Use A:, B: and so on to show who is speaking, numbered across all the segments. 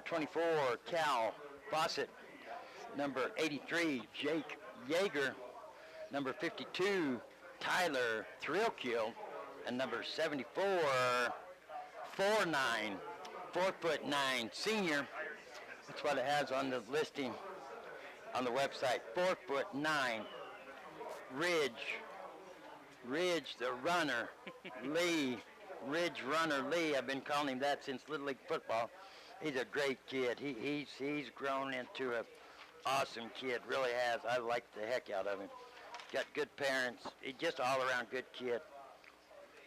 A: 24, Cal Fawcett. Number 83, Jake Yeager. Number 52, Tyler Thrillkill. And number 74, 4'9", senior. That's what it has on the listing on the website. 4'9", Ridge the runner, Lee. Ridge Runner Lee. I've been calling him that since Little League football. He's a great kid. He's grown into an awesome kid. Really has. I like the heck out of him. Got good parents. He's just all around good kid.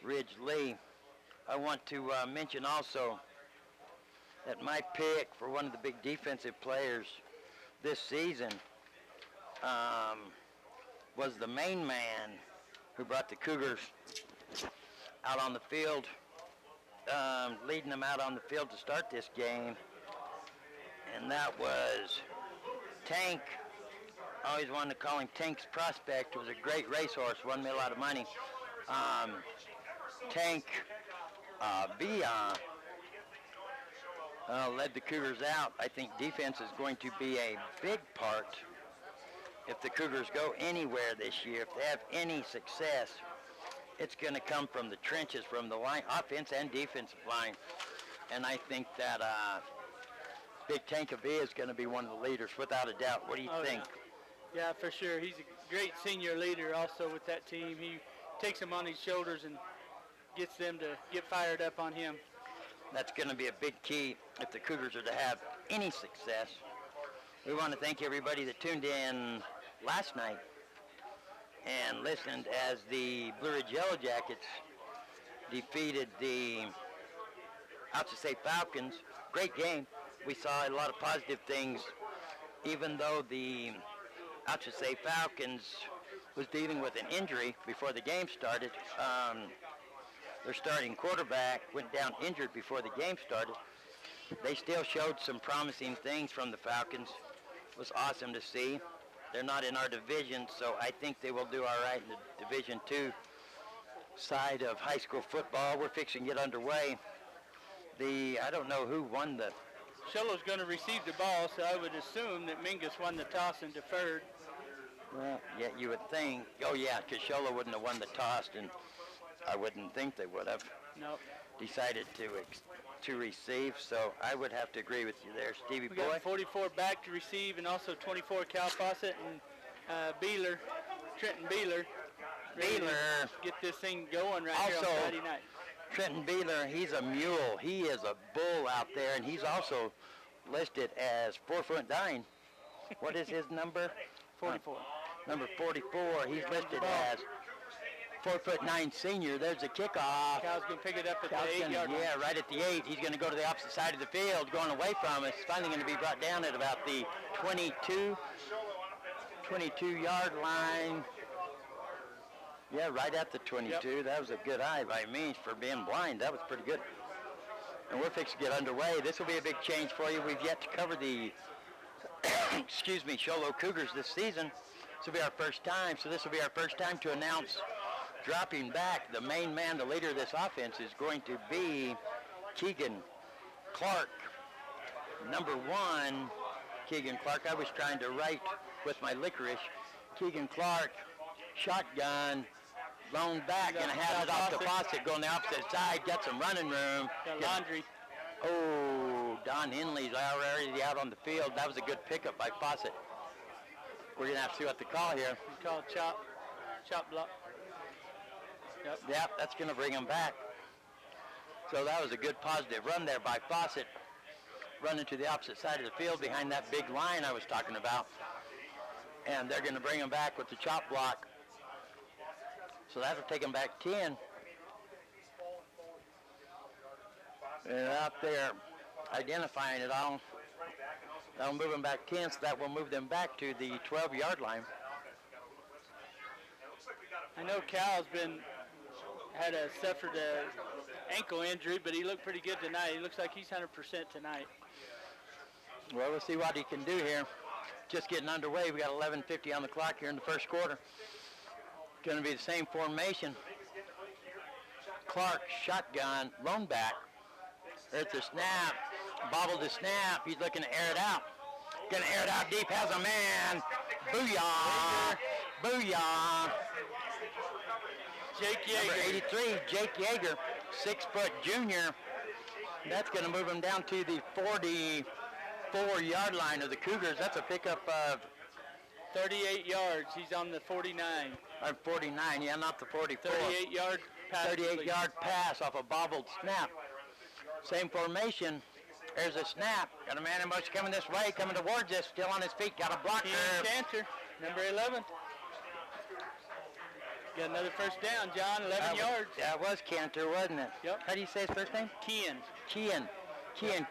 A: Ridge Lee. I want to mention also that my pick for one of the big defensive players this season was the main man who brought the Cougars out on the field, leading them out on the field to start this game, and that was Tank. I always wanted to call him Tank's Prospect. It was a great racehorse, won me a lot of money. Tank Villa led the Cougars out. I think defense is going to be a big part if the Cougars go anywhere this year. If they have any success, it's going to come from the trenches, from the line, offense and defensive line. And I think that Big Tank Avia is going to be one of the leaders, without a doubt. What do you think?
B: Yeah, for sure. He's a great senior leader also with that team. He takes them on his shoulders and gets them to get fired up on him.
A: That's going to be a big key if the Cougars are to have any success. We want to thank everybody that tuned in last night and listened as the Blue Ridge Yellow Jackets defeated the Alsace Falcons. Great game. We saw a lot of positive things, even though the Alsace Falcons was dealing with an injury before the game started. Their starting quarterback went down injured before the game started. They still showed some promising things from the Falcons. It was awesome to see. They're not in our division, so I think they will do all right in the Division II side of high school football. We're fixing to get underway. I don't know who won the...
B: Sholo's going to receive the ball, so I would assume that Mingus won the toss and deferred.
A: Well, yeah, you would think. Oh, yeah, because Sholo wouldn't have won the toss, and I wouldn't think they would have.
B: Nope.
A: Decided to receive, so I would have to agree with you there, Stevie Boy.
B: We got 44 back to receive, and also 24 Cal Fawcett and Trenton Beeler. Get this thing going right here on Friday night.
A: Trenton Beeler, he's a mule. He is a bull out there, and he's also listed as 4'9". What is his number?
B: 44.
A: Number 44. He's listed as 4'9" senior. There's the kickoff.
B: Cal's going to pick it up at the 8-yard line.
A: Yeah, right at the 8. He's going to go to the opposite side of the field, going away from us. Finally going to be brought down at about the 22-yard line. Yeah, right at the 22. Yep. That was a good eye by me for being blind. That was pretty good. And we're fixing to get underway. This will be a big change for you. We've yet to cover the, Sholo Cougars this season. This will be our first time. So this will be our first time to announce dropping back. The main man, the leader of this offense, is going to be Keegan Clark. Number 1, Keegan Clark. I was trying to write with my licorice. Keegan Clark, shotgun, lone back, and have it off the Fawcett, going the opposite side, got some running room.
B: Got Laundry.
A: Oh, Don Henley's already out on the field. That was a good pickup by Fawcett. We're going to have to see what they call here.
B: We call chop block.
A: Yep, that's going to bring him back. So that was a good positive run there by Fawcett, running to the opposite side of the field behind that big line I was talking about. And they're going to bring him back with the chop block. So that'll take him back 10. And out there identifying it all. That'll move them back 10, so that will move them back to the 12-yard line.
B: I know Cal's suffered an ankle injury, but he looked pretty good tonight. He looks like he's 100% tonight.
A: Well, we'll see what he can do here. Just getting underway. We got 11:50 on the clock here in the first quarter. Going to be the same formation. Clark, shotgun, lone back. There's the snap. Bobble the snap. He's looking to air it out. Going to air it out deep. Has a man. Booyah. Booyah.
B: Jake Yeager.
A: Number 83, Jake Yeager, 6-foot junior. That's going to move him down to the 44-yard line of the Cougars. That's a pickup of
B: 38 yards. He's on the 49.
A: 49, yeah, not the 44.
B: 38-yard pass.
A: 38-yard pass off a bobbled snap. Same formation. There's a snap. Got a man in motion coming this way, coming towards us. Still on his feet. Got a blocker.
B: Cantor, number 11. Got another first down, John. 11 yards.
A: That was Cantor, wasn't it?
B: Yep.
A: How do you say his first name?
B: Kean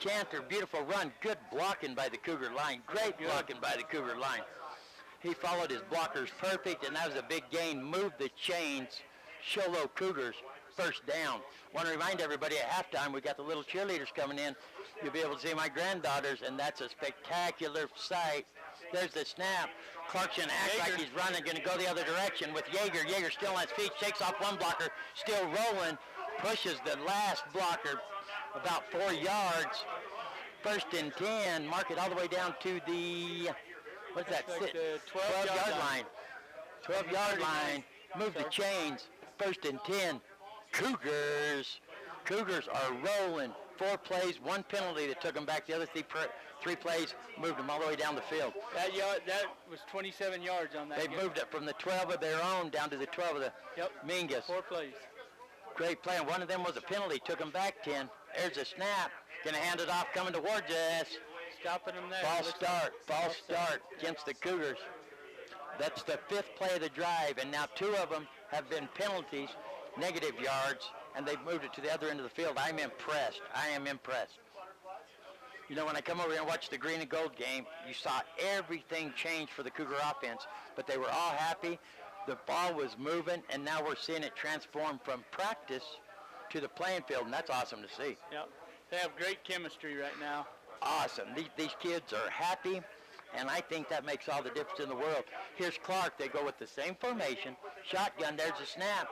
A: Cantor. Beautiful run. Good blocking by the Cougar line. Great blocking by the Cougar line. He followed his blockers perfect, and that was a big gain. Moved the chains. Sholo Cougars, first down. Want to remind everybody at halftime, we got the little cheerleaders coming in. You'll be able to see my granddaughters, and that's a spectacular sight. There's the snap. Clarkson acts like he's running, going to go the other direction with Yeager. Yeager still on his feet, shakes off one blocker, still rolling, pushes the last blocker about 4 yards. First and 10, mark it all the way down to the, what's that?
B: Like the 12-yard
A: line. 12-yard line. Move the chains. First and 10. Cougars. Cougars are rolling. 4 plays, 1 penalty that took them back. The other three plays moved them all the way down the field.
B: That was 27 yards on that.
A: They moved it from the 12 of their own down to the 12 of the Mingus.
B: 4 plays.
A: Great play. And one of them was a penalty. Took them back 10. There's a snap. Going to hand it off coming towards us.
B: Stopping them there.
A: False start against the Cougars. That's the 5th play of the drive, and now 2 of them have been penalties, negative yards, and they've moved it to the other end of the field. I'm impressed. I am impressed. You know, when I come over here and watch the green and gold game, you saw everything change for the Cougar offense, but they were all happy. The ball was moving, and now we're seeing it transform from practice to the playing field, and that's awesome to see.
B: Yep. They have great chemistry right now.
A: Awesome. These kids are happy, and I think that makes all the difference in the world. Here's Clark. They go with the same formation. Shotgun. There's a snap.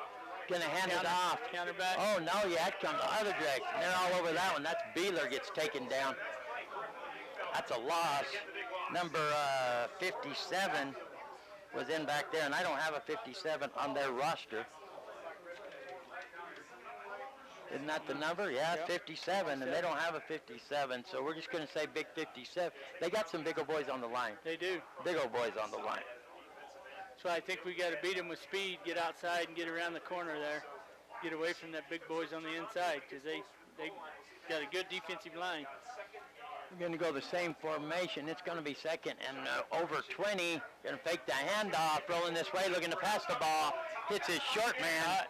A: Going to hand it off.
B: Counterback.
A: Oh, no, yeah, it comes the other direction. They're all over that one. That's Beeler gets taken down. That's a loss. Number 57 was in back there, and I don't have a 57 on their roster. Isn't that the number? Yeah, 57, and they don't have a 57, so we're just going to say big 57. They got some big old boys on the line.
B: They do.
A: Big old boys on the line.
B: So I think we got to beat them with speed, get outside and get around the corner there, get away from that big boys on the inside, because they got a good defensive line.
A: We're going to go the same formation. It's going to be second and over 20. Going to fake the handoff, rolling this way, looking to pass the ball. Hits his short man.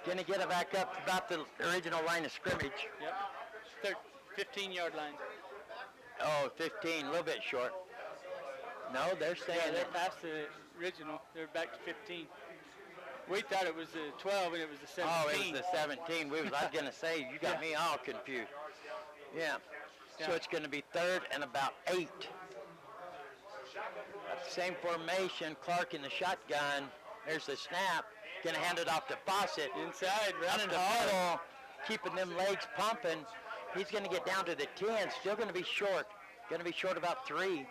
A: Going to get it back up about the original line of scrimmage.
B: Yep. 15-yard line.
A: Oh, 15, a little bit short. No, they're saying
B: they're past the original. They're back to 15. We thought it was the 12 and it was the 17.
A: Oh, it was the 17. I was going to say, you got me all confused. Yeah. So it's going to be 3rd and about 8. That's the same formation. Clark in the shotgun. There's the snap. Going to hand it off to Fawcett.
B: Inside, running
A: hard. Keeping them legs pumping. He's going to get down to the 10. Still going to be short. Going to be short about 3.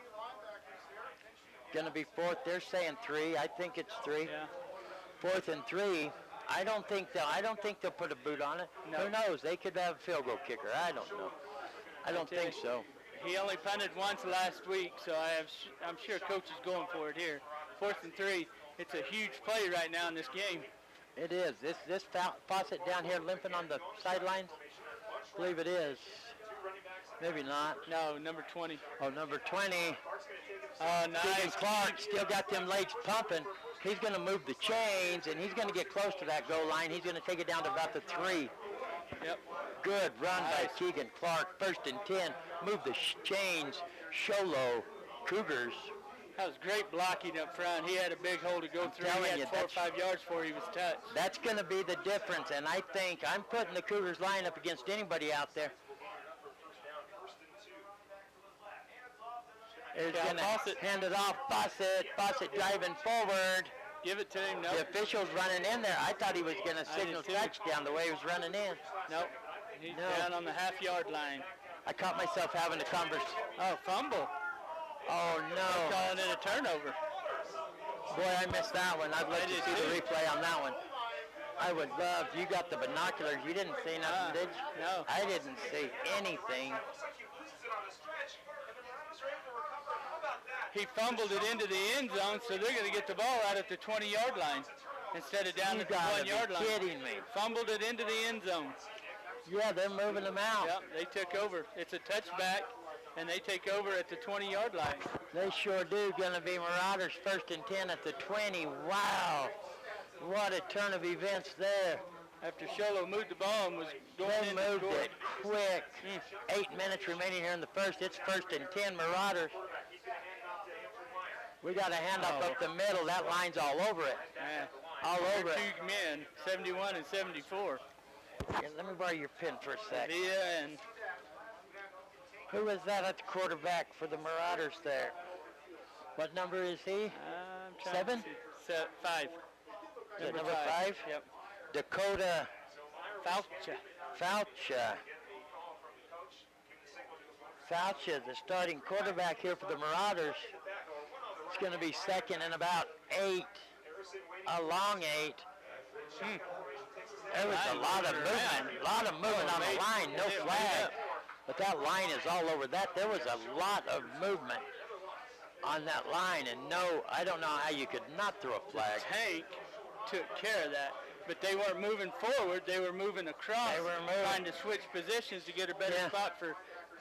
A: Going to be 4th. They're saying 3. I think it's 3.
B: Yeah.
A: 4th and 3. I don't think they'll put a boot on it. No. Who knows? They could have a field goal kicker. I don't know. I don't think so.
B: He only punted once last week, so I'm sure coach is going for it here. 4th and 3. It's a huge play right now in this game.
A: It is. This Fawcett down here limping on the sidelines? I believe it is. Maybe not.
B: No, number 20.
A: Oh, number 20.
B: Oh, nice.
A: Clark still got them legs pumping. He's going to move the chains, and he's going to get close to that goal line. He's going to take it down to about the 3.
B: Yep.
A: Good run by Keegan Clark. 1st and 10. Move the chains. Sholo Cougars.
B: That was great blocking up front. He had a big hole to go through. He had 4 or 5 yards before he was touched.
A: That's going to be the difference, and I think I'm putting the Cougars line up against anybody out there. He's going to hand it off. Fawcett driving forward.
B: Give it to him. Nope.
A: The official's running in there. I thought he was going to signal touchdown the way he was running in.
B: Nope. He's down on the half-yard line.
A: I caught myself having a conversation.
B: Oh, fumble.
A: Oh, no.
B: They're calling it a turnover.
A: Boy, I missed that one. I'd like to see the replay on that one. I would love, you got the binoculars. You didn't see nothing, did you?
B: No.
A: I didn't see anything.
B: He fumbled it into the end zone, so they're going to get the ball out at the 20-yard line instead of down at the 1-yard line.
A: You gotta be kidding me.
B: Fumbled it into the end zone.
A: Yeah, they're moving them out.
B: Yep, they took over. It's a touchback, and they take over at the 20-yard line.
A: They sure do. Going to be Marauders 1st and 10 at the 20. Wow. What a turn of events there.
B: After Sholo moved the ball and was going in
A: They
B: to
A: moved
B: score.
A: it quick. 8 minutes remaining here in the first. It's 1st and 10 Marauders. We got a handoff up the middle. That line's all over it.
B: Yeah.
A: All over it.
B: Two men, 71 and 74.
A: Yeah, let me borrow your pen for a sec.
B: Villa and
A: Who was that at the quarterback for the Marauders there? What number is he?
B: I'm trying
A: 7?
B: to see. 5.
A: Is it number 5?
B: Yep.
A: Dakota
B: Faucha.
A: Faucha, the starting quarterback here for the Marauders. It's going to be second and about 8. A long 8. There was a lot of movement on the line, no flag. But that line is all over that. There was a lot of movement on that line, and no, I don't know how you could not throw a flag.
B: Tank took care of that, but they weren't moving forward. They were moving across,
A: They were moving.
B: trying to switch positions to get a better spot for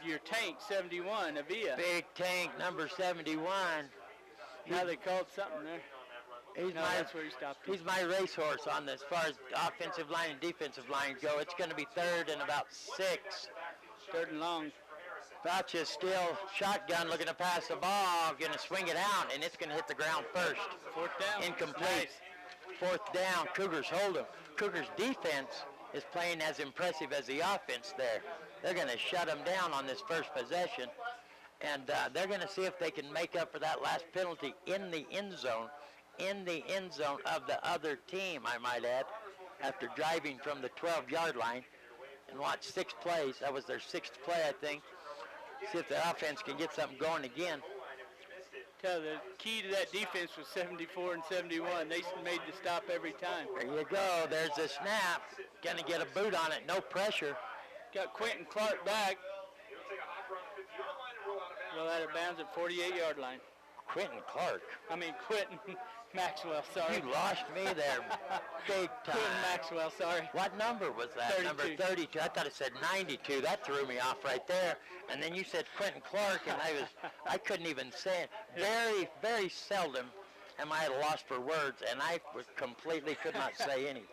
B: your Tank, 71, Avia.
A: Big Tank, number 71.
B: Now they called something there. That's where he stopped.
A: He's my racehorse on this, as far as offensive line and defensive lines go. It's going to be 3rd and about 6.
B: 3rd and long.
A: Faucha's still shotgun, looking to pass the ball, going to swing it out, and it's going to hit the ground first.
B: 4th down.
A: Incomplete.
B: Nice.
A: 4th down. Cougars hold him. Cougars defense is playing as impressive as the offense there. They're going to shut them down on this first possession, and they're going to see if they can make up for that last penalty in the end zone of the other team, I might add, after driving from the 12-yard line and watched 6 plays. That was their 6th play, I think. See if the offense can get something going again.
B: The key to that defense was 74 and 71. They made the stop every time.
A: There you go. There's the snap. Going to get a boot on it. No pressure.
B: Got Quentin Clark back. Roll out of bounds at 48-yard line.
A: Quentin
B: Maxwell, sorry.
A: You lost me there big time.
B: Quentin Maxwell, sorry.
A: What number was that?
B: 32.
A: Number 32. I thought it said 92. That threw me off right there. And then you said Quentin Clark, and I couldn't even say it. Very, very seldom am I at a loss for words, and I completely could not say anything.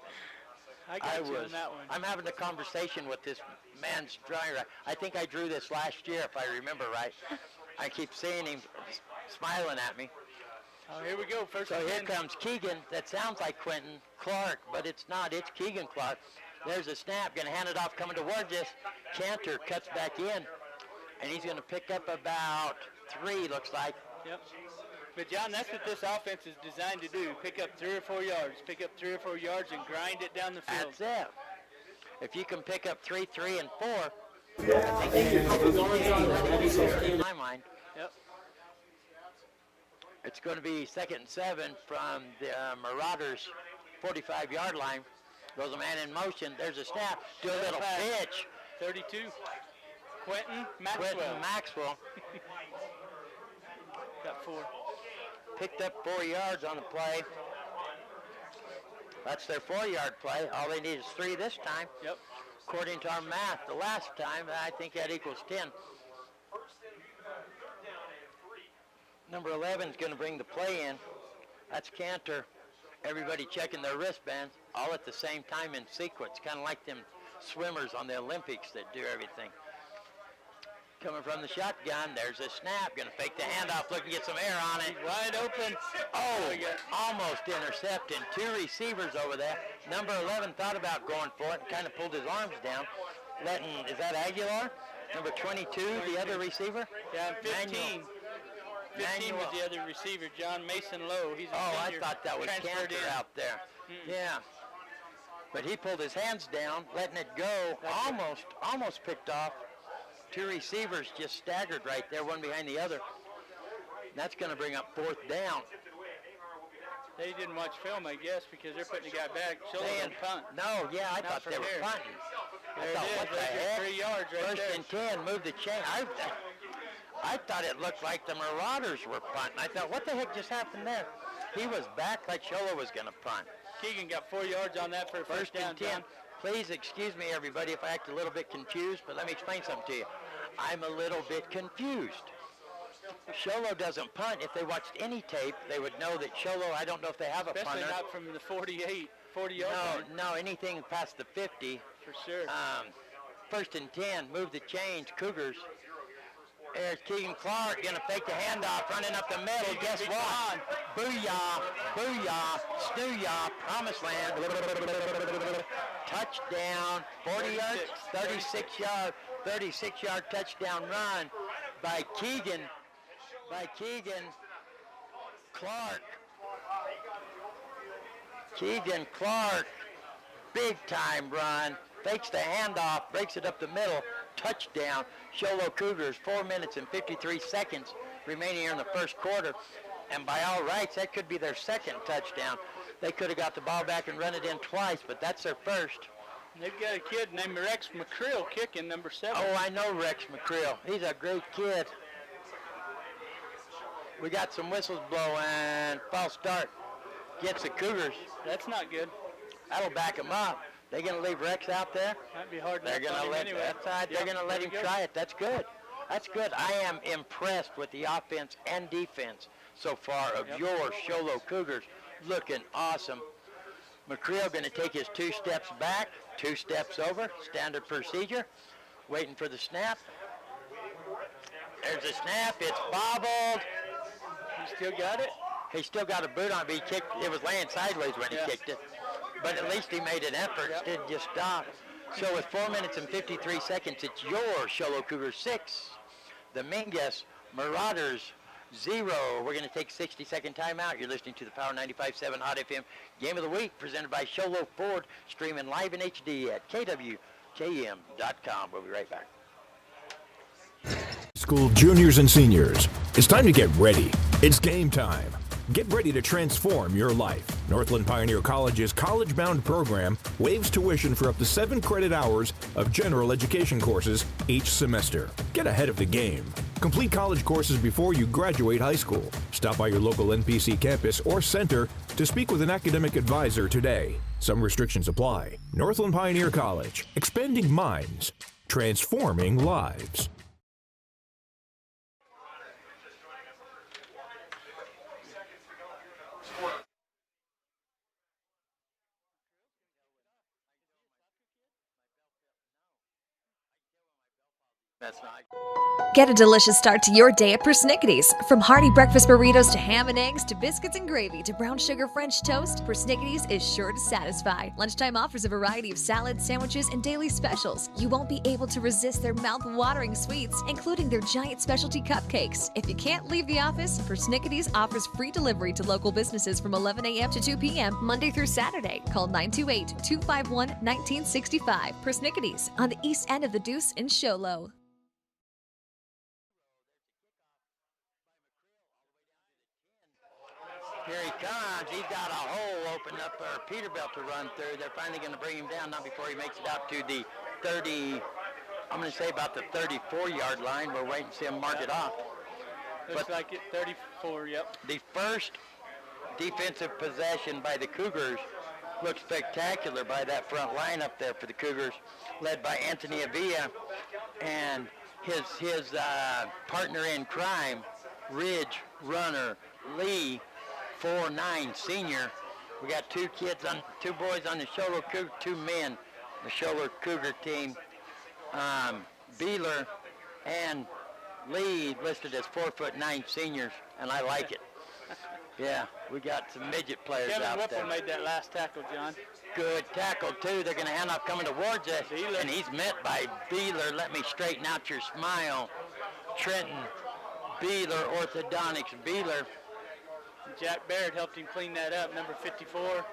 B: I got you on that one.
A: I'm having a conversation with this man's drawing. I think I drew this last year, if I remember right. I keep seeing him smiling at me.
B: Oh, here we go. First
A: So
B: and
A: here
B: 10.
A: comes Keegan. That sounds like Quentin Clark, but it's not. It's Keegan Clark. There's a snap. Going to hand it off coming towards us. Cantor cuts back in, and he's going to pick up about 3, looks like.
B: Yep. But, John, that's what this offense is designed to do. Pick up 3 or 4 yards. Pick up 3 or 4 yards and grind it down the field.
A: That's it. If you can pick up 3, 3, and 4, in my mind.
B: Yep.
A: It's going to be 2nd and 7 from the Marauders' 45-yard line. Goes a man in motion. There's a snap. Do a little pitch.
B: 32. Quentin Maxwell. Got 4.
A: Picked up 4 yards on the play. That's their 4-yard play. All they need is 3 this time.
B: Yep.
A: According to our math, the last time, I think that equals 10. Number 11 is going to bring the play in. That's Cantor. Everybody checking their wristbands, all at the same time in sequence, kind of like them swimmers on the Olympics that do everything. Coming from the shotgun, there's a snap. Going to fake the handoff, looking to get some air on it.
B: Wide open.
A: Oh, almost intercepting. 2 receivers over there. Number 11 thought about going for it and kind of pulled his arms down. Is that Aguilar? Number 22, the other receiver?
B: Yeah, 15. 15 was the other receiver, John Mason Lowe. He's a senior,
A: I thought that was Cantor out there. Yeah. But he pulled his hands down, letting it go. Almost picked off. two receivers just staggered right there, one behind the other. That's going to bring up 4th down.
B: They didn't watch film, I guess, because they're putting the guy back. Shoulder punt.
A: No, yeah, I thought they were punting.
B: There it is.
A: What the heck?
B: 3 yards right
A: First
B: there.
A: and 10, move the chain. I thought it looked like the Marauders were punting. I thought, what the heck just happened there? He was back like Sholo was going to punt.
B: Keegan got 4 yards on that for a first down.
A: And 10. Please excuse me, everybody, if I act a little bit confused, but let me explain something to you. I'm a little bit confused. Sholo doesn't punt. If they watched any tape, they would know that Sholo, I don't know if they have a punter.
B: Especially not from the 40 yard line.
A: No, anything past the 50.
B: For sure.
A: First and 10, move the chains, Cougars. There's Keegan Clark going to fake the handoff, running up the middle. Guess what? Booyah, booyah, snooyah, promised land. Touchdown, 40 yards, 36-yard touchdown run by Keegan Clark. Keegan Clark, big time run, fakes the handoff, breaks it up the middle, touchdown. Sholo Cougars, 4 minutes and 53 seconds remaining here in the first quarter. And by all rights, that could be their second touchdown. They could have got the ball back and run it in twice, but that's their first.
B: They've got a kid named Rex McCreel kicking, number 7.
A: Oh, I know Rex McCreel. He's a great kid. We got some whistles blowing. False start against the Cougars.
B: That's not good.
A: That'll back them up. They're going to leave Rex out there.
B: Might be hard.
A: They're going to let They're going to let him try it. That's good. That's good. I am impressed with the offense and defense so far of your Sholo Cougars. Looking awesome. McCreel going to take his 2 steps back, 2 steps over, standard procedure. Waiting for the snap. There's a snap. It's bobbled.
B: He still got it?
A: He still got a boot on, but he kicked. It was laying sideways when he kicked it. But at least he made an effort. Didn't just stop. So with 4 minutes and 53 seconds, it's your Sholo Cougars 6. The Mingus Marauders 0. We're going to take a 60-second timeout. You're listening to the Power 95.7 Hot FM Game of the Week, presented by Sholo Ford, streaming live in HD at kwkm.com. We'll be right back.
C: School juniors and seniors, it's time to get ready. It's game time. Get ready to transform your life. Northland Pioneer College's college-bound program waives tuition for up to 7 credit hours of general education courses each semester. Get ahead of the game. Complete college courses before you graduate high school. Stop by your local NPC campus or center to speak with an academic advisor today. Some restrictions apply. Northland Pioneer College, expanding minds, transforming lives.
D: Get a delicious start to your day at Persnickity's. From hearty breakfast burritos to ham and eggs to biscuits and gravy to brown sugar French toast, Persnickity's is sure to satisfy. Lunchtime offers a variety of salads, sandwiches, and daily specials. You won't be able to resist their mouth-watering sweets, including their giant specialty cupcakes. If you can't leave the office, Persnickity's offers free delivery to local businesses from 11 a.m. to 2 p.m. Monday through Saturday. Call 928-251-1965. Persnickity's on the east end of the Deuce in Sholo.
A: Here he comes. He's got a hole opened up for Peterbilt to run through. They're finally going to bring him down, not before he makes it out to the 30, I'm going to say about the 34-yard line. We're waiting to see him mark it off.
B: Looks like it, 34, yep.
A: The first defensive possession by the Cougars looks spectacular by that front line up there for the Cougars, led by Anthony Avila and his partner in crime, Ridge Runner Lee, 4'9" senior. We got two boys on the Sholo Cougar, 2 men, the Sholo Cougar team. Beeler and Lee listed as 4'9" seniors, and I like it. Yeah, we got some midget players
B: Kevin
A: out
B: Whipple
A: there.
B: made that last tackle, John.
A: Good tackle, too. They're going to hand off coming towards us,
B: Beeler.
A: and he's met by Beeler. Let me straighten out your smile. Trenton Beeler, orthodontics Beeler.
B: Jack Baird helped him clean that up, number 54.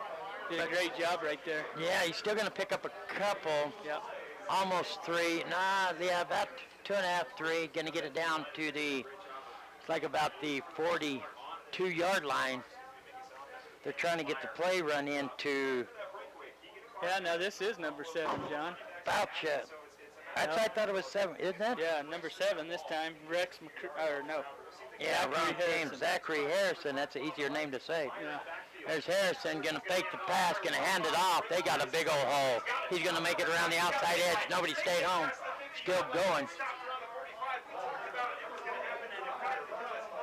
B: Did a great job right there.
A: Yeah, he's still going to pick up a couple.
B: Yep.
A: Almost 3. Nah, yeah, 2.5, 3. Going to get it down to it's like about the 42-yard line. They're trying to get the play run into.
B: Yeah, now this is number 7, John.
A: Foucha. I thought it was 7, isn't it?
B: Yeah, number 7 this time.
A: Yeah, wrong name. Zachary Harrison. That's an easier name to say.
B: Yeah.
A: There's Harrison going to fake the pass, going to hand it off. They got a big old hole. He's going to make it around the outside edge. Nobody stayed home. Still going.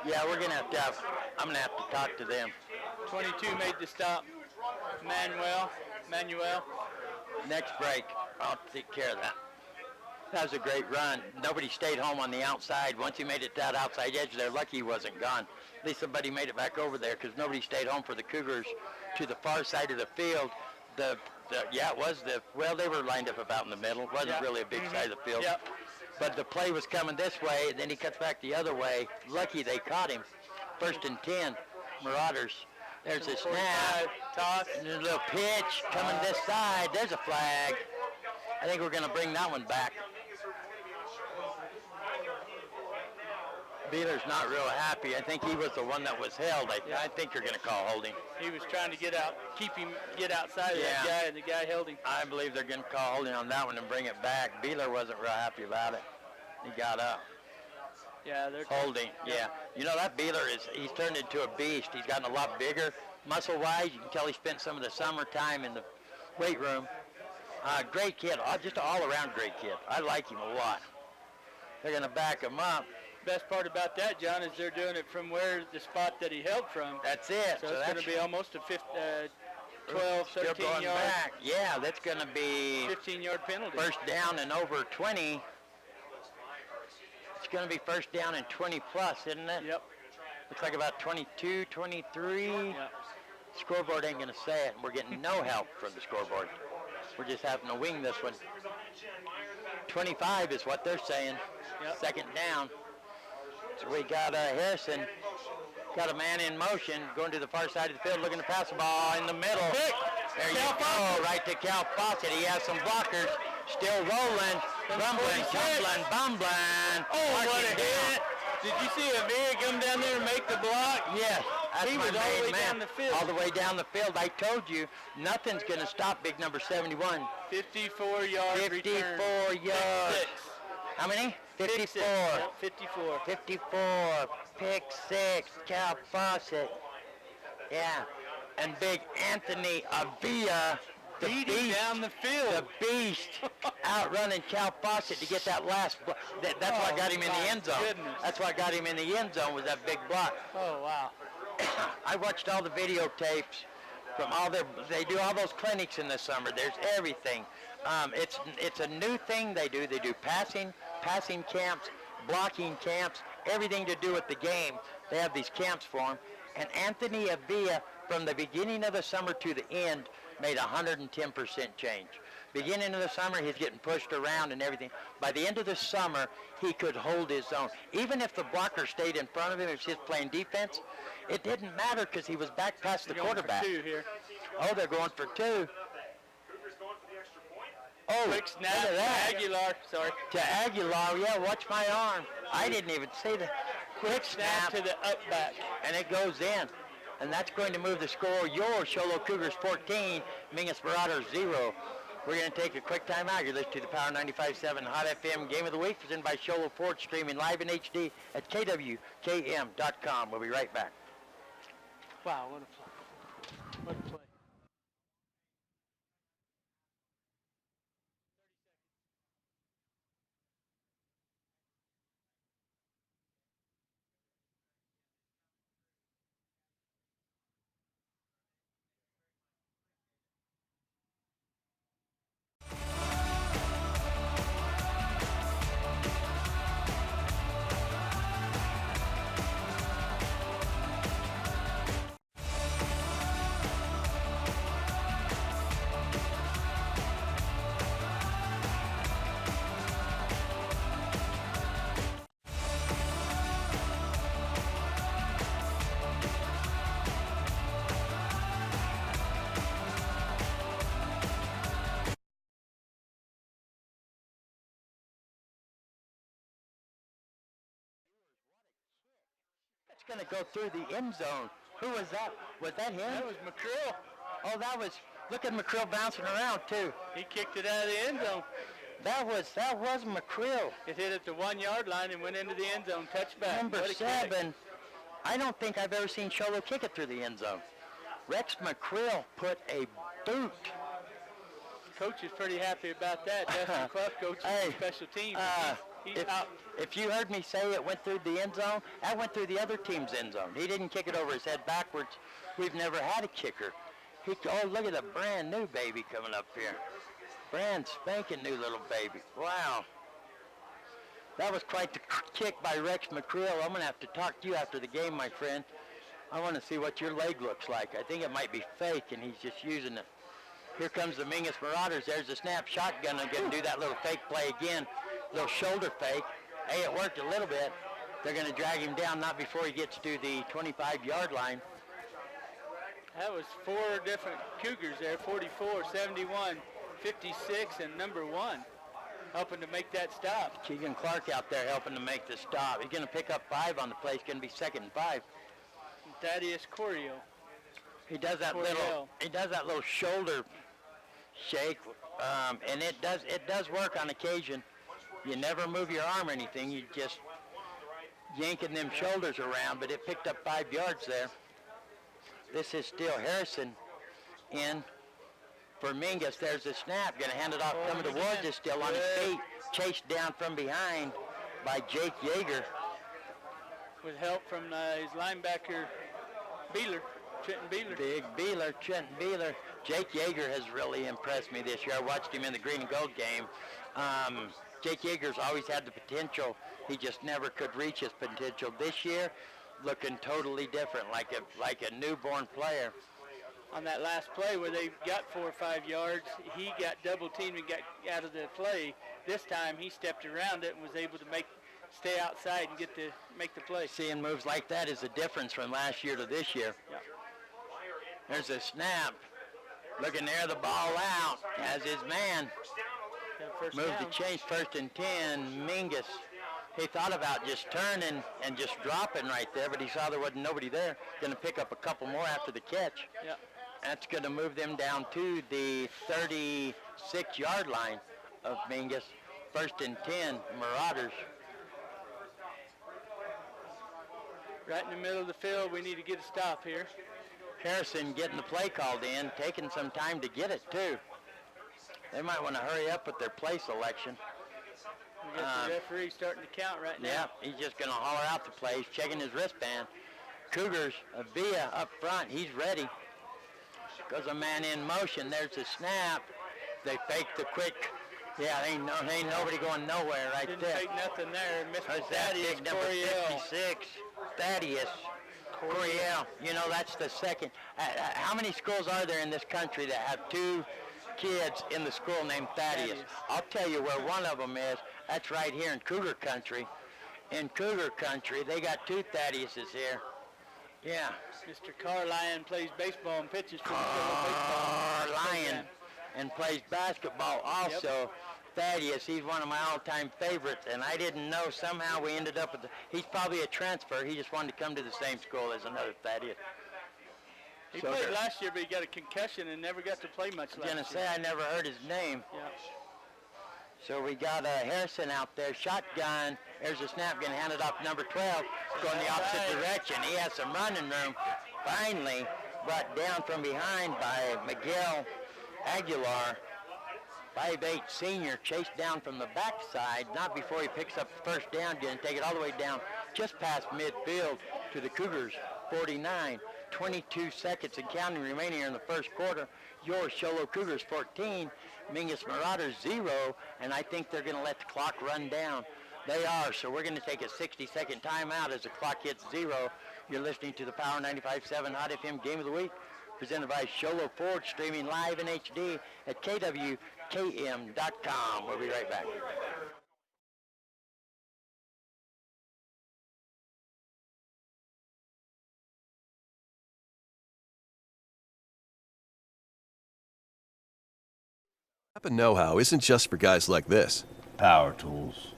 A: Yeah, we're going to have, I'm going to have to talk to them.
B: 22 made the stop. Manuel.
A: Next break, I'll take care of that. That was a great run. Nobody stayed home on the outside. Once he made it to that outside edge, they're lucky he wasn't gone. At least somebody made it back over there because nobody stayed home for the Cougars to the far side of the field. Well, they were lined up about in the middle. It wasn't really a big side of the field.
B: Yep.
A: But the play was coming this way, and then he cuts back the other way. Lucky they caught him. 1st and 10, Marauders. There's a snap,
B: toss,
A: and a little pitch coming this side. There's a flag. I think we're going to bring that one back. Beeler's not real happy. I think he was the one that was held. I think you're going to call holding.
B: He was trying to get outside of that guy, and the guy held him.
A: I believe they're going to call holding on that one and bring it back. Beeler wasn't real happy about it. He got up.
B: Yeah, they're
A: holding. Yeah. You know, that Beeler he's turned into a beast. He's gotten a lot bigger. Muscle-wise, you can tell he spent some of the summertime in the weight room. Great kid. Just an all-around great kid. I like him a lot. They're going to back him up.
B: Best part about that, John, is they're doing it from where the spot that he held from.
A: That's it.
B: So it's going to be almost a 12, 13 yard.
A: Back. Yeah, that's going to be
B: 15-yard penalty.
A: First down and over 20. It's going to be first down and 20 plus, isn't it?
B: Yep.
A: Looks like about 22, 23.
B: Yep.
A: Scoreboard ain't going to say it. We're getting no help from the scoreboard. We're just having to wing this one. 25 is what they're saying.
B: Yep.
A: 2nd down. So we got Harrison, got a man in motion, going to the far side of the field, looking to pass the ball in the middle. There you go, right to Cal Fawcett. He has some blockers, still rolling, rumbling, tumbling, bumbling.
B: Oh, what a hit. Did you see Avila come down there and make the block?
A: Yes.
B: He was all the way down the field.
A: All the way down the field. I told you, nothing's going to stop big number 71.
B: 54-yard return.
A: 54 yards. How many? 54.
B: Yep, 54.
A: 54. Pick 6. Cal Fawcett. Yeah. And big Anthony Avila. The beast
B: down the field.
A: The beast outrunning Cal Fawcett to get that last block. That's what got him in the end zone.
B: Goodness.
A: That's what got him in the end zone was that big block.
B: Oh, wow.
A: I watched all the videotapes from they do all those clinics in the summer. There's everything. It's a new thing they do. They do passing camps, blocking camps, everything to do with the game. They have these camps for them. And Anthony Avila, from the beginning of the summer to the end, made 110% change. Beginning of the summer, he's getting pushed around and everything. By the end of the summer, he could hold his own. Even if the blocker stayed in front of him, if he's playing defense, it didn't matter because he was back past the quarterback.
B: For 2 here.
A: Oh, they're going for 2. Oh,
B: quick snap to Aguilar. Sorry.
A: To Aguilar, yeah, watch my arm. I didn't even see the quick snap
B: to the up back.
A: And it goes in. And that's going to move the score. Your Sholo Cougars 14, Mingus Marauders 0. We're going to take a quick time out. You're listening to the Power 95.7 Hot FM Game of the Week, presented by Sholo Ford, streaming live in HD at kwkm.com. We'll be right back.
B: Wow, what a play. What a play.
A: It's going to go through the end zone. Who was that? Was that him?
B: That was McCrill.
A: Oh, that was, look at McCrill bouncing around too.
B: He kicked it out of the end zone.
A: That was McCrill.
B: It hit at the 1 yard line and went into the end zone. Touchback.
A: Number 7. I don't think I've ever seen Cholo kick it through the end zone. Rex McCrill put a boot.
B: Coach is pretty happy about that. Dustin Clough, coach of the special teams.
A: If you heard me say it went through the end zone, that went through the other team's end zone. He didn't kick it over his head backwards. We've never had a kicker. Oh, look at the brand new baby coming up here. Brand spanking new little baby. Wow. That was quite the kick by Rex McCrill. I'm going to have to talk to you after the game, my friend. I want to see what your leg looks like. I think it might be fake, and he's just using it. Here comes the Mingus Marauders. There's the snap shotgun. I'm going to do that little fake play again. Little shoulder fake. Hey, it worked a little bit. They're going to drag him down, not before he gets to the 25-yard line.
B: That was 4 different Cougars there, 44, 71, 56, and number 1, helping to make that stop.
A: Keegan Clark out there helping to make the stop. He's going to pick up 5 on the play. It's going to be 2nd and 5.
B: Thaddeus Corio.
A: He does that little shoulder shake, and it does work on occasion. You never move your arm or anything. You just yanking them shoulders around, but it picked up 5 yards there. This is still Harrison in for Mingus. There's the snap. Going to hand it off. Coming towards us still on his feet. Chased down from behind by Jake Yeager.
B: With help from his linebacker, Beeler. Trenton Beeler.
A: Big Beeler, Trenton Beeler. Jake Yeager has really impressed me this year. I watched him in the green and gold game. Jake Yeager's always had the potential. He just never could reach his potential. This year, looking totally different, like a newborn player.
B: On that last play where they got 4 or 5 yards, he got double teamed and got out of the play. This time he stepped around it and was able to stay outside and make the play.
A: Seeing moves like that is the difference from last year to this year.
B: Yep.
A: There's a snap. Looking there, the ball out as his man. Move to change, 1st and 10. Mingus. He thought about just turning and just dropping right there, but he saw there wasn't nobody there. Going to pick up a couple more after the catch.
B: Yep.
A: That's going to move them down to the 36-yard line of Mingus. 1st and 10, Marauders.
B: Right in the middle of the field, we need to get a stop here.
A: Harrison getting the play called in, taking some time to get it too. They might want to hurry up with their play selection.
B: We got the referee starting to count right now.
A: Yeah, he's just going to holler out the plays, checking his wristband. Cougars, Avia up front, he's ready. Goes a man in motion, there's the snap. They fake the quick. Yeah, ain't nobody going nowhere right
B: Didn't
A: there.
B: fake nothing there.
A: There's that big number 56, Thaddeus Coryell. You know, that's the second. How many schools are there in this country that have 2 kids in the school named Thaddeus? I'll tell you where one of them is. That's right here in Cougar country. In Cougar country, they got 2 Thaddeus's here. Yeah.
B: Mr. Carlyon plays baseball and pitches for the baseball.
A: Carlyon and plays basketball also. Yep. Thaddeus, he's one of my all-time favorites, and I didn't know somehow we ended up with he's probably a transfer. He just wanted to come to the same school as another Thaddeus.
B: He played last year, but he got a concussion and never got to play much last year.
A: I was going to say, I never heard his name.
B: Yeah.
A: So we got Harrison out there, shotgun. There's a snap, going to hand it off to number 12, going the opposite direction. He has some running room. Finally brought down from behind by Miguel Aguilar. 5'8" senior, chased down from the backside, not before he picks up the first down, going to take it all the way down just past midfield to the Cougars, 49. 22 seconds and counting remaining in the first quarter. Your Cholo Cougars 14, Mingus Marauders 0, and I think they're going to let the clock run down. They are, so we're going to take a 60-second timeout as the clock hits 0. You're listening to the Power 95.7 Hot FM Game of the Week, presented by Cholo Ford, streaming live in HD at kwkm.com. We'll be right back.
E: Rapid know-how isn't just for guys like this.
F: Power tools.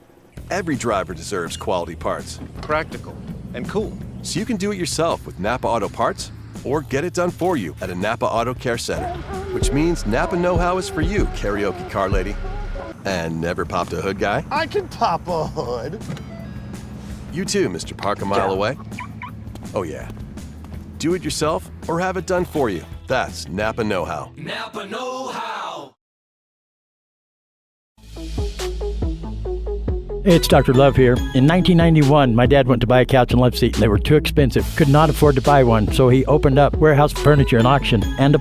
E: Every driver deserves quality parts.
F: Practical.
E: and cool. So you can do it yourself with Napa Auto Parts or get it done for you at a Napa Auto Care Center, which means Napa know-how is for you, karaoke car lady. And never popped a hood guy?
F: I can pop a hood.
E: You too, Mr. Park a mile away. Oh yeah. Do it yourself or have it done for you. That's Napa know-how.
G: Napa know-how.
H: Hey, it's Dr. Love here. In 1991, my dad went to buy a couch and love seat, and they were too expensive. Could not afford to buy one, so he opened up warehouse furniture and auction and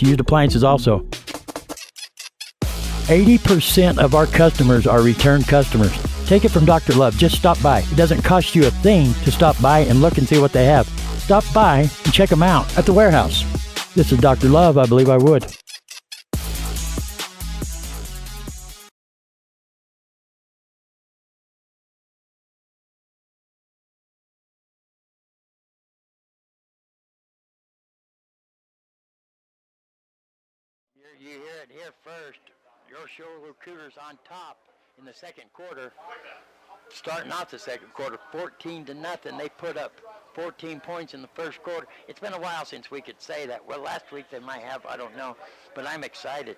H: used appliances also. 80% of our customers are return customers. Take it from Dr. Love. Just stop by. It doesn't cost you a thing to stop by and look and see what they have. Stop by and check them out at the warehouse. This is Dr. Love. I believe I would.
A: You hear it here first. Your Shorewood Cougars on top in the second quarter. Starting off the second quarter, 14-0. They put up 14 points in the first quarter. It's been a while since we could say that. Well, last week they might have, I don't know, but I'm excited.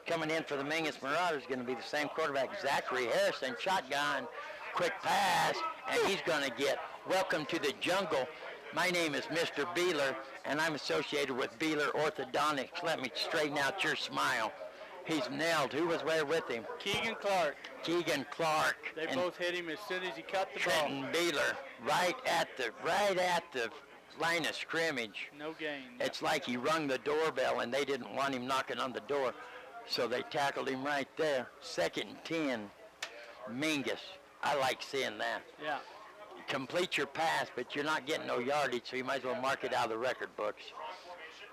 A: Coming in for the Mingus Marauders is going to be the same quarterback, Zachary Harrison, shotgun, quick pass, and he's going to get welcome to the jungle. My name is Mr. Beeler, and I'm associated with Beeler Orthodontics. Let me straighten out your smile. He's nailed. Who was there with him?
B: Keegan Clark.
A: Keegan Clark.
B: They both hit him as soon as he cut the
A: Trenton
B: ball.
A: Beeler right at the line of scrimmage.
B: No gain.
A: It's like he rung the doorbell and they didn't want him knocking on the door, so they tackled him right there. 2nd and 10. Mingus. I like seeing that.
B: Yeah.
A: Complete your pass, but you're not getting no yardage, so you might as well mark it out of the record books.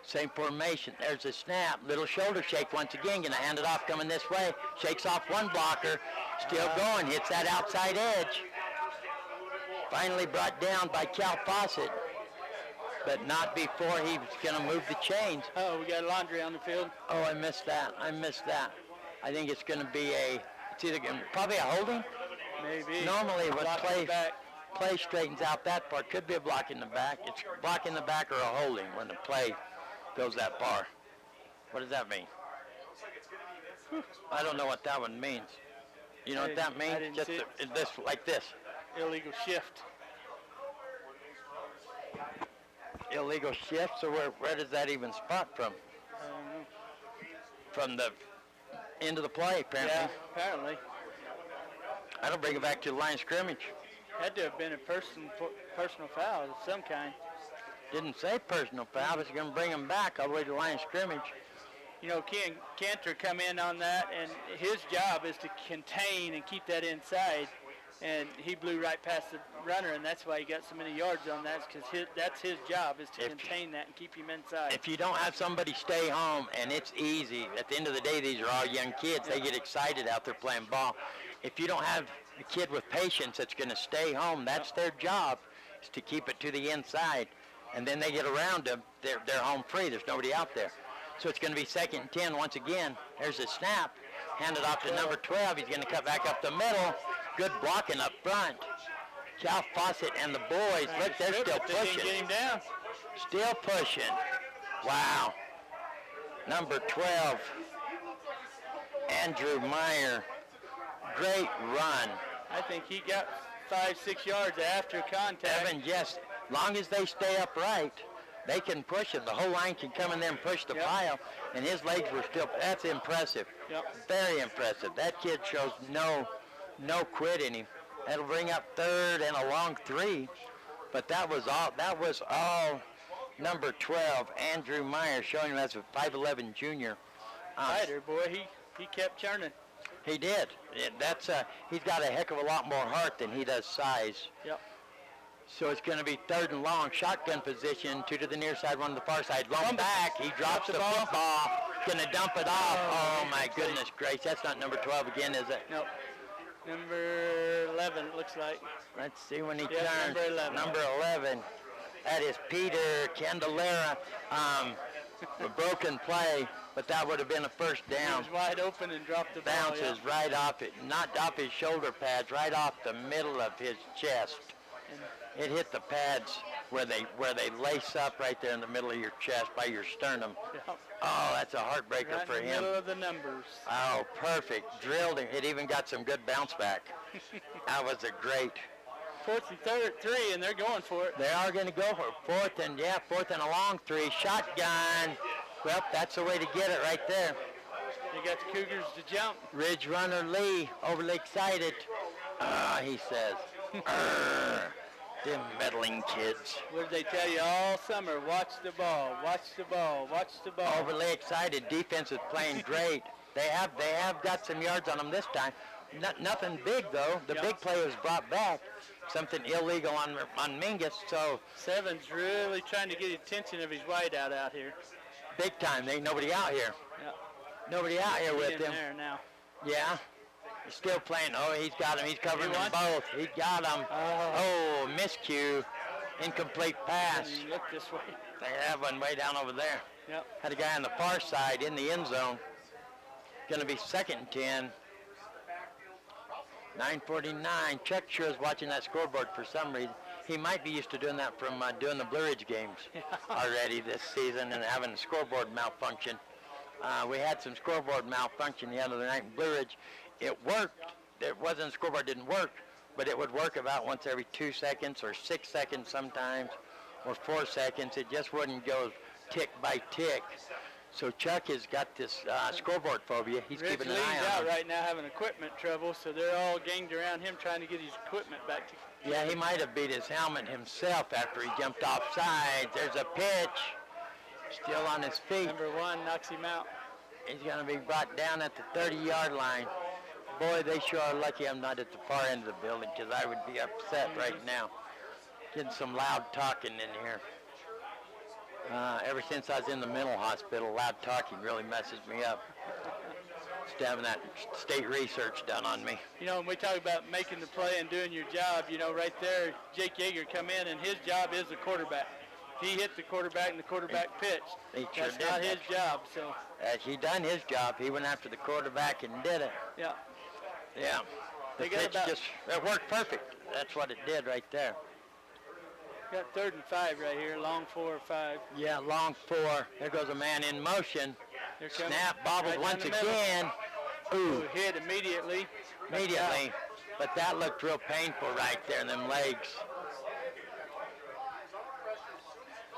A: Same formation. There's a snap. Little shoulder shake once again. Going to hand it off coming this way. Shakes off one blocker. Still going. Hits that outside edge. Finally brought down by Cal Fawcett, but not before he was going to move the chains.
B: Oh, we got laundry on the field.
A: Oh, I missed that. I think it's going to be it's either probably a holding.
B: Maybe.
A: Normally when
B: Block
A: play straightens out that part. Could be a block in the back. It's block in the back or a holding when the play goes that far. What does that mean? I don't know what that one means. You know what that means?
B: I didn't
A: Just
B: see it.
A: this, like this.
B: Illegal shift.
A: Illegal shift. So where does that even spot from?
B: I don't know.
A: From the end of the play, apparently.
B: Yeah, apparently.
A: That'll bring it back to the line of scrimmage.
B: Had to have been a personal foul of some kind.
A: Didn't say personal foul, but it's going to bring him back all the way to the line of scrimmage.
B: You know, Cantor come in on that, and his job is to contain and keep that inside. And he blew right past the runner, and that's why he got so many yards on that, because that's his job, is to contain that and keep him inside.
A: If you don't have somebody stay home, and it's easy, at the end of the day, these are all young kids. Yeah. They get excited out there playing ball. If you don't have a kid with patience that's going to stay home, that's their job, is to keep it to the inside. And then they get around them, they're home free. There's nobody out there. So it's going to be 2nd and 10 once again. There's a snap. Handed off to number 12. He's going to cut back up the middle. Good blocking up front. Cal Fawcett and the boys, look, they're still pushing.
B: They didn't get him down.
A: Still pushing. Wow. Number 12, Andrew Meyer. Great run.
B: I think he got 5-6 yards after contact.
A: Evan, yes. Long as they stay upright, they can push it. The whole line can come in there and push the pile, and his legs were still, that's impressive.
B: Yep.
A: Very impressive. That kid shows no quit in him. That'll bring up 3rd and a long 3, but that was all number 12, Andrew Meyer, showing him as a 5'11 junior.
B: Fighter, boy, he kept churning.
A: He did. He's got a heck of a lot more heart than he does size.
B: Yep.
A: So it's going to be 3rd and long, shotgun position, 2 to the near side, 1 to the far side. Long back, he drops the football, going to dump it off. Oh my goodness gracious, that's not number 12 again, is it?
B: Nope. Number 11, it looks like.
A: Let's see when he
B: Yeah,
A: turns.
B: number 11.
A: Number 11. That is Peter Candelera. A broken play, but that would have been a first down.
B: He was wide open and dropped the ball.
A: Bounces right off it, not off his shoulder pads, right off the middle of his chest. It hit the pads where they lace up right there in the middle of your chest by your sternum.
B: Yep.
A: Oh, that's a heartbreaker
B: Right
A: for
B: in the
A: him.
B: middle of the numbers.
A: Oh, perfect. Drilled him. It even got some good bounce back. That was a great.
B: 4th and 3, and they're going for it.
A: They are going to go for it. 4th and a long 3. Shotgun. Well, that's the way to get it right there.
B: They got the Cougars to jump.
A: Ridge runner Lee, overly excited. He says. Them meddling kids.
B: What did they tell you all summer? Watch the ball, watch the ball, watch the ball.
A: Overly excited. Defense is playing great. They have got some yards on them this time. Nothing big though. The big play was brought back. Something illegal on Mingus. So
B: Seven's really trying to get the attention of his wideout out here.
A: Big time. There ain't nobody out here.
B: Yeah.
A: Nobody out here with him.
B: There now.
A: Yeah. He's still playing. Oh, he's got him. He's covering them both. He got him. Oh, miscue. Incomplete pass.
B: Look this way.
A: They have one way down over there.
B: Yep.
A: Had a guy on the far side in the end zone. Going to be 2nd and 10. 9:49. Chuck sure is watching that scoreboard for some reason. He might be used to doing that from doing the Blue Ridge games already this season and having a scoreboard malfunction. We had some scoreboard malfunction the other night in Blue Ridge. It worked. It wasn't, scoreboard didn't work, but it would work about once every 2 seconds or 6 seconds sometimes, or 4 seconds. It just wouldn't go tick by tick. So Chuck has got this scoreboard phobia. He's keeping an eye on
B: out
A: it.
B: right now having equipment trouble, so they're all ganged around him trying to get his equipment back to.
A: Yeah, he might have beat his helmet himself after he jumped off sides. There's a pitch. Still on his feet.
B: Number 1 knocks him out.
A: He's going to be brought down at the 30-yard line. Boy, they sure are lucky I'm not at the far end of the building because I would be upset right now. Getting some loud talking in here. Ever since I was in the mental hospital, loud talking really messes me up. Just having that state research done on me.
B: You know, when we talk about making the play and doing your job, you know, right there, Jake Yeager come in, and his job is the quarterback. He hit the quarterback, and the quarterback pitched. That's not his job, so.
A: He done his job. He went after the quarterback and did it.
B: Yeah.
A: Yeah. The pitch just, it worked perfect. That's what it did right there.
B: Got 3rd and 5 right here, long 4 or 5.
A: Yeah, long 4. There goes a man in motion. Snap, bobbled
B: right
A: once again. Ooh.
B: Hit immediately.
A: Immediately. But that looked real painful right there in them legs.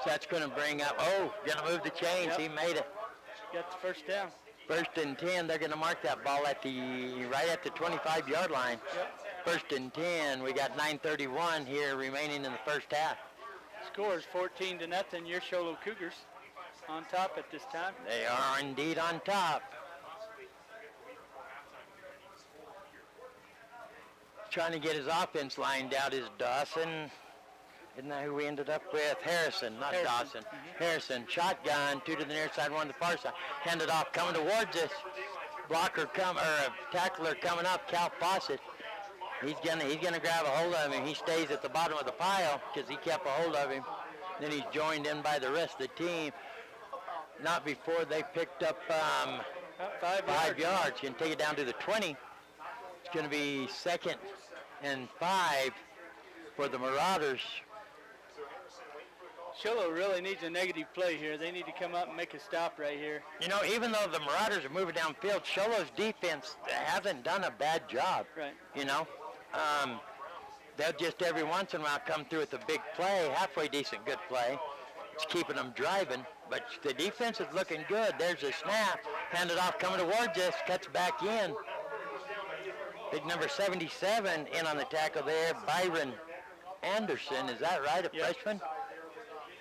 A: So that's going to bring up, going to move the chains.
B: Yep.
A: He made it.
B: Got the 1st down.
A: 1st and 10. They're going to mark that ball at right at the 25-yard line.
B: Yep.
A: 1st and 10. We got 9:31 here remaining in the 1st half.
B: Score is 14-0. Your Sholo Cougars on top at this time.
A: They are indeed on top. Trying to get his offense lined out is Dawson. Isn't that who we ended up with? Harrison, not Dawson.
B: Mm-hmm.
A: Harrison, shotgun, 2 to the near side, 1 to the far side. Handed off, coming towards us. Tackler coming up, Cal Fawcett. He's gonna grab a hold of him. He stays at the bottom of the pile because he kept a hold of him. Then he's joined in by the rest of the team. Not before they picked up 5 yards. You can take it down to the 20. It's going to be 2nd and 5 for the Marauders.
B: Sholo really needs a negative play here. They need to come up and make a stop right here.
A: You know, even though the Marauders are moving downfield, Sholo's defense hasn't done a bad job.
B: Right.
A: You know, they'll just every once in a while come through with a big play, halfway decent good play. It's keeping them driving, but the defense is looking good. There's a snap, handed off, coming towards us, cuts back in. Big number 77 in on the tackle there, Byron Anderson. Is that right, a freshman?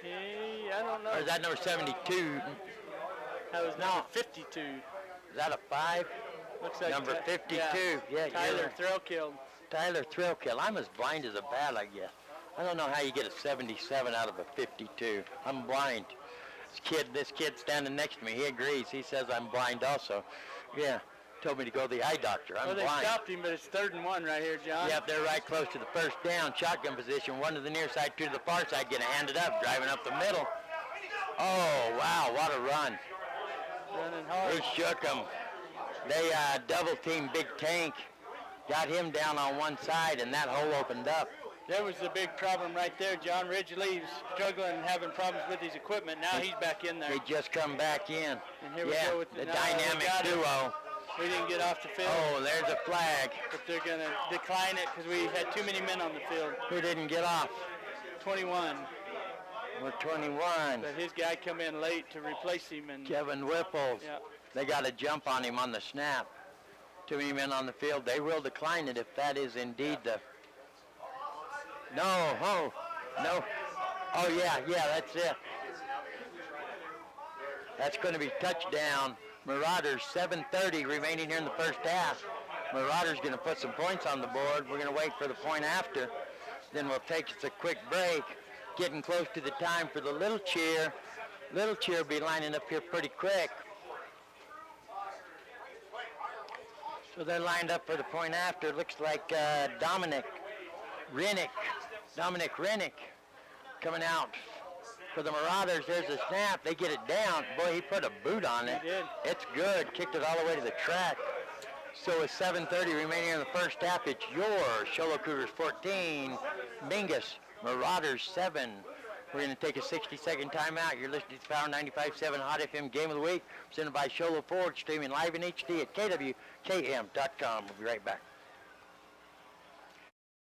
B: Hey, I don't know.
A: Or is that number 72?
B: That was number 52.
A: Is that a 5?
B: Looks like
A: number 52. Yeah,
B: Tyler Thrillkill.
A: Tyler Thrillkill. I'm as blind as a bat, I guess. I don't know how you get a 77 out of a 52. I'm blind. This kid standing next to me, he agrees. He says I'm blind also. Yeah, told me to go to the eye doctor. I'm blind.
B: They stopped him, but it's 3rd and 1 right here, John.
A: Yep, they're right close to the 1st down. Shotgun position, 1 to the near side, 2 to the far side. Getting handed up, driving up the middle. Oh, wow, what a run.
B: Running hard.
A: He shook him. They double-teamed Big Tank. Got him down on one side, and that hole opened up.
B: There was the big problem right there. John Ridgely's struggling and having problems with his equipment. Now he's back in there.
A: They just come back in.
B: And here we go with
A: the dynamic duo.
B: We didn't get off the field.
A: Oh, there's a flag.
B: But they're going to decline it because we had too many men on the field.
A: Who didn't get off?
B: 21.
A: We're 21.
B: But his guy come in late to replace him. And
A: Kevin Whipples.
B: Yeah.
A: They got to jump on him on the snap. Too many men on the field. They will decline it if that is indeed the... No, oh, no. Oh, yeah, that's it. That's going to be touchdown. Marauders, 7:30 remaining here in the first half. Marauders going to put some points on the board. We're going to wait for the point after. Then we'll take us a quick break. Getting close to the time for the Little Cheer. Little Cheer will be lining up here pretty quick. So they're lined up for the point after. Looks like Dominic Rennick coming out for the Marauders. There's a snap. They get it down. Boy, he put a boot on it.
B: He did.
A: It's good. Kicked it all the way to the track. So with 7:30 remaining in the first half, it's your Show Low Cougars 14, Mingus Marauders 7. We're going to take a 60-second timeout. You're listening to Power 95.7 Hot FM Game of the Week, presented by Show Low Ford, streaming live in HD at kwkm.com. We'll be right back.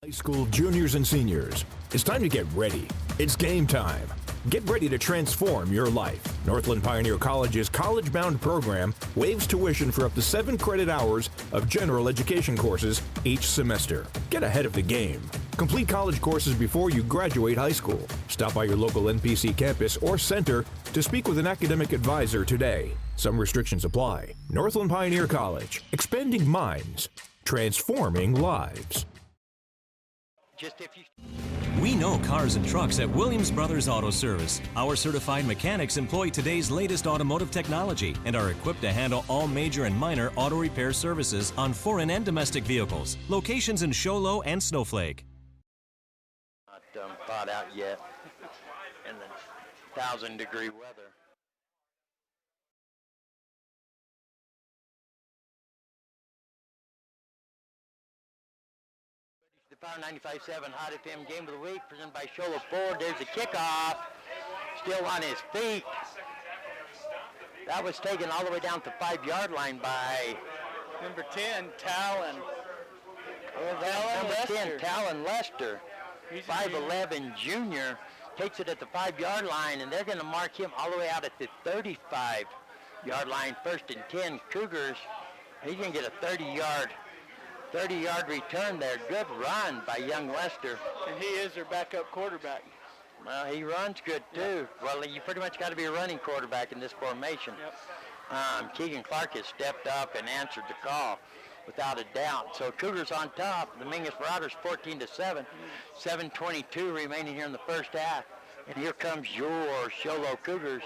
C: High school juniors and seniors, it's time to get ready. It's game time. Get ready to transform your life. Northland Pioneer College's college-bound program waives tuition for up to 7 credit hours of general education courses each semester. Get ahead of the game. Complete college courses before you graduate high school. Stop by your local NPC campus or center to speak with an academic advisor today. Some restrictions apply. Northland Pioneer College, expanding minds, transforming lives.
I: We know cars and trucks at Williams Brothers Auto Service. Our certified mechanics employ today's latest automotive technology and are equipped to handle all major and minor auto repair services on foreign and domestic vehicles. Locations in Show Low and Snowflake.
A: Not thawed out yet in the 1,000-degree weather. Power 95.7 Hot FM Game of the Week, presented by Show Low Ford. There's the kickoff. Still on his feet. That was taken all the way down to the 5-yard line by
B: number 10, Talon.
A: Number 10, Talon Lester. 5'11" junior. Takes it at the 5-yard line, and they're going to mark him all the way out at the 35-yard line. 1st and 10, Cougars. He's going to get a 30-yard return there. Good run by young Lester.
B: And he is their backup quarterback.
A: Well, he runs good too. Yep. Well, you pretty much got to be a running quarterback in this formation.
B: Yep.
A: Keegan Clark has stepped up and answered the call without a doubt. So Cougars on top. The Mingus Marauders 14-7. 7:22 remaining here in the first half. And here comes your Show Low Cougars.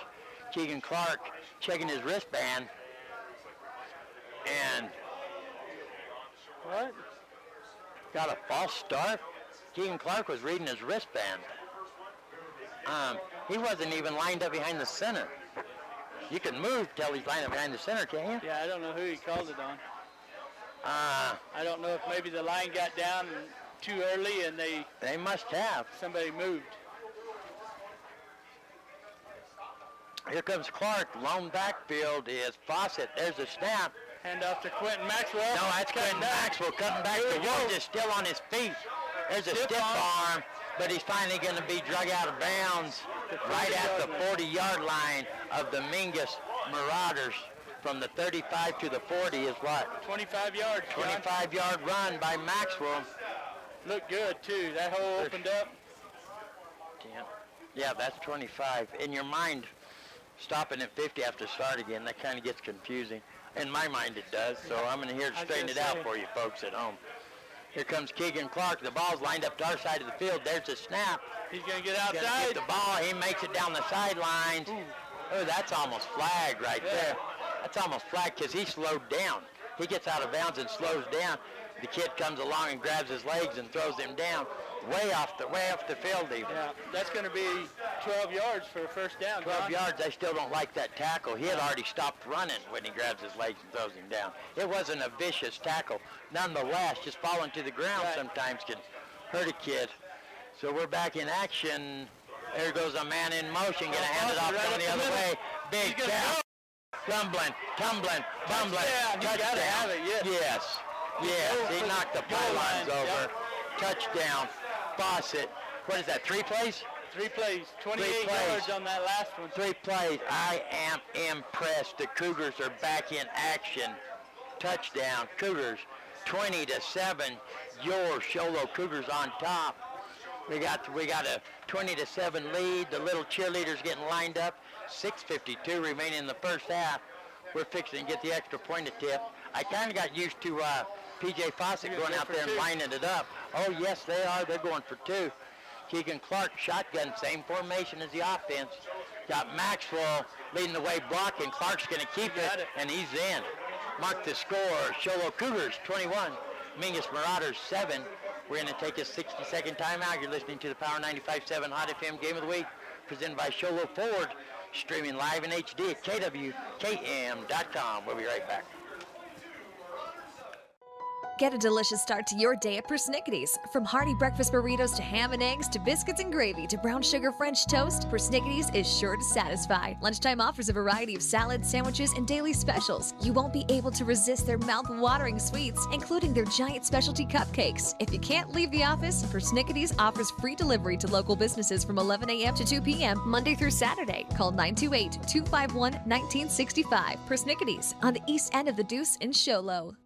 A: Keegan Clark checking his wristband. And
B: what?
A: Got a false start. Keegan Clark was reading his wristband. He wasn't even lined up behind the center. You can move till he's lined up behind the center, can't you?
B: Yeah, I don't know who he called it on. I don't know if maybe the line got down too early and
A: they must have.
B: Somebody moved.
A: Here comes Clark. Lone backfield is Fawcett. There's a snap.
B: Hand off to Quentin Maxwell.
A: No, that's Quentin Maxwell cutting back. The Wolf is still on his feet. There's a stiff arm, but he's finally going to be drug out of bounds right at the 40-yard line of the Mingus Marauders. From the 35 to the 40 is what?
B: 25 yards.
A: 25-yard run by Maxwell.
B: Looked good, too. That hole opened up.
A: Yeah, that's 25. In your mind, stopping at 50 after start again, that kind of gets confusing. In my mind it does, so I'm going to here to straighten it out for you folks at home. Here comes Keegan Clark. The ball's lined up to our side of the field. There's a snap.
B: He's going to get outside.
A: He's going to get the ball. He makes it down the sidelines. Oh, that's almost flagged right there. That's almost flagged because he slowed down. He gets out of bounds and slows down. The kid comes along and grabs his legs and throws him down. Way off the field even.
B: Yeah, that's going to be 12 yards for a first down.
A: 12 yards, I still don't like that tackle. He had already stopped running when he grabs his legs and throws him down. It wasn't a vicious tackle. Nonetheless, just falling to the ground sometimes can hurt a kid. So we're back in action. There goes a man in motion. Gonna hand it off going the other way. Big tap. Tumbling, bumbling.
B: Yeah, you gotta have it, yes.
A: Yes. He knocked the pylons over. Touchdown. Fawcett. What is that, 3 plays?
B: 3 plays, 28 yards on that last one.
A: 3 plays. I am impressed. The Cougars are back in action. Touchdown. Cougars 20-7. Your Sholo Cougars on top. We got a 20-7 lead. The little cheerleaders getting lined up. 6:52 remaining in the first half. We're fixing to get the extra point attempt. I kind of got used to P.J. Fawcett going out there and lining it up. Oh, yes, they are. They're going for 2. Keegan Clark, shotgun, same formation as the offense. Got Maxwell leading the way blocking. Clark's going to keep it, and he's in. Mark the score. Sholo Cougars 21. Mingus Marauders 7. We're going to take a 60-second timeout. You're listening to the Power 95.7 Hot FM Game of the Week, presented by Sholo Ford, streaming live in HD at kwkm.com. We'll be right back.
D: Get a delicious start to your day at Persnickity's. From hearty breakfast burritos to ham and eggs to biscuits and gravy to brown sugar French toast, Persnickity's is sure to satisfy. Lunchtime offers a variety of salads, sandwiches, and daily specials. You won't be able to resist their mouth-watering sweets, including their giant specialty cupcakes. If you can't leave the office, Persnickity's offers free delivery to local businesses from 11 a.m. to 2 p.m. Monday through Saturday. Call 928-251-1965. Persnickity's on the east end of the Deuce in Sholo.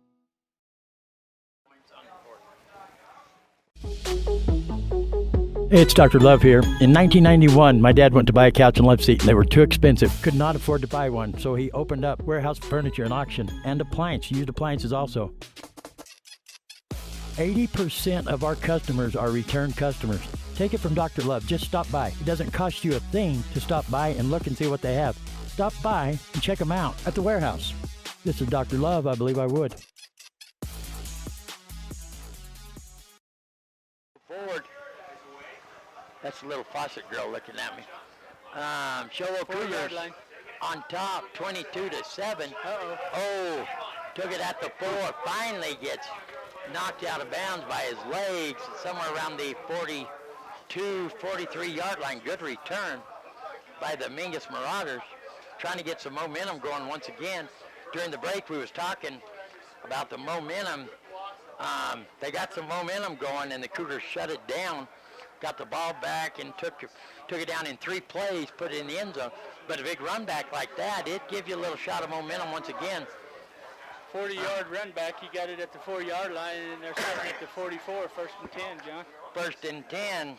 H: Hey, it's Dr. Love here. In 1991, my dad went to buy a couch and love seat, and they were too expensive. Could not afford to buy one, so he opened up warehouse furniture and auction and used appliances also. 80% of our customers are return customers. Take it from Dr. Love. Just stop by. It doesn't cost you a thing to stop by and look and see what they have. Stop by and check them out at the warehouse. This is Dr. Love. I believe I would.
A: Forward. That's a little Fawcett girl looking at me. Sholo Cougars on top, 22-7. Oh, took it at the 4. Finally gets knocked out of bounds by his legs, somewhere around the 42, 43-yard line. Good return by the Mingus Marauders, trying to get some momentum going once again. During the break, we was talking about the momentum. They got some momentum going, and the Cougars shut it down. Got the ball back and took it down in 3 plays, put it in the end zone. But a big run back like that, it gives you a little shot of momentum once again.
B: 40-yard run back, he got it at the 4-yard line, and they're starting at the 44, 1st and 10, John.
A: 1st and 10.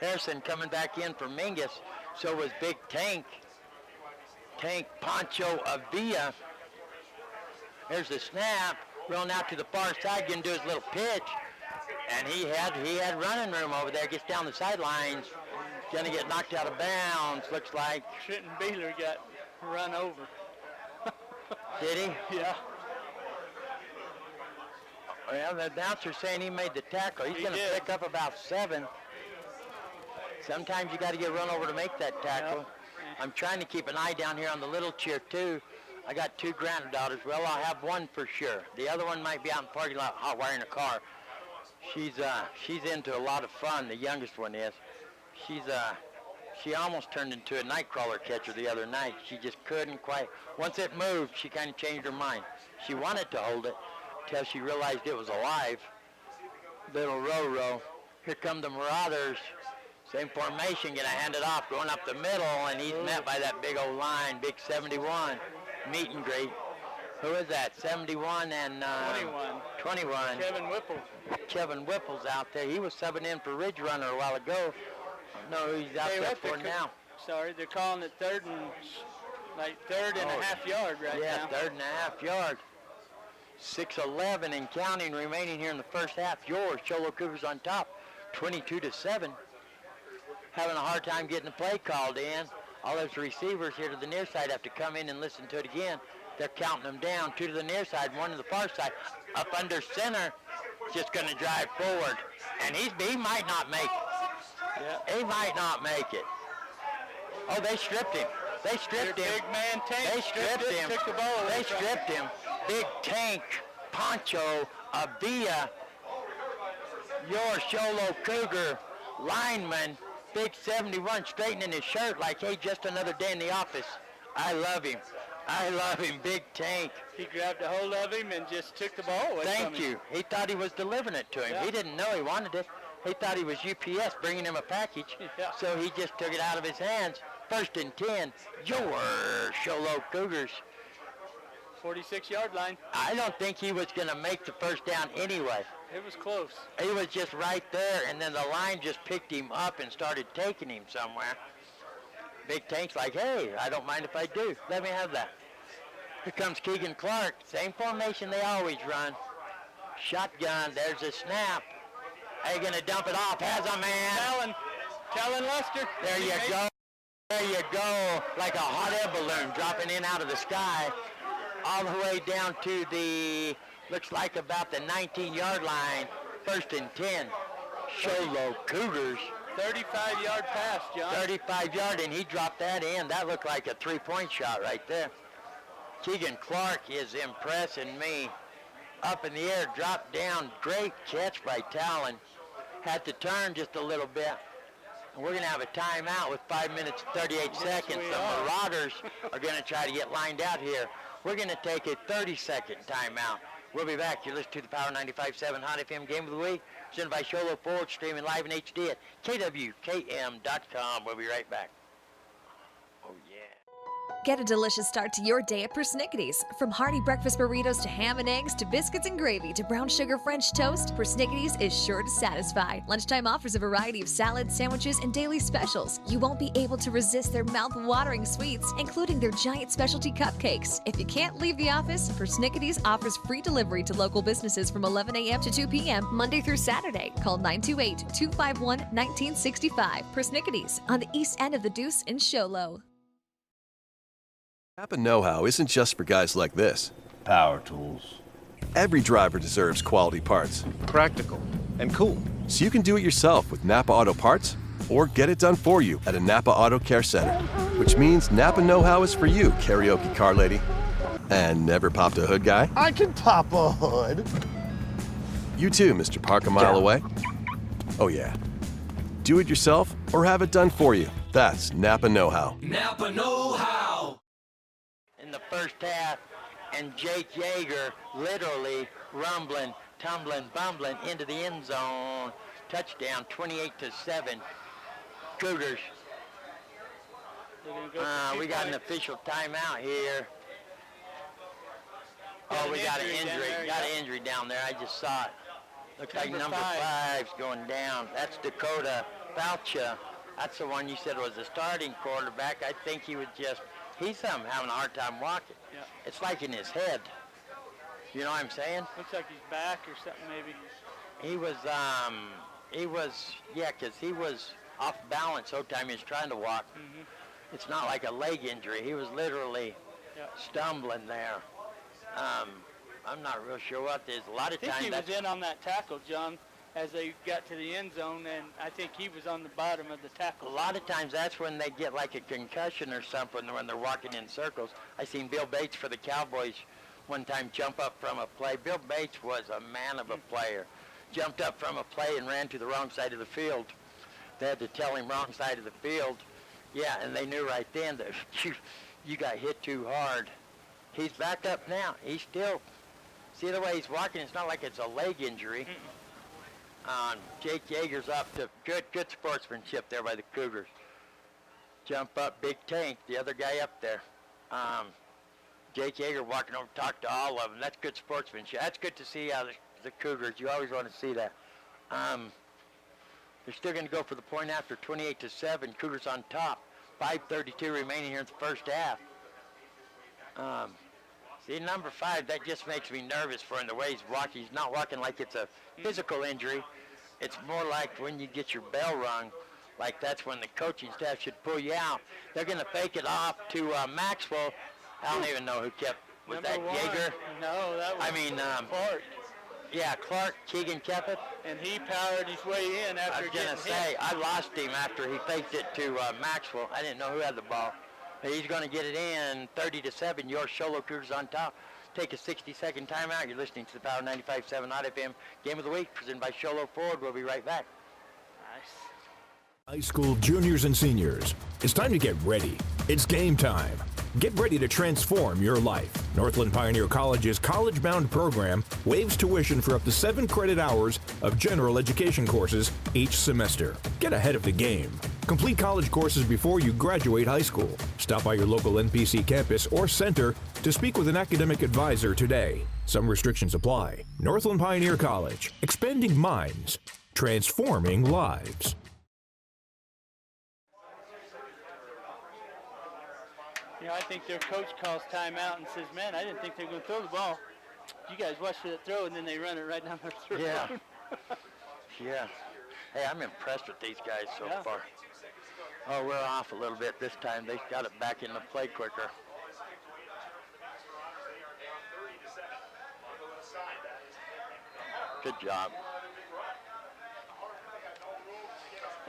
A: Harrison coming back in for Mingus. So was Big Tank Pancho Avilla. There's the snap. Rolling out to the far side, going to do his little pitch. And he had running room over there. Gets down the sidelines. Going to get knocked out of bounds, looks like.
B: Trenton Beeler got run over.
A: Did he?
B: Yeah.
A: Well, the announcer's saying he made the tackle. He's going to pick up about 7. Sometimes you got to get run over to make that tackle. Yep. I'm trying to keep an eye down here on the little cheer, too. I got 2 granddaughters. Well, I'll have one for sure. The other one might be out in the parking lot hot wiring a car. She's into a lot of fun. The youngest one is. She almost turned into a nightcrawler catcher the other night. She just couldn't quite. Once it moved, she kind of changed her mind. She wanted to hold it until she realized it was alive. Little Roro. Here come the Marauders. Same formation, going to hand it off, going up the middle, and he's met by that big old line, big 71. Meet and greet. Who is that? 71 and 21. Kevin Whipple's out there. He was subbing in for Ridge Runner a while ago. No, he's out there for now.
B: Sorry, they're calling it third and a half yard right now.
A: Yeah, 3rd and a half yard. 6:11 and counting remaining here in the first half. Yours, Sholo Cougars on top, 22-7. Having a hard time getting the play called in. All those receivers here to the near side have to come in and listen to it again. They're counting them down. 2 to the near side, 1 to the far side. Up under center, just going to drive forward. And he might not make it. Yeah. He might not make it. Oh, they stripped him. They stripped him.
B: Big man Tank.
A: They stripped him.
B: Took the ball away.
A: They stripped him. Big Tank Pancho Avilla your Sholo Cougar lineman, big 71, straightening his shirt like, hey, just another day in the office. I love him. I love him, big tank.
B: He grabbed a hold of him and just took the ball away from him.
A: Thank you. He thought he was delivering it to him.
B: Yeah.
A: He didn't know he wanted it. He thought he was UPS bringing him a package.
B: Yeah.
A: So he just took it out of his hands. 1st and 10, your Sholo Cougars.
B: 46-yard line.
A: I don't think he was going to make the first down anyway.
B: It was close.
A: He was just right there, and then the line just picked him up and started taking him somewhere. Big Tank's like, hey, I don't mind if I do. Let me have that. Here comes Keegan Clark. Same formation they always run. Shotgun. There's a snap. Are you going to dump it off? Has a man.
B: Talon Lester.
A: There you go. There you go. Like a hot air balloon dropping in out of the sky. All the way down to the, looks like about the 19-yard line. 1st and 10. Sholo Cougars.
B: 35-yard pass, John.
A: 35-yard, and he dropped that in. That looked like a three-point shot right there. Keegan Clark is impressing me. Up in the air, dropped down. Great catch by Talon. Had to turn just a little bit. And we're going to have a timeout with 5 minutes and 38 seconds. The Marauders are going to try to get lined out here. We're going to take a 30-second timeout. We'll be back. You're listening to the Power 95.7 Hot FM Game of the Week, presented by Sholo Ford, streaming live in HD at kwkm.com. We'll be right back. Oh, yeah.
D: Get a delicious start to your day at Persnickity's. From hearty breakfast burritos to ham and eggs to biscuits and gravy to brown sugar French toast, Persnickity's is sure to satisfy. Lunchtime offers a variety of salads, sandwiches, and daily specials. You won't be able to resist their mouth-watering sweets, including their giant specialty cupcakes. If you can't leave the office, Persnickity's offers free delivery to local businesses from 11 a.m. to 2 p.m. Monday through Saturday. Call 928-251-1965. Persnickity's on the east end of the Deuce in Sholo.
E: Napa know-how isn't just for guys like this.
F: Power tools.
E: Every driver deserves quality parts.
F: Practical and cool.
E: So you can do it yourself with Napa Auto Parts or get it done for you at a Napa Auto Care Center. Which means Napa know-how is for you, karaoke car lady. And never popped a hood guy?
F: I can pop a hood.
E: You too, Mr. Park a mile away. Oh yeah. Do it yourself or have it done for you. That's Napa know-how.
G: Napa know-how.
A: In the first half, and Jake Yeager literally rumbling, tumbling, bumbling into the end zone. Touchdown, 28-7. Cougars. We got an official timeout here. Oh, we got an injury. Got an injury down there. I just saw it. Looks like number 5's going down. That's Dakota Faucha. That's the one you said was the starting quarterback. I think he was just, he's having a hard time walking.
B: Yeah.
A: It's like in his head. You know what I'm saying?
B: Looks like he's back or something maybe.
A: He was, yeah, because he was off balance the whole time he was trying to walk.
B: Mm-hmm.
A: It's not like a leg injury. He was literally stumbling there. I'm not real sure what this. A lot of times
B: I think he was in on that tackle, John, as they got to the end zone, and I think he was on the bottom of the tackle.
A: A lot of times that's when they get like a concussion or something when they're walking in circles. I seen Bill Bates for the Cowboys one time jump up from a play. Bill Bates was a man of a player. Jumped up from a play and ran to the wrong side of the field. They had to tell him wrong side of the field. Yeah, and they knew right then that you got hit too hard. He's back up now. He's still, see the way he's walking, it's not like it's a leg injury. Jake Yeager's up to good sportsmanship there by the Cougars. Jump up, big tank, the other guy up there. Jake Yeager walking over to talk to all of them. That's good sportsmanship. That's good to see how the Cougars, you always want to see that. They're still going to go for the point after, 28-7. Cougars on top. 5:32 remaining here in the first half. See, number 5, that just makes me nervous for him, the way he's walking. He's not walking like it's a physical injury. It's more like when you get your bell rung, like that's when the coaching staff should pull you out. They're going to fake it off to Maxwell. I don't even know who kept, was
B: Number
A: that
B: 1.
A: Yeager?
B: No, that was Clark.
A: Yeah, Clark, Keegan kept it.
B: And he powered his way in after
A: I was going to say, I lost him after he faked it to Maxwell. I didn't know who had the ball. But he's going to get it in, 30-7. Your Sholo Cougars on top. take a 60-second timeout. You're listening to the Power 95.7 Hot FM Game of the Week, presented by Sholo Ford. We'll be right back.
C: High school juniors and seniors, it's time to get ready. It's game time. Get ready to transform your life. Northland Pioneer College's college-bound program waives tuition for up to 7 credit hours of general education courses each semester. Get ahead of the game. Complete college courses before you graduate high school. Stop by your local NPC campus or center to speak with an academic advisor today. Some restrictions apply. Northland Pioneer College, expanding minds, transforming lives.
B: You know, I think their coach calls timeout and says, man, I didn't think they were going to throw the ball. You guys watch that throw, and then they run it right down their throat.
A: Yeah. Yeah. Hey, I'm impressed with these guys so far. Oh, we're off a little bit this time. They got it back into play quicker. Good job.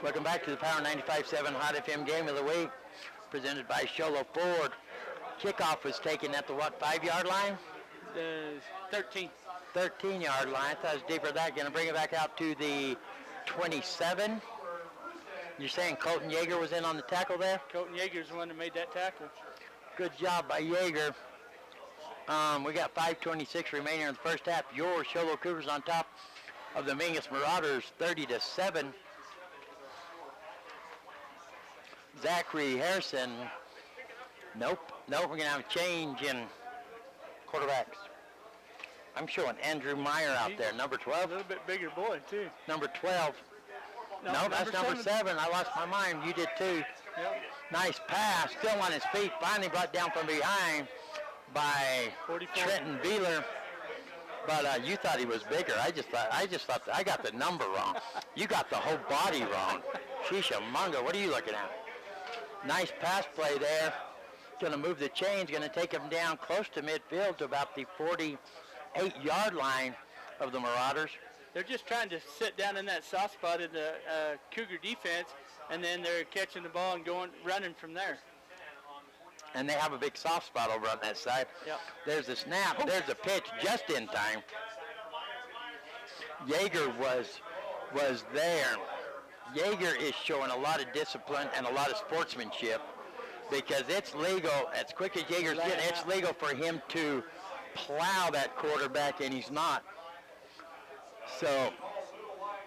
A: Welcome back to the Power 95.7 Hot FM Game of the Week, presented by Sholo Ford. Kickoff was taken at the, 5-yard line?
B: 13.
A: 13-yard line. I thought it was deeper than that. Going to bring it back out to the 27. You're saying Colton Yeager was in on the tackle there?
B: Colton Yeager's the one that made that tackle.
A: Good job by Yeager. We got 5:26 remaining in the first half. Your Sholo Cougars on top of the Mingus Marauders, 30-7. Zachary Harrison. Nope. We're going to have a change in quarterbacks. I'm showing Andrew Meyer out there, number 12.
B: A little bit bigger boy, too.
A: Number 12. No, that's number 7. I lost my mind. You did, too.
B: Yep.
A: Nice pass. Still on his feet. Finally brought down from behind by
B: 44.
A: Trenton Beeler. But you thought he was bigger. I just thought I got the number wrong. You got the whole body wrong. Sheesha Munga, what are you looking at? Nice pass play there. Going to move the chains. Going to take him down close to midfield to about the 48-yard line of the Marauders.
B: They're just trying to sit down in that soft spot in the Cougar defense, and then they're catching the ball and running from there.
A: And they have a big soft spot over on that side.
B: Yep.
A: There's a snap. There's a pitch just in time. Yeager was there. Yeager is showing a lot of discipline and a lot of sportsmanship, because it's legal, as quick as Yeager's getting, it's legal for him to plow that quarterback, and he's not. So,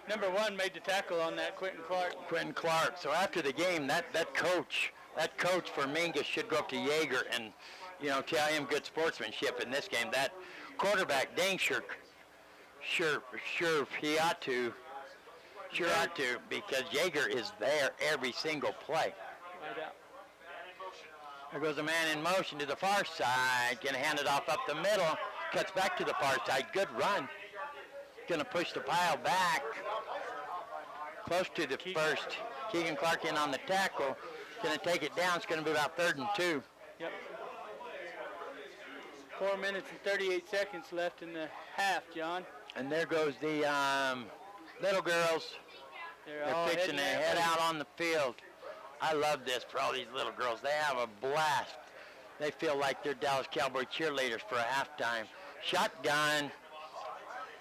B: number 1 made the tackle on that, Quentin Clark. So after the game, that coach for Mingus should go up to Yeager and, tell him good sportsmanship in this game. That quarterback, dang sure he ought to. Sure ought to, because Yeager is there every single play. Right out.
A: There goes a man in motion to the far side. Going to hand it off up the middle. Cuts back to the far side. Good run. Going to push the pile back. Close to the first. Keegan Clark in on the tackle. Going to take it down. It's going to be about 3rd and 2.
B: Yep. 4 minutes and 38 seconds left in the half, John.
A: And there goes the little girls. They're fixing to head out on the field. I love this for all these little girls. They have a blast. They feel like they're Dallas Cowboy cheerleaders for a halftime. Shotgun.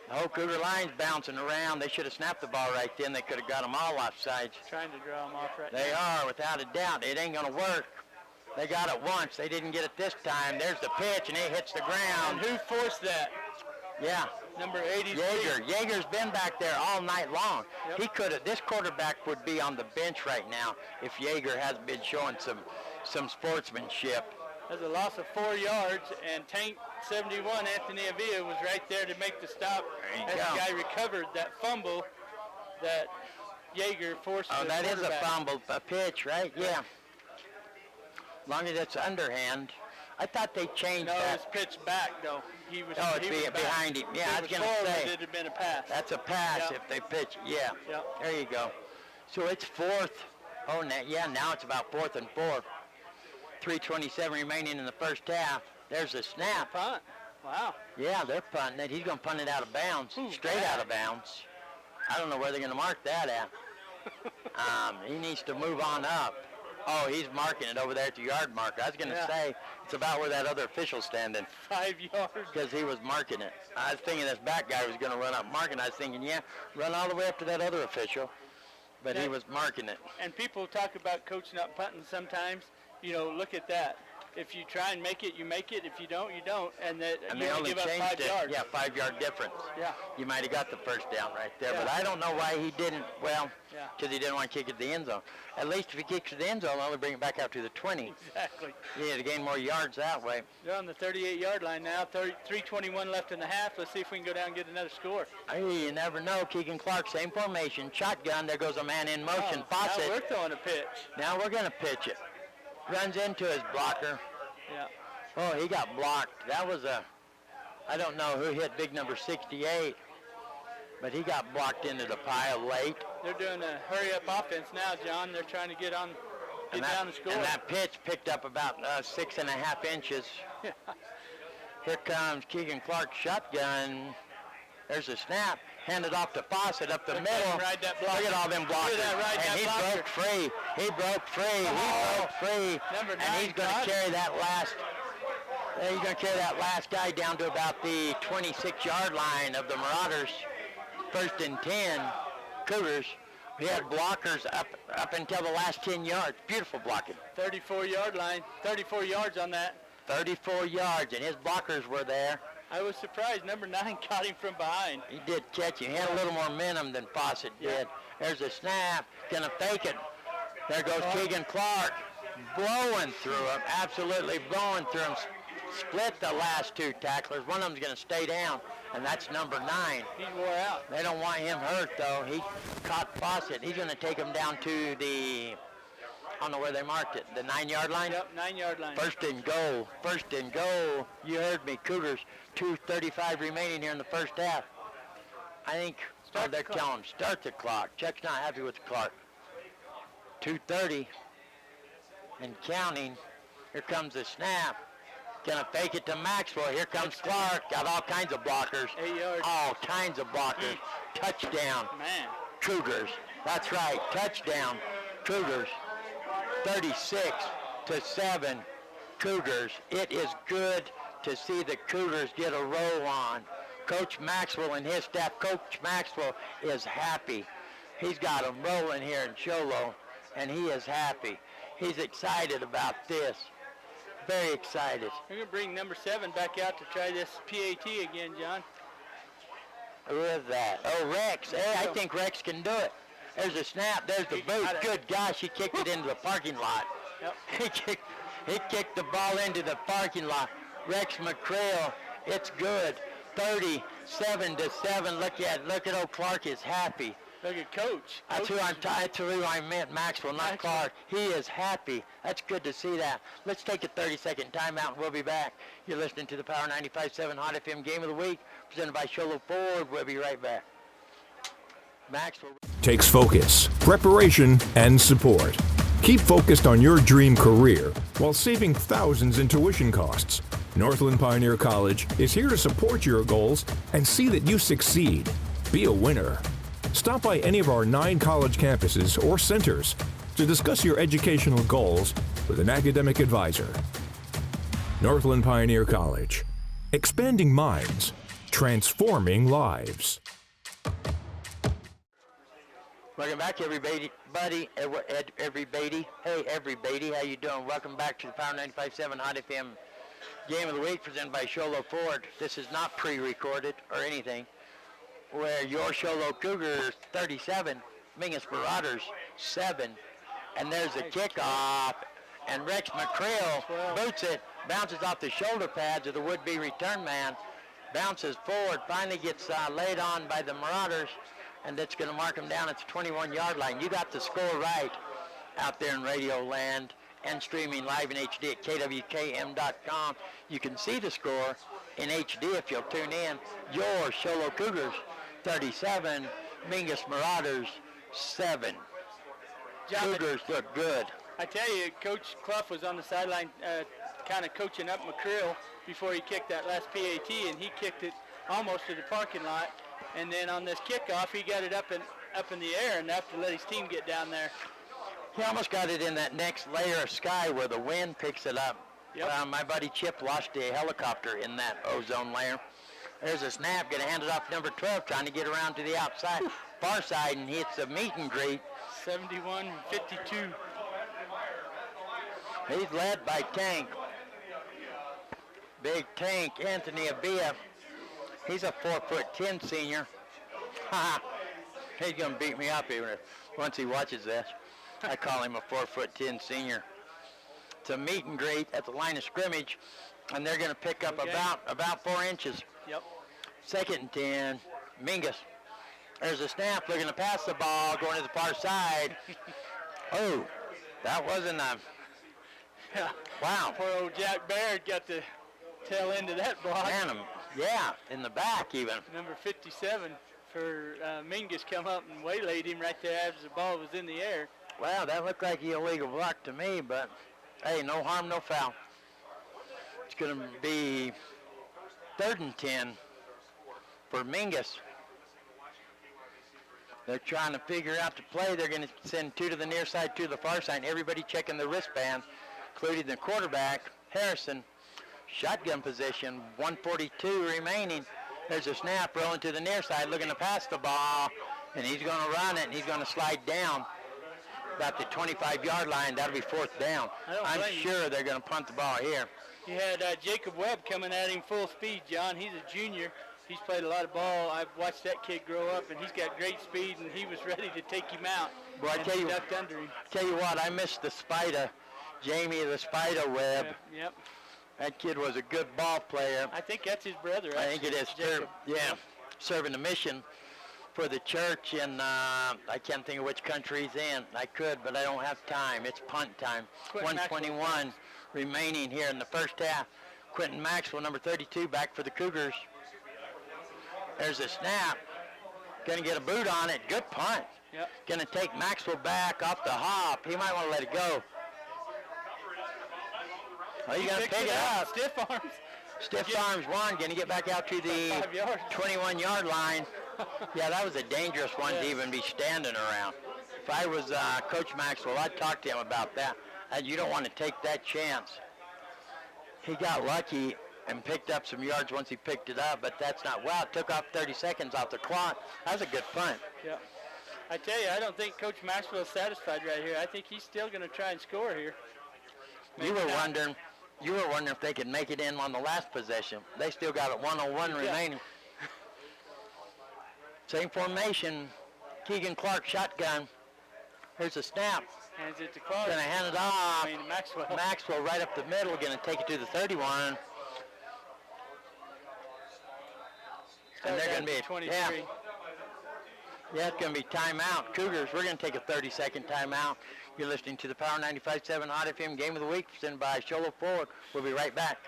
A: The whole Cougar line's bouncing around. They should have snapped the ball right then. They could have got them all offsides.
B: Trying to draw them off right now.
A: They are, without a doubt. It ain't going to work. They got it once. They didn't get it this time. There's the pitch, and it hits the ground.
B: And who forced that?
A: Yeah.
B: Number 83.
A: Yeager's been back there all night long.
B: Yep.
A: He could have. This quarterback would be on the bench right now if Yeager has been showing some sportsmanship.
B: That's a loss of 4 yards, and Tank 71, Anthony Avila, was right there to make the stop.
A: There you
B: as
A: go.
B: the guy recovered that fumble that Yeager forced.
A: Oh,
B: the
A: that is a
B: quarterback.
A: fumble, a pitch, right? Yeah. As long as it's underhand. I thought they changed that.
B: No, it's pitched back, though. He was
A: behind him. Yeah, I was going to say.
B: It had been a pass.
A: That's a pass
B: Yep.
A: if they pitch. Yeah.
B: Yep.
A: There you go. So it's 4th. Oh, now it's about 4th and 4. 3:27 remaining in the first half. There's a snap.
B: Punt. Wow.
A: Yeah, they're punting it. He's going to punt it out of bounds, straight out of bounds. I don't know where they're going to mark that at. He needs to move on up. Oh, he's marking it over there at the yard marker. I was going to say it's about where that other official's standing.
B: 5 yards.
A: Because he was marking it. I was thinking this back guy was going to run up marking. I was thinking, yeah, run all the way up to that other official. But he was marking it.
B: And people talk about coaching up punting sometimes. You know, look at that. If you try and make it, you make it. If you don't, you don't. And that you only give up 5 yards.
A: Yeah, 5-yard difference.
B: Yeah.
A: You might have got the first down right there. Yeah. But I don't know why he didn't. Well, because he didn't want to kick it to the end zone. At least if he kicks it to the end zone, he'll only bring it back out to the 20.
B: Exactly.
A: Yeah, to gain more yards that way.
B: They're on the 38-yard line now. 3:21 left in the half. Let's see if we can go down and get another score.
A: Hey, you never know. Keegan Clark, same formation. Shotgun. There goes a man in motion. Fawcett.
B: Now we're throwing a pitch.
A: Now we're going to pitch it. Runs into his blocker.
B: Yeah.
A: Oh, he got blocked. That was I don't know who hit big number 68, but he got blocked into the pile late.
B: They're doing a hurry-up offense now, John. They're trying to get down the score.
A: And that pitch picked up about 6.5 inches.
B: Yeah.
A: Here comes Keegan Clark's shotgun. There's a snap. Handed off to Fawcett up the middle.
B: Look
A: at all them blockers. And he broke free. He broke free. He broke free.
B: Number 9,
A: and he's going to carry that last. He's going to carry that last guy down to about the 26-yard line of the Marauders. 1st and 10. Cougars. We had blockers up until the last 10 yards. Beautiful blocking.
B: 34-yard line. 34 yards on that.
A: 34 yards, and his blockers were there.
B: I was surprised. Number 9 caught him from behind.
A: He did catch him. He had a little more momentum than Fawcett did. There's a snap. Gonna fake it. There goes Keegan Clark. Blowing through him. Absolutely blowing through him. Split the last 2 tacklers. One of them's gonna stay down, and that's number 9.
B: He wore out.
A: They don't want him hurt, though. He caught Fawcett. He's gonna take him down to the, I don't know where they marked it, the 9-yard line?
B: Yep, 9-yard line.
A: 1st and goal. 1st and goal. You heard me, Cougars. 2:35 remaining here in the first half. I think they're telling him, start the clock. Chuck's not happy with the clock. 2:30 and counting. Here comes the snap. Gonna fake it to Maxwell. Here comes Clark. Got all kinds of blockers.
B: 8 yards.
A: All kinds of blockers. Touchdown.
B: Man.
A: Cougars. That's right. Touchdown. Cougars. 36-7. Cougars. It is good to see the Cougars get a roll on. Coach Maxwell and his staff. Coach Maxwell is happy. He's got them rolling here in Sholo, and he is happy. He's excited about this. Very excited.
B: We're going to bring number 7 back out to try this PAT again, John.
A: Who is that? Oh, Rex. Hey, I think Rex can do it. There's a snap. There's the boot. Good gosh, he kicked it into the parking lot.
B: Yep.
A: He kicked the ball into the parking lot. Rex McCrail, it's good. 37-7. Look at old Clark is happy.
B: Look at Coach.
A: That's who I meant, Maxwell, not Clark. He is happy. That's good to see that. Let's take a 30-second timeout, and we'll be back. You're listening to the Power 95.7 Hot FM Game of the Week, presented by Sholo Ford. We'll be right back. Maxwell
C: takes focus, preparation, and support. Keep focused on your dream career while saving thousands in tuition costs. Northland Pioneer College is here to support your goals and see that you succeed. Be a winner. Stop by any of our 9 college campuses or centers to discuss your educational goals with an academic advisor. Northland Pioneer College. Expanding minds, transforming lives.
A: Welcome back, everybody. Hey, everybody, how you doing? Welcome back to the Power 95.7 Hot FM Game of the Week, presented by Sholo Ford. This is not pre-recorded or anything. Where your Sholo Cougars 37, Mingus Marauders 7, and there's a kickoff, and Rex McCrail boots it, bounces off the shoulder pads of the would-be return man, bounces forward, finally gets laid on by the Marauders, and that's going to mark him down at the 21-yard line. You got the score right out there in Radio Land and streaming live in HD at kwkm.com. You can see the score in HD if you'll tune in. Your Sholo Cougars 37, Mingus Marauders 7. Cougars look good.
B: I tell you, Coach Clough was on the sideline kind of coaching up McCrill before he kicked that last PAT, and he kicked it almost to the parking lot. And then on this kickoff, he got it up in the air enough to let his team get down there.
A: He almost got it in that next layer of sky where the wind picks it up.
B: Yep.
A: My buddy Chip lost a helicopter in that ozone layer. There's a snap, going to hand it off number 12, trying to get around to the outside, far side, and hits a meet and greet.
B: 71-52.
A: He's led by Tank. Big Tank, Anthony Abia. He's a 4'10" senior. He's going to beat me up even once he watches this. I call him a 4'10" senior. It's a meet and greet at the line of scrimmage, and they're going to pick up about 4 inches.
B: Yep.
A: 2nd and 10. Mingus. There's a snap, looking to pass the ball, going to the far side. Oh, that wasn't a...
B: Yeah.
A: Wow.
B: Poor old Jack Baird got the tail end of that block.
A: Man, yeah, in the back even.
B: Number 57 for Mingus come up and waylaid him right there as the ball was in the air.
A: Wow, that looked like an illegal block to me, but hey, no harm, no foul. It's going to be 3rd and 10 for Mingus. They're trying to figure out the play. They're going to send 2 to the near side, 2 to the far side, and everybody checking the wristband, including the quarterback, Harrison. Shotgun position, 1:42 remaining. There's a snap rolling to the near side, looking to pass the ball, and he's going to run it, and he's going to slide down about the 25-yard line. That'll be 4th down. I'm sure they're going to punt the ball here.
B: You had Jacob Webb coming at him full speed, John. He's a junior. He's played a lot of ball. I've watched that kid grow up, and he's got great speed, and he was ready to take him out.
A: Well, I tell you what, I missed the Spider, Jamie the Spider Webb.
B: Yep.
A: That kid was a good ball player.
B: I think that's his brother.
A: I think it is too. Yeah, serving a mission for the church in, I can't think of which country he's in. I could, but I don't have time. It's punt time. 1:21 remaining here in the first half. Quentin Maxwell, number 32, back for the Cougars. There's a snap. Going to get a boot on it. Good punt.
B: Yep.
A: Going to take Maxwell back off the hop. He might want to let it go. Oh, you got to pick it up.
B: Stiff arms.
A: Stiff arms one. Going to get back out to the 21-yard line. Yeah, that was a dangerous one to even be standing around. If I was Coach Maxwell, I'd talk to him about that. You don't want to take that chance. He got lucky and picked up some yards once he picked it up, but that's not, well, it took off 30 seconds off the clock. That was a good punt.
B: Yeah. I tell you, I don't think Coach Maxwell's satisfied right here. I think he's still going to try and score here.
A: You were wondering if they could make it in on the last possession. They still got a 101 remaining. Same formation. Keegan Clark shotgun. Here's a snap.
B: Hands it to Clark.
A: Going to hand it off.
B: Maxwell.
A: Maxwell right up the middle. Going to take it to the 31. And they're going to be
B: 23.
A: Yeah, it's going to be timeout. Cougars, we're going to take a 30-second timeout. You're listening to the Power 95.7 Hot FM Game of the Week presented by Sholo Ford. We'll be right back.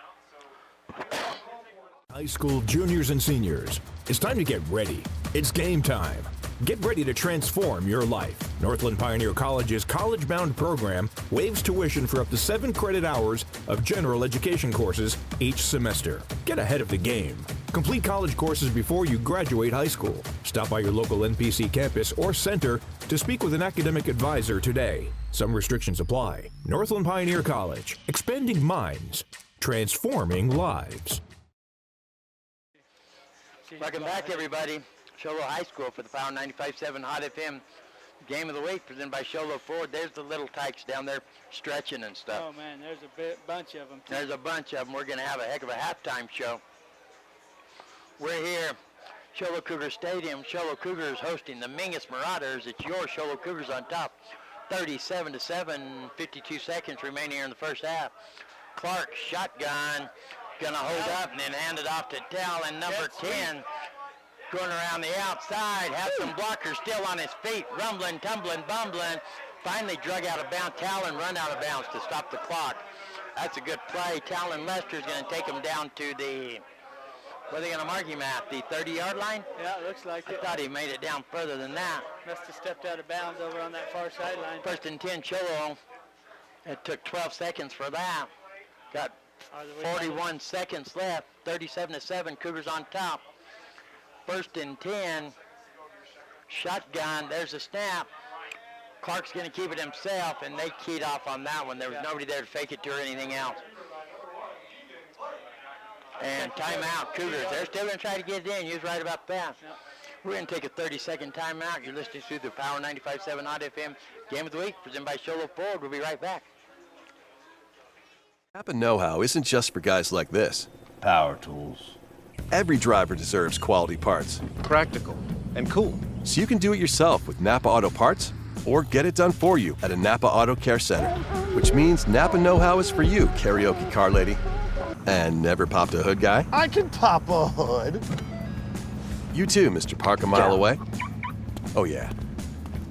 C: High school juniors and seniors, it's time to get ready. It's game time. Get ready to transform your life. Northland Pioneer College's college-bound program waives tuition for up to 7 credit hours of general education courses each semester. Get ahead of the game. Complete college courses before you graduate high school. Stop by your local NPC campus or center to speak with an academic advisor today. Some restrictions apply. Northland Pioneer College, expanding minds, transforming lives.
A: Welcome back, everybody. Sholo High School for the Power 95.7 Hot FM Game of the Week presented by Sholo Ford. There's the little tykes down there stretching and stuff.
B: Oh, man, there's a bunch of them.
A: There's a bunch of them. We're going to have a heck of a halftime show. We're here, Sholo Cougar Stadium. Sholo Cougars hosting the Mingus Marauders. It's your Sholo Cougars on top. 37-7, 52 seconds remaining here in the first half. Clark shotgun, going to hold up and then hand it off to Talon, number 10. Going around the outside, have some blockers still on his feet, rumbling, tumbling, bumbling. Finally drug out of bounds. Talon run out of bounds to stop the clock. That's a good play. Talon Lester's going to take him down to the, where are they going to mark him at? The 30-yard line?
B: Yeah, it looks like it.
A: I thought he made it down further than that.
B: Must have stepped out of bounds over on that far sideline.
A: 1st and 10, Cholo. It took 12 seconds for that. Got 41 seconds left. 37-7, Cougars on top. 1st and 10, shotgun, there's a snap. Clark's going to keep it himself, and they keyed off on that one. There was nobody there to fake it to or anything else. And timeout, Cougars. They're still going to try to get it in. You was right about that. We're going to take a 30-second timeout. You're listening to the Power 95.7 Hot FM Game of the Week, presented by Sholo Ford. We'll be right back.
E: Napa know-how isn't just for guys like this.
F: Power tools.
E: Every driver deserves quality parts.
F: Practical and cool.
E: So you can do it yourself with Napa Auto Parts or get it done for you at a Napa Auto Care Center. Which means Napa know-how is for you, karaoke car lady. And never popped a hood guy?
F: I can pop a hood.
E: You too, Mr. Park a mile away. Oh yeah.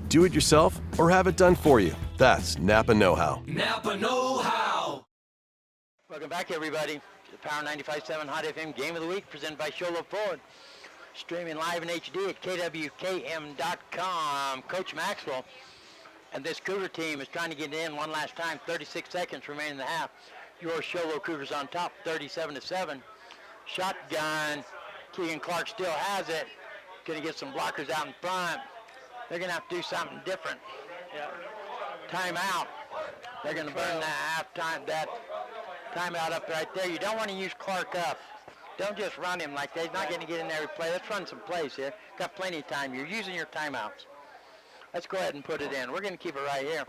E: Do it yourself or have it done for you. That's Napa know-how.
G: Napa know-how.
A: Welcome back, everybody, to the Power 95.7 Hot FM Game of the Week, presented by Sholo Ford. Streaming live in HD at kwkm.com. Coach Maxwell and this Cougar team is trying to get in one last time. 36 seconds remaining in the half. Your Sholo Cougars on top, 37-7. Shotgun. Keegan Clark still has it. Going to get some blockers out in front. They're going to have to do something different. Timeout. They're going to burn that timeout up right there. You don't want to use Clark up. Don't just run him like that. He's not going to get in every play. Let's run some plays here. Got plenty of time. You're using your timeouts. Let's go ahead and put it in. We're going to keep it right here.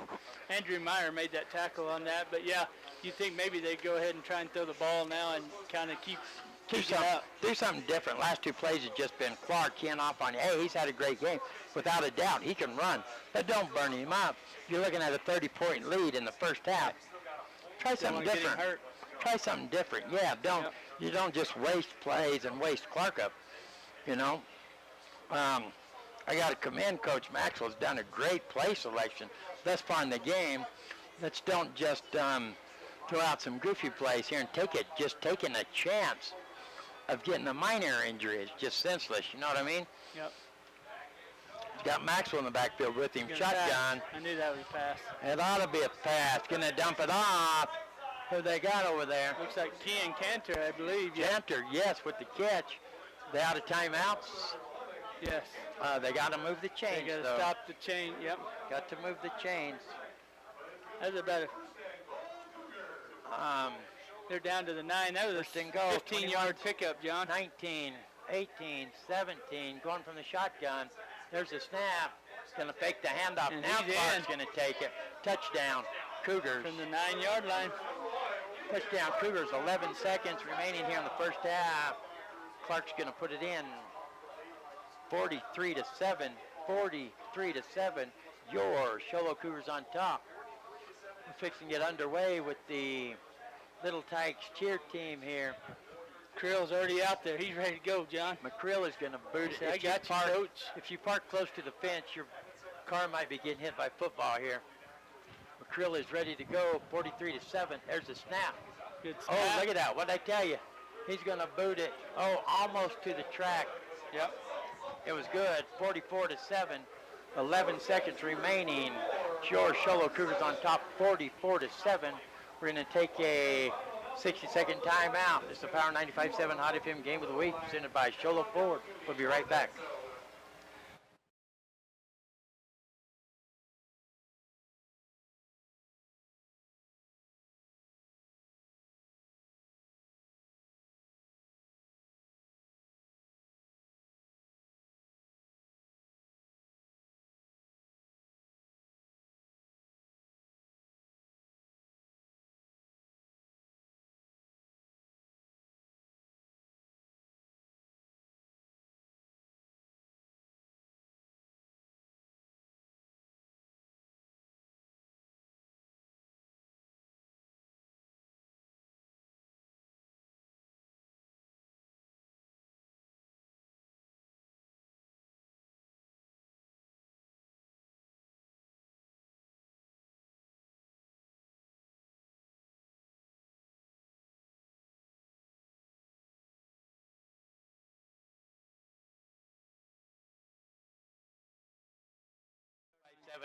B: Andrew Meyer made that tackle on that, but yeah, you think maybe they'd go ahead and try and throw the ball now and kind of keep it up.
A: Do something different. Last two plays have just been Clark keying off on you. Hey, he's had a great game. Without a doubt, he can run. But don't burn him up. You're looking at a 30-point lead in the first half. Try something different. Try something different. Yeah, you don't just waste plays and waste Clark up, you know. I got to commend Coach Maxwell. Has done a great play selection thus far in the game. Let's don't just throw out some goofy plays here and take it. Just taking a chance of getting a minor injury is just senseless. You know what I mean?
B: Yep.
A: He's got Maxwell in the backfield with him. Shotgun.
B: I knew that was a pass.
A: It ought to be a pass. Gonna dump it off. Who they got over there?
B: Looks like Kean Cantor, I believe.
A: Cantor, yes, with the catch. They out of timeouts?
B: Yes.
A: They got to move the chains,
B: They got to stop the chain, yep.
A: Got to move the chains.
B: That's about it. They're down to the 9. That was a 15-yard pickup, John.
A: 19, 18, 17, going from the shotgun. There's a snap. Going to fake the handoff.
B: And
A: now
B: he's
A: Clark's going to take it. Touchdown, Cougars.
B: From the 9-yard line.
A: Touchdown, Cougars. 11 seconds remaining here in the first half. Clark's going to put it in. 43-7. 43-7. Your Sholo Cougars on top. We're fixing to get underway with the Little Tykes cheer team here.
B: Crill's already out there. He's ready to go, John.
A: McCrill is going to boot it.
B: I got you, Coach.
A: If you park close to the fence, your car might be getting hit by football here. McCrill is ready to go. 43-7. There's the snap.
B: Good snap.
A: Oh, look at that. What'd I tell you? He's going to boot it. Oh, almost to the track.
B: Yep.
A: It was good. 44-7. 11 seconds remaining. Your Sholo Cougars on top. 44-7. We're going to take a 60-second timeout. This is the Power 95.7 Hot FM Game of the Week, presented by Sholo Ford. We'll be right back.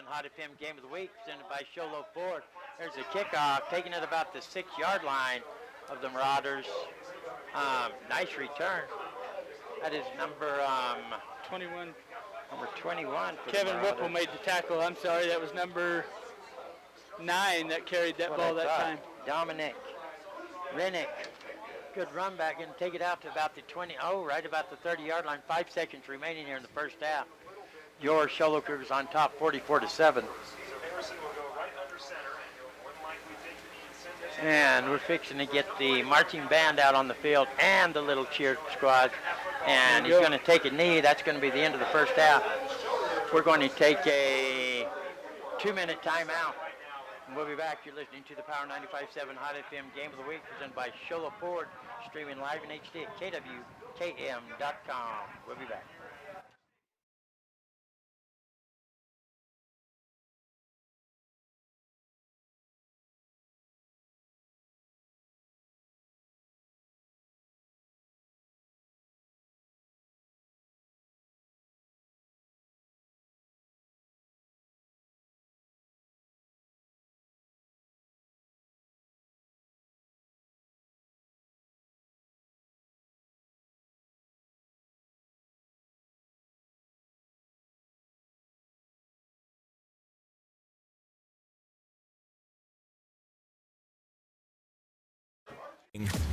A: Hot FM Game of the Week, presented by Sholo Ford. There's a kickoff, taking it about the 6-yard line of the Marauders. Nice return. That is number
B: 21.
A: Number 21 for
B: Kevin
A: the
B: Whipple
A: Marauders.
B: made the tackle. I'm sorry, that was number 9 that carried that
A: What
B: ball
A: I
B: that
A: thought.
B: time.
A: Dominic Rennick. Good run back and take it out to about the 20. Oh, right about the 30-yard line. 5 seconds remaining here in the first half. Your Show Cougars on top, 44-7. And we're fixing to get the marching band out on the field and the little cheer squad. And he's going to take a knee. That's going to be the end of the first half. We're going to take a 2-minute timeout. And we'll be back. You're listening to the Power 95.7 Hot FM Game of the Week presented by Shola Ford, streaming live in HD at kwkm.com. We'll be back.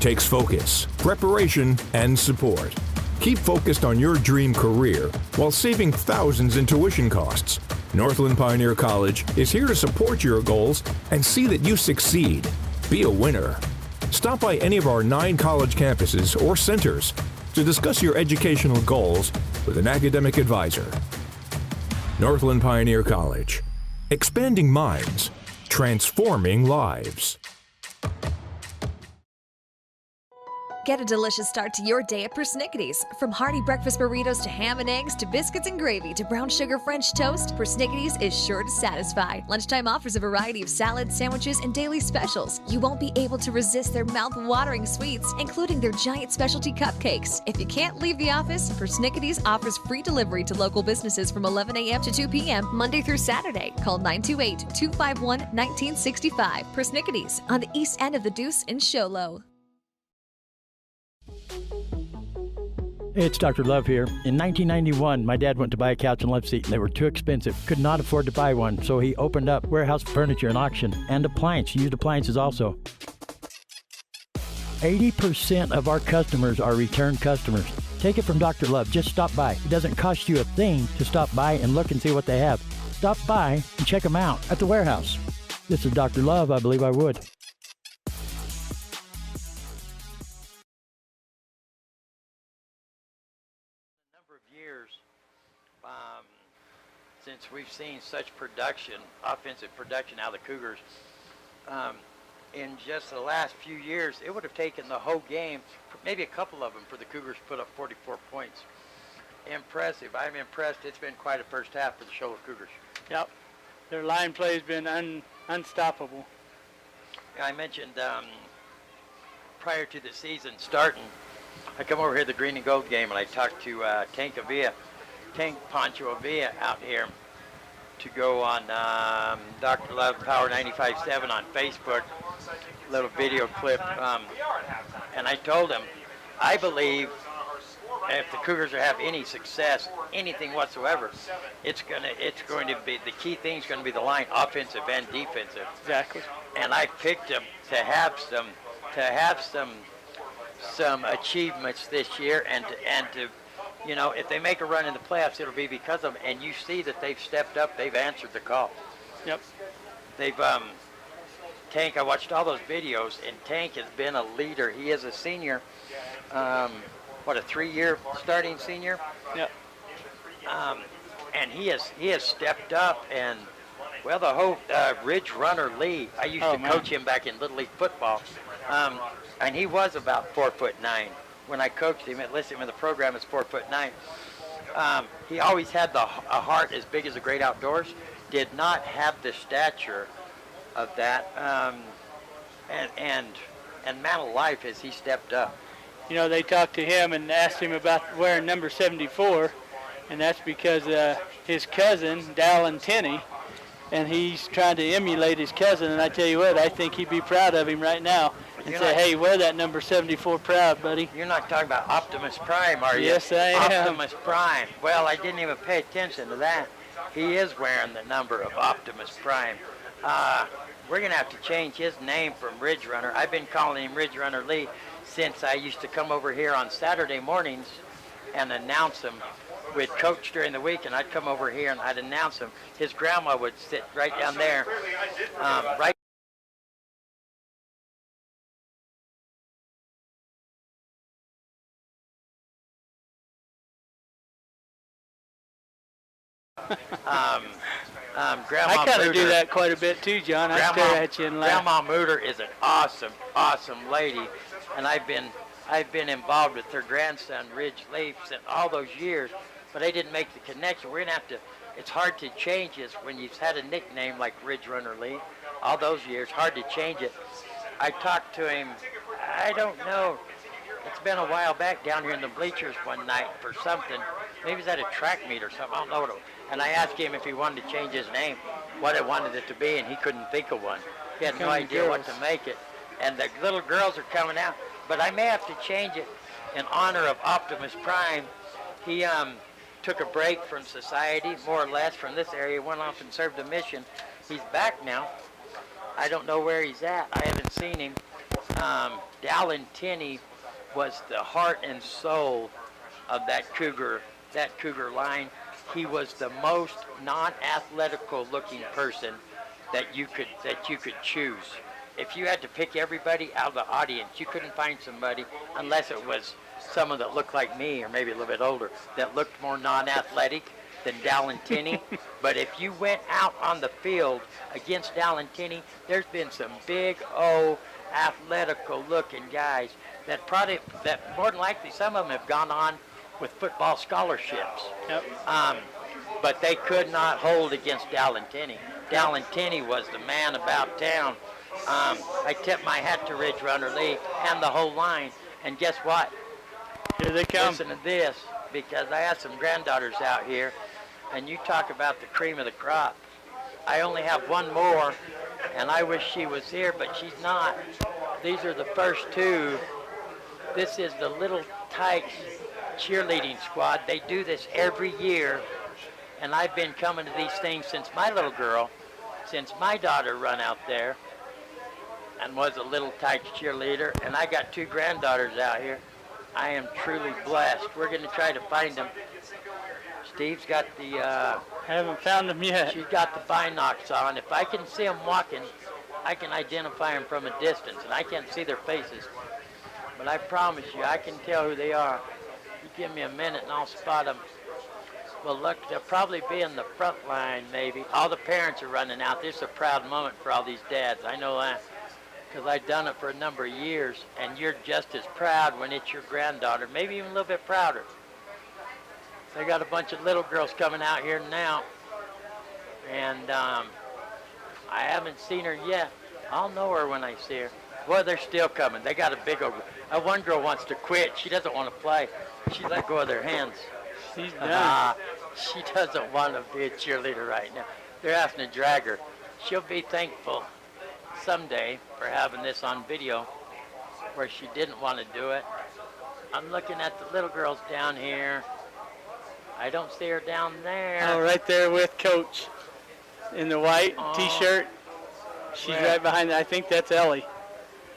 C: Takes focus, preparation, and support. Keep focused on your dream career while saving thousands in tuition costs. Northland Pioneer College is here to support your goals and see that you succeed. Be a winner. Stop by any of our 9 college campuses or centers to discuss your educational goals with an academic advisor. Northland Pioneer College. Expanding minds, transforming lives.
D: Get a delicious start to your day at Persnickity's. From hearty breakfast burritos to ham and eggs to biscuits and gravy to brown sugar French toast, Persnickity's is sure to satisfy. Lunchtime offers a variety of salads, sandwiches, and daily specials. You won't be able to resist their mouth-watering sweets, including their giant specialty cupcakes. If you can't leave the office, Persnickity's offers free delivery to local businesses from 11 a.m. to 2 p.m. Monday through Saturday. Call 928-251-1965. Persnickity's on the east end of the Deuce in Sholo.
H: It's Dr. Love here. In 1991, my dad went to buy a couch and love seat, and they were too expensive. Could not afford to buy one, so he opened up warehouse furniture and auction and appliance. Used appliances also. 80% of our customers are return customers. Take it from Dr. Love. Just stop by. It doesn't cost you a thing to stop by and look and see what they have. Stop by and check them out at the warehouse. This is Dr. Love. I believe I would.
A: Since we've seen such production, offensive production out of the Cougars, in just the last few years, it would have taken the whole game, maybe a couple of them, for the Cougars to put up 44 points. Impressive. I'm impressed. It's been quite a first half for the Shola Cougars.
B: Yep. Their line play has been unstoppable.
A: I mentioned prior to the season starting, I come over here to the Green and Gold game and I talked to Tank Pancho Avilla out here to go on Dr. Love Power 95.7 on Facebook, little video clip, and I told him, I believe if the Cougars have any success, anything whatsoever, it's going to be, the key thing is going to be the line, offensive and defensive.
B: Exactly.
A: And I picked them to have some achievements this year, and to you know, if they make a run in the playoffs, it'll be because of them. And you see that they've stepped up. They've answered the call.
B: Yep.
A: They've, Tank, I watched all those videos, and Tank has been a leader. He is a senior. A 3-year starting senior?
B: Yep.
A: And he has stepped up. And, well, the whole Ridge Runner Lee, I used to coach him back in Little League football. And he was about 4'9". When I coached him, enlisted him in the program as 4'9". He always had a heart as big as the great outdoors. Did not have the stature of that, and man alive as he stepped up.
B: You know, they talked to him and asked him about wearing number 74, and that's because his cousin, Dallin Tenney, and he's trying to emulate his cousin. And I tell you what, I think he'd be proud of him right now. and say, hey, wear that number 74 proud, buddy.
A: You're not talking about Optimus Prime, are you?
B: Yes, I am.
A: Optimus Prime. Well, I didn't even pay attention to that. He is wearing the number of Optimus Prime. We're going to have to change his name from Ridge Runner. I've been calling him Ridge Runner Lee since I used to come over here on Saturday mornings and announce him with Coach during the week, and I'd come over here and I'd announce him. His grandma would sit right down there, right. Grandma
B: I kind of do
A: Mooter.
B: that quite a bit too, John. I stare at you and laugh.
A: Grandma Mooter is an awesome, awesome lady, and I've been involved with her grandson Ridge Leaf since all those years, but I didn't make the connection. We're gonna have to. It's hard to change this when you've had a nickname like Ridge Runner Lee all those years. Hard to change it. I talked to him. I don't know. It's been a while back down here in the bleachers one night for something. Maybe it was at a track meet or something. I don't know what it was. And I asked him if he wanted to change his name, what he wanted it to be, and he couldn't think of one. He had no idea what to make it. And the little girls are coming out. But I may have to change it in honor of Optimus Prime. He took a break from society, more or less, from this area, went off and served a mission. He's back now. I don't know where he's at. I haven't seen him. Dallin Tinney was the heart and soul of that Cougar line. He was the most non-athletical looking person that you could choose. If you had to pick everybody out of the audience, you couldn't find somebody unless it was someone that looked like me or maybe a little bit older that looked more non-athletic than Dallin Tinney. But if you went out on the field against Dallin Tinney, there's been some big athletic looking guys that more than likely some of them have gone on with football scholarships.
B: Yep.
A: But they could not hold against Dallin Tinney. Dallin Tinney was the man about town. I tip my hat to Ridge Runner Lee and the whole line. And guess what?
B: Here they come.
A: Listen to this, because I have some granddaughters out here, and you talk about the cream of the crop. I only have one more, and I wish she was here, but she's not. These are the first two. This is the Little Tykes cheerleading squad. They do this every year, and I've been coming to these things since my little girl, since my daughter run out there and was a Little Tykes cheerleader, and I got two granddaughters out here. I am truly blessed. We're going to try to find them. Steve's got the...
B: haven't found them yet.
A: She's got the binocs on. If I can see them walking, I can identify them from a distance, and I can't see their faces. But I promise you, I can tell who they are. You give me a minute and I'll spot them. Well, look, they'll probably be in the front line, maybe. All the parents are running out. This is a proud moment for all these dads. I know that because I've done it for a number of years, and you're just as proud when it's your granddaughter, maybe even a little bit prouder. They got a bunch of little girls coming out here now, and I haven't seen her yet. I'll know her when I see her. Boy, they're still coming. They got a big old... One girl wants to quit. She doesn't want to play. She let go of their hands.
B: She's done.
A: She doesn't want to be a cheerleader right now. They're having to drag her. She'll be thankful someday for having this on video where she didn't want to do it. I'm looking at the little girls down here. I don't see her down there.
B: Oh, right there with Coach in the white T-shirt. She's right behind. I think that's Ellie.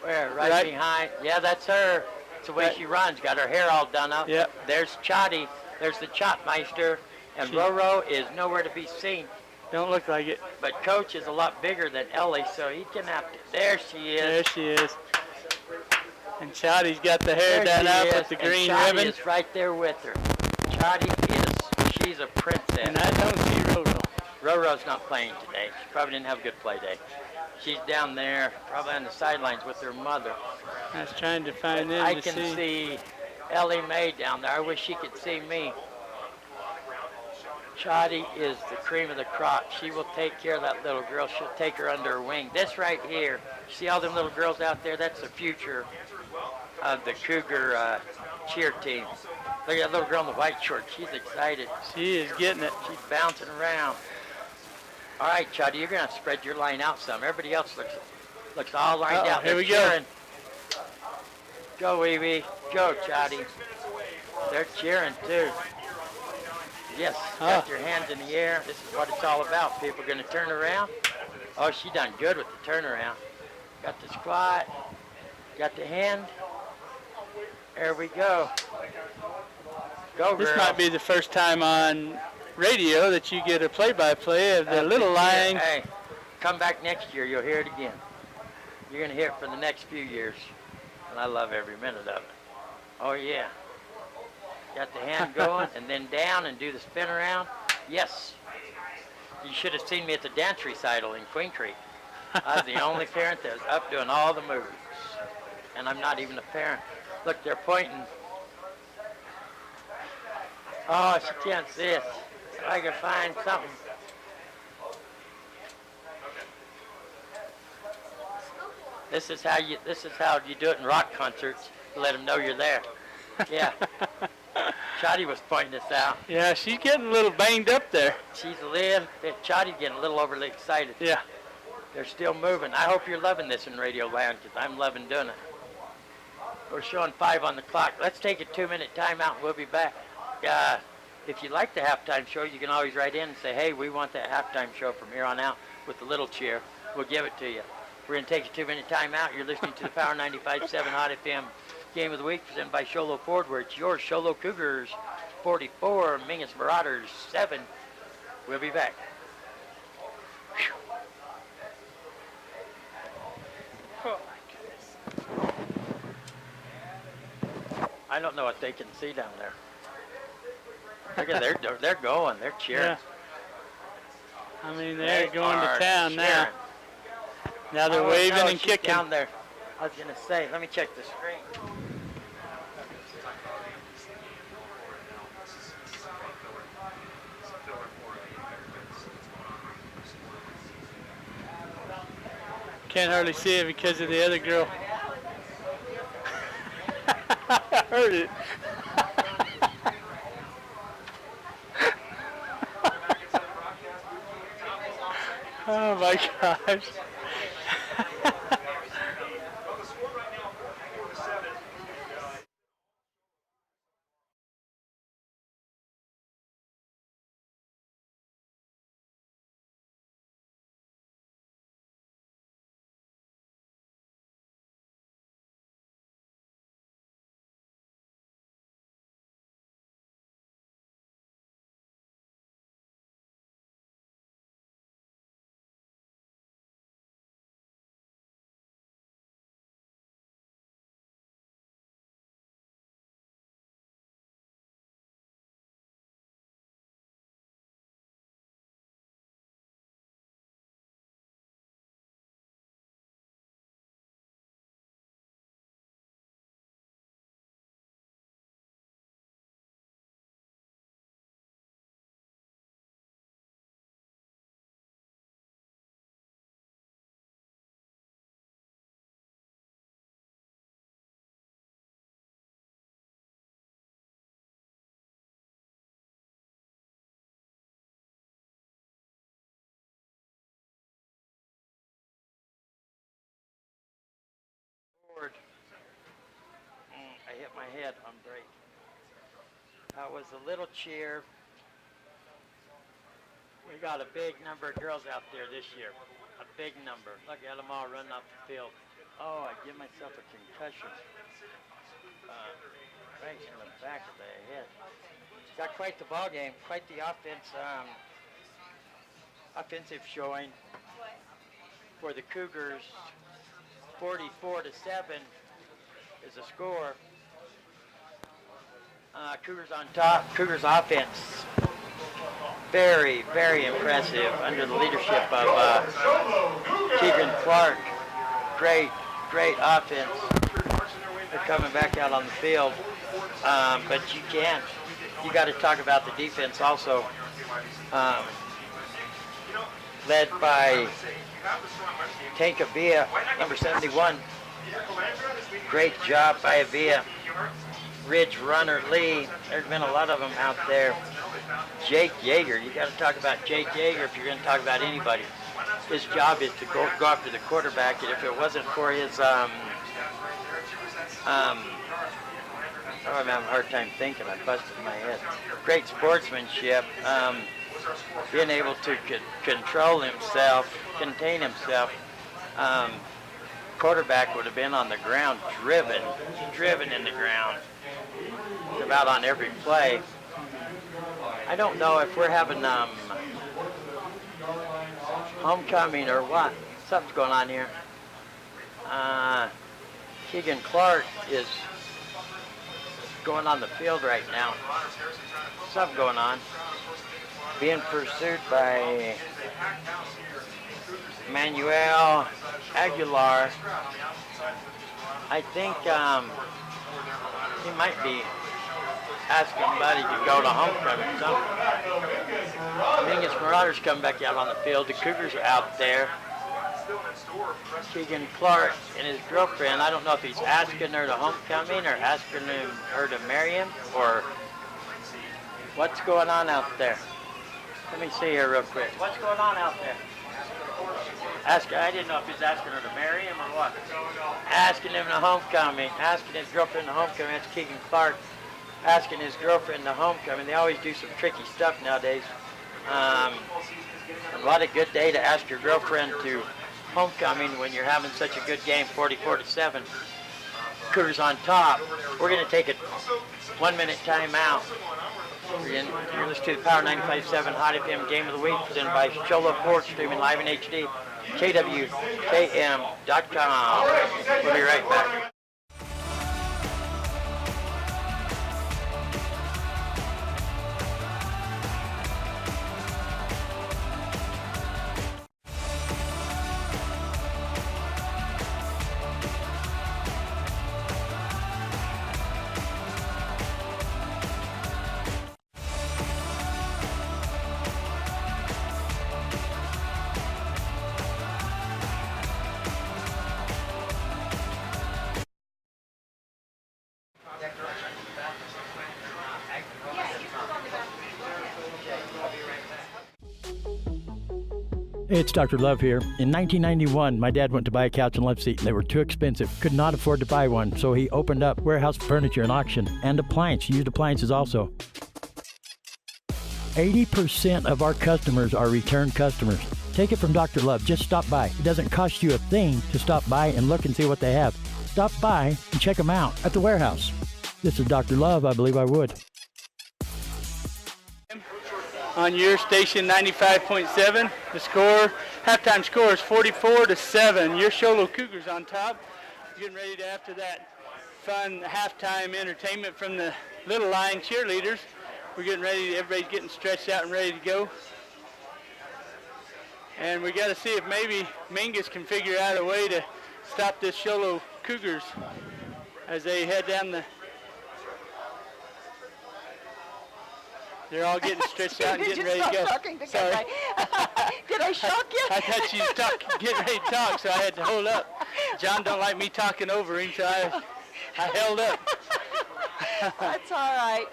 A: Where? Right behind. Yeah, that's her. It's the way she runs. Got her hair all done up.
B: Yep.
A: There's Chotty. There's the Chopmeister. And Roro is nowhere to be seen.
B: Don't look like it.
A: But Coach is a lot bigger than Ellie, so he can have to. There she is.
B: There she is. And Chotty's got the hair done up with the green ribbon.
A: Chotty is right there with her. Chotty she's a princess.
B: And I don't see Roro.
A: Roro's not playing today. She probably didn't have a good play day. She's down there, probably on the sidelines with her mother.
B: I was trying to find them
A: I can see Ellie Mae down there. I wish she could see me. Chotty is the cream of the crop. She will take care of that little girl. She'll take her under her wing. This right here, see all them little girls out there? That's the future of the Cougar cheer team. Look at that little girl in the white shorts. She's excited.
B: She is getting it.
A: She's bouncing around. All right, Chotty, you're going to spread your line out some. Everybody else looks all lined out.
B: Here we go.
A: Go, Weeby. Go, Chotty. They're cheering, too. Yes, got your hands in the air. This is what it's all about. People are going to turn around. Oh, she done good with the turnaround. Got the squat. Got the hand. There we go. Go,
B: This
A: girl.
B: might be the first time on radio that you get a play-by-play of the little line.
A: Hey, come back next year. You'll hear it again. You're going to hear it for the next few years. And I love every minute of it. Oh, yeah. Got the hand going and then down and do the spin around. Yes. You should have seen me at the dance recital in Queen Creek. I was the only parent that was up doing all the moves. And I'm not even a parent. Look, they're pointing. Oh, she can't see it. If I can find something. This is how you do it in rock concerts. Let them know you're there. Yeah. Chotty was pointing this out.
B: Yeah, she's getting a little banged up there.
A: She's Chotty's getting a little overly excited.
B: Yeah.
A: They're still moving. I hope you're loving this in Radio Land because I'm loving doing it. We're showing 5 on the clock. Let's take a 2-minute timeout and we'll be back. If you like the halftime show, you can always write in and say, hey, we want that halftime show from here on out with the little cheer. We'll give it to you. We're going to take a 2-minute timeout. You're listening to the Power 95.7 Hot FM Game of the Week presented by Sholo Ford, where it's yours, Sholo Cougars 44, Mingus Marauders 7. We'll be back.
B: Oh.
A: I don't know what they can see down there. Look at they're going. They're cheering.
B: Yeah. I mean, they're going to town now. Now they're waving and kicking.
A: Down there. I was going to say, let me check the screen.
B: Can't hardly see it because of the other girl. I heard it. Oh my gosh.
A: I hit my head on break. That was a little cheer. We got a big number of girls out there this year. A big number. Look at them all running off the field. Oh, I give myself a concussion. Right in the back of the head. Got quite the ball game. Quite the offensive showing for the Cougars. 44-7 is the score. Cougars on top. Cougars offense. Very, very impressive under the leadership of Keegan Clark. Great, great offense. They're coming back out on the field. But you got to talk about the defense also. Led by Tank Avia, number 71. Great job by Avia. Ridge Runner Lee. There's been a lot of them out there. Jake Yeager. You got to talk about Jake Yeager if you're going to talk about anybody. His job is to go after the quarterback, and if it wasn't for his I'm having a hard time thinking. I busted my head. Great sportsmanship. Being able to control himself, contain himself. Quarterback would have been on the ground, driven in the ground, about on every play. I don't know if we're having homecoming or what. Something's going on here. Keegan Clark is going on the field right now. Something going on. Being pursued by Manuel Aguilar. I think he might be asking Buddy to go to homecoming or something. Mingus Marauders come back out on the field. The Cougars are out there. Keegan Clark and his girlfriend, I don't know if he's asking her to homecoming or asking her to marry him or what's going on out there. Let me see here real quick. What's going on out there? I didn't know if he's asking her to marry him or what. Asking him to homecoming. Asking his girlfriend to homecoming. That's Keegan Clark. Asking his girlfriend to homecoming. They always do some tricky stuff nowadays. What a good day to ask your girlfriend to homecoming when you're having such a good game, 44-7. Cougars on top. We're going to take a 1-minute timeout. You're listening to the Power 95.7 Hot FM Game of the Week, presented by Cholo Ford, streaming live in HD, KWKM.com. We'll be right back.
H: Hey, it's Dr. Love here. In 1991, my dad went to buy a couch and love seat, and they were too expensive. Could not afford to buy one, so he opened up warehouse furniture and auction, and used appliances also. 80% of our customers are return customers. Take it from Dr. Love. Just stop by. It doesn't cost you a thing to stop by and look and see what they have. Stop by and check them out at the warehouse. This is Dr. Love. I believe I would.
B: On your station 95.7, the halftime score is 44-7. Your Cholo Cougars on top. Getting ready to, after that fun halftime entertainment from the Little Lion cheerleaders, we're getting ready. Everybody's getting stretched out and ready to go. And we got to see if maybe Mingus can figure out a way to stop this Cholo Cougars as they head down the. They're all getting stretched out and getting ready to go. Sorry.
J: Did I shock you?
B: I thought you was getting ready to talk, so I had to hold up. John don't like me talking over him, so I held up.
J: That's all right.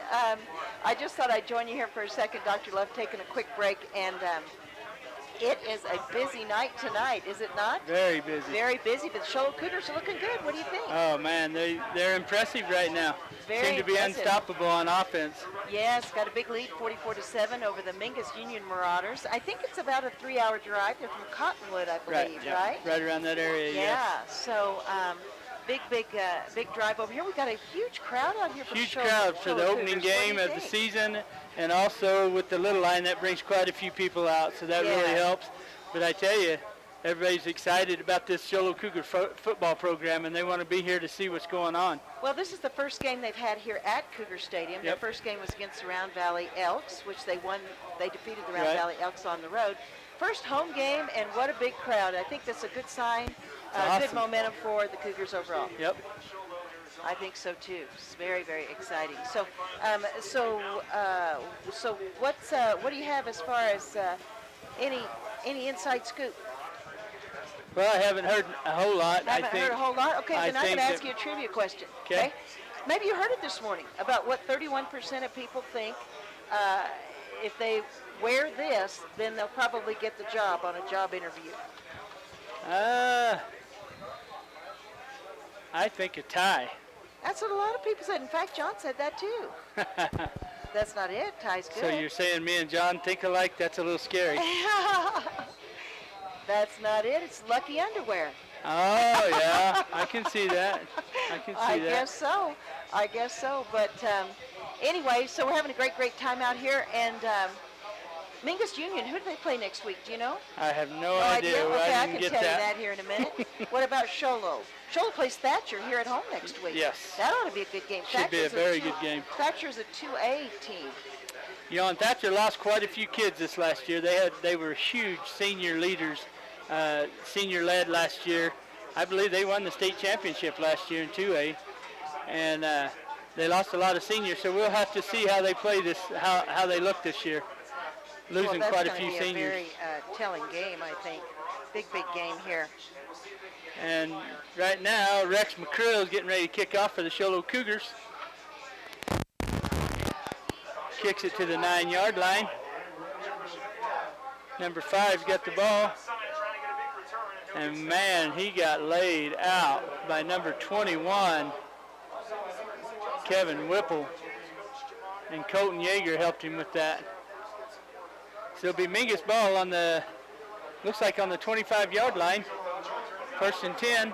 J: I just thought I'd join you here for a second, Dr. Love, taking a quick break. And it is a busy night tonight, is it not?
B: Very busy.
J: Very busy, but the Cholo Cougars are looking good. What do you think?
B: Oh, man, they're impressive right now. Seem to be unstoppable on offense.
J: Yes, got a big lead, 44-7 over the Mingus Union Marauders. I think it's about a 3-hour drive. They're from Cottonwood, I believe, right?
B: Right around that area,
J: yeah. So big drive over here. We got a huge crowd out here.
B: Huge crowd for the opening game of the season, and also with the Little Line, that brings quite a few people out, so that really helps. But I tell you, everybody's excited about this Cholo Cougar football program, and they want to be here to see what's going on.
J: Well, this is the first game they've had here at Cougar Stadium. Their first game was against the Round Valley Elks, which they won. They defeated the Round Valley Elks on the road. First home game, and what a big crowd. I think that's a good sign, good momentum for the Cougars overall.
B: Yep.
J: I think so too. It's very, very exciting. So, what do you have as far as any inside scoop?
B: Well, I haven't heard a whole lot.
J: Heard a whole lot? Okay, then I'm going to ask you a trivia question.
B: Okay.
J: Maybe you heard it this morning about what 31% of people think if they wear this, then they'll probably get the job on a job interview.
B: I think a tie.
J: That's what a lot of people said. In fact, John said that too. That's not it. Ty's good.
B: So you're saying me and John think alike? That's a little scary.
J: That's not it. It's lucky underwear.
B: Oh, yeah. I can see that. I
J: guess so. I guess so. But anyway, so we're having a great time out here. And Mingus Union, who do they play next week? Do you know?
B: I have no idea.
J: Okay, I
B: didn't
J: can
B: get
J: tell
B: that.
J: you that here in a minute. What about Sholo? Sholo plays Thatcher here at home next week.
B: Yes.
J: That ought to be a good game.
B: Should be a very good game.
J: Thatcher's a 2A team.
B: You know, and Thatcher lost quite a few kids this last year. They were huge senior leaders, senior-led last year. I believe they won the state championship last year in 2A, and they lost a lot of seniors. So we'll have to see how they play this, how they look this year. Losing quite a few seniors.
J: That's going to be a very telling game, I think. Big game here.
B: And right now, Rex McCrill is getting ready to kick off for the Sholo Cougars. Kicks it to the 9-yard line. Number 5's got the ball. And man, he got laid out by number 21, Kevin Whipple. And Colton Yeager helped him with that. So it'll be Mingus ball on the, looks like on the 25-yard line. 1st and 10.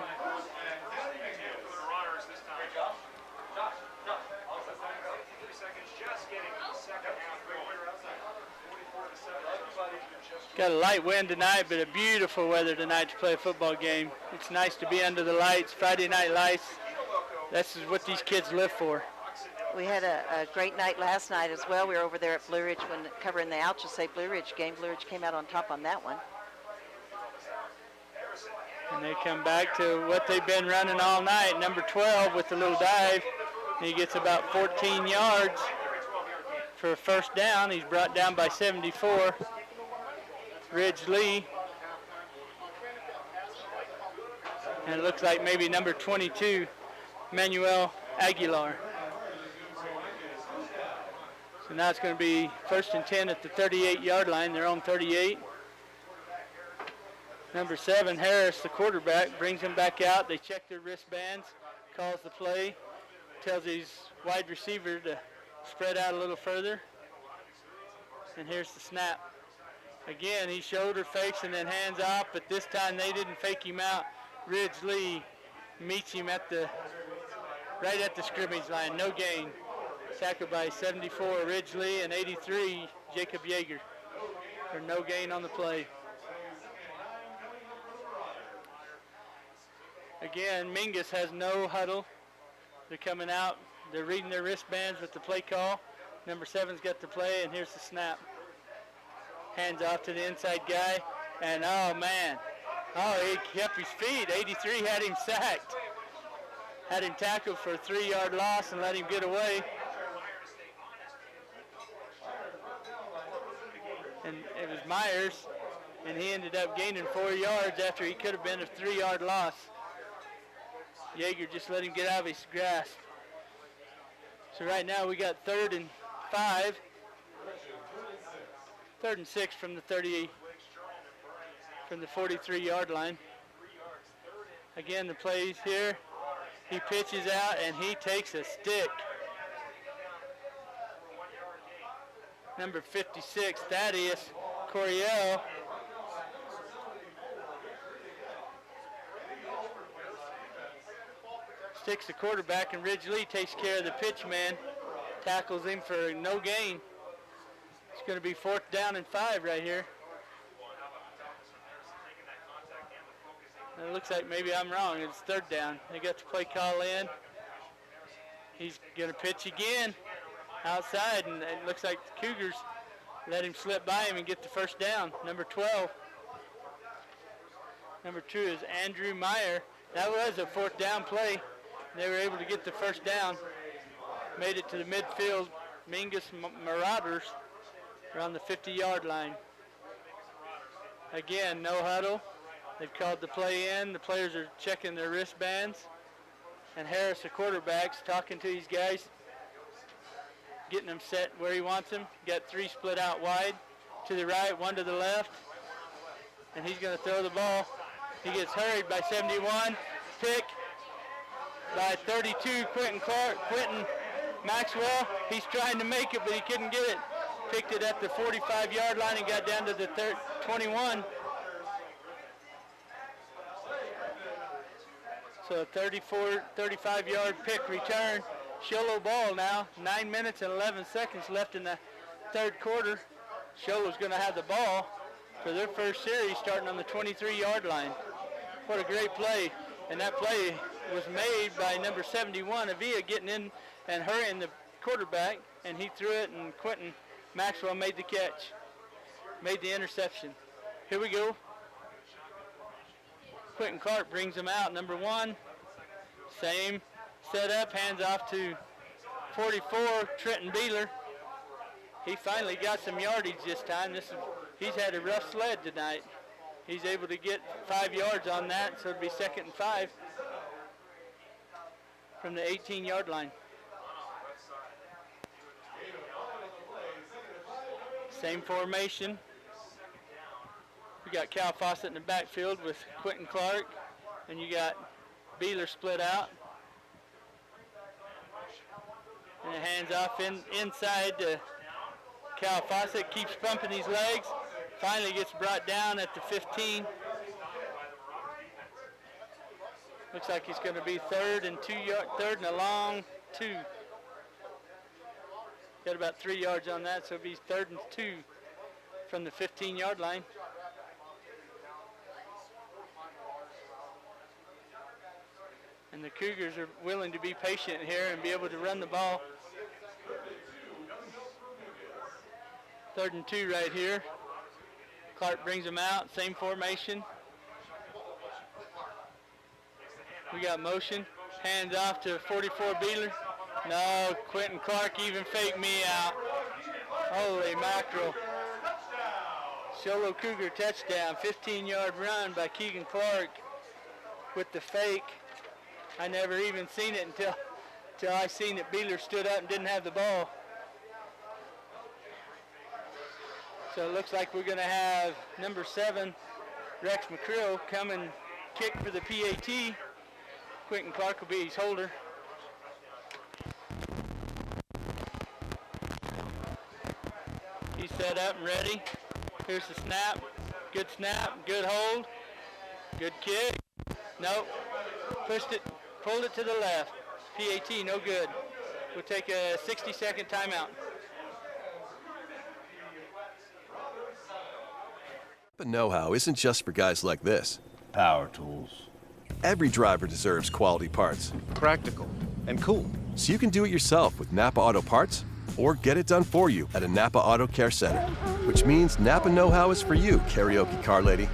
B: Got a light wind tonight, but a beautiful weather tonight to play a football game. It's nice to be under the lights, Friday night lights. This is what these kids live for.
J: We had a great night last night as well. We were over there at Blue Ridge when covering the Alchesay Blue Ridge game. Blue Ridge came out on top on that one.
B: And they come back to what they've been running all night. Number 12 with the little dive. He gets about 14 yards for a first down. He's brought down by 74. Ridge Lee. And it looks like maybe number 22, Manuel Aguilar. So now it's going to be 1st and 10 at the 38-yard line. They're on 38. Number 7, Harris, the quarterback, brings him back out. They check their wristbands, calls the play, tells his wide receiver to spread out a little further. And here's the snap. Again, he shoulder fakes and then hands off, but this time they didn't fake him out. Ridge Lee meets him right at the scrimmage line, no gain. Tackled by 74, Ridge Lee, and 83, Jacob Yeager, for no gain on the play. Again, Mingus has no huddle. They're coming out. They're reading their wristbands with the play call. Number 7's got the play, and here's the snap. Hands off to the inside guy, and oh man. Oh, he kept his feet. 83 had him sacked. Had him tackled for a 3-yard loss and let him get away. And it was Myers, and he ended up gaining 4 yards after he could have been a 3-yard loss. Yeager just let him get out of his grasp. So right now we got 3rd and 5. 3rd and 6 from the 43-yard line. Again, the play's here. He pitches out and he takes a stick. Number 56, Thaddeus Coriel. Sticks the quarterback, and Ridge Lee takes care of the pitch man. Tackles him for no gain. It's going to be 4th down and 5 right here. It looks like maybe I'm wrong. It's 3rd down. They got the play call in. He's going to pitch again outside, and it looks like the Cougars let him slip by him and get the 1st down. Number 12. Number 2 is Andrew Meyer. That was a 4th down play. They were able to get the 1st down. Made it to the midfield. Mingus Marauders are on the 50-yard line. Again, no huddle. They've called the play in. The players are checking their wristbands. And Harris, the quarterback's talking to these guys, getting them set where he wants them. Got 3 split out wide. To the right, 1 to the left. And he's going to throw the ball. He gets hurried by 71. Pick. by 32, Quentin Maxwell. He's trying to make it, but he couldn't get it. Picked it at the 45-yard line and got down to the 21. So a 35-yard pick return. Sholo ball now. 9 minutes and 11 seconds left in the third quarter. Sholo's going to have the ball for their first series starting on the 23-yard line. What a great play. And that play was made by number 71, Avia, getting in and hurrying the quarterback. And he threw it, and Quentin Maxwell made the catch, made the interception. Here we go. Quentin Clark brings him out, number 1. Same setup, hands off to 44, Trenton Beeler. He finally got some yardage this time. He's had a rough sled tonight. He's able to get 5 yards on that, so it'll be 2nd and 5 from the 18-yard line. Same formation. We got Cal Fawcett in the backfield with Quentin Clark, and you got Beeler split out. And it hands off inside to Cal Fawcett, keeps pumping his legs, finally gets brought down at the 15. Looks like he's going to be third and a long 2. Got about 3 yards on that, so it'll be 3rd and 2 from the 15-yard line. And the Cougars are willing to be patient here and be able to run the ball. 3rd and 2 right here. Clark brings them out, same formation. We got motion, hands off to 44 Beeler. No, Quentin Clark even faked me out. Holy mackerel. Sholo Cougar touchdown, 15-yard run by Keegan Clark with the fake. I never even seen it until I seen that Beeler stood up and didn't have the ball. So it looks like we're going to have number 7, Rex McCrill, come and kick for the PAT. Quentin Clark will be his holder. He's set up and ready. Here's the snap. Good snap, good hold, good kick. Nope, pushed it, pulled it to the left. PAT, no good. We'll take a 60-second timeout.
E: But know-how isn't just for guys like this.
F: Power tools.
E: Every driver deserves quality parts.
F: Practical and cool.
E: So you can do it yourself with Napa Auto Parts, or get it done for you at a Napa Auto Care Center. Which means Napa know-how is for you, karaoke car lady.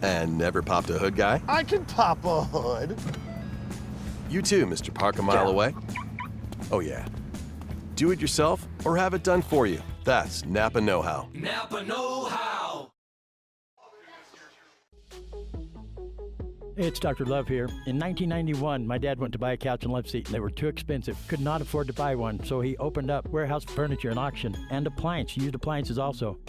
E: And never popped a hood guy?
F: I can pop a hood.
E: You too, Mr. Park a mile away. Oh yeah. Do it yourself or have it done for you. That's Napa know-how.
G: Napa know-how.
H: Hey, it's Dr. Love here. In 1991, my dad went to buy a couch and love seat, and they were too expensive. Could not afford to buy one, so he opened up warehouse furniture and auction, and used appliances also.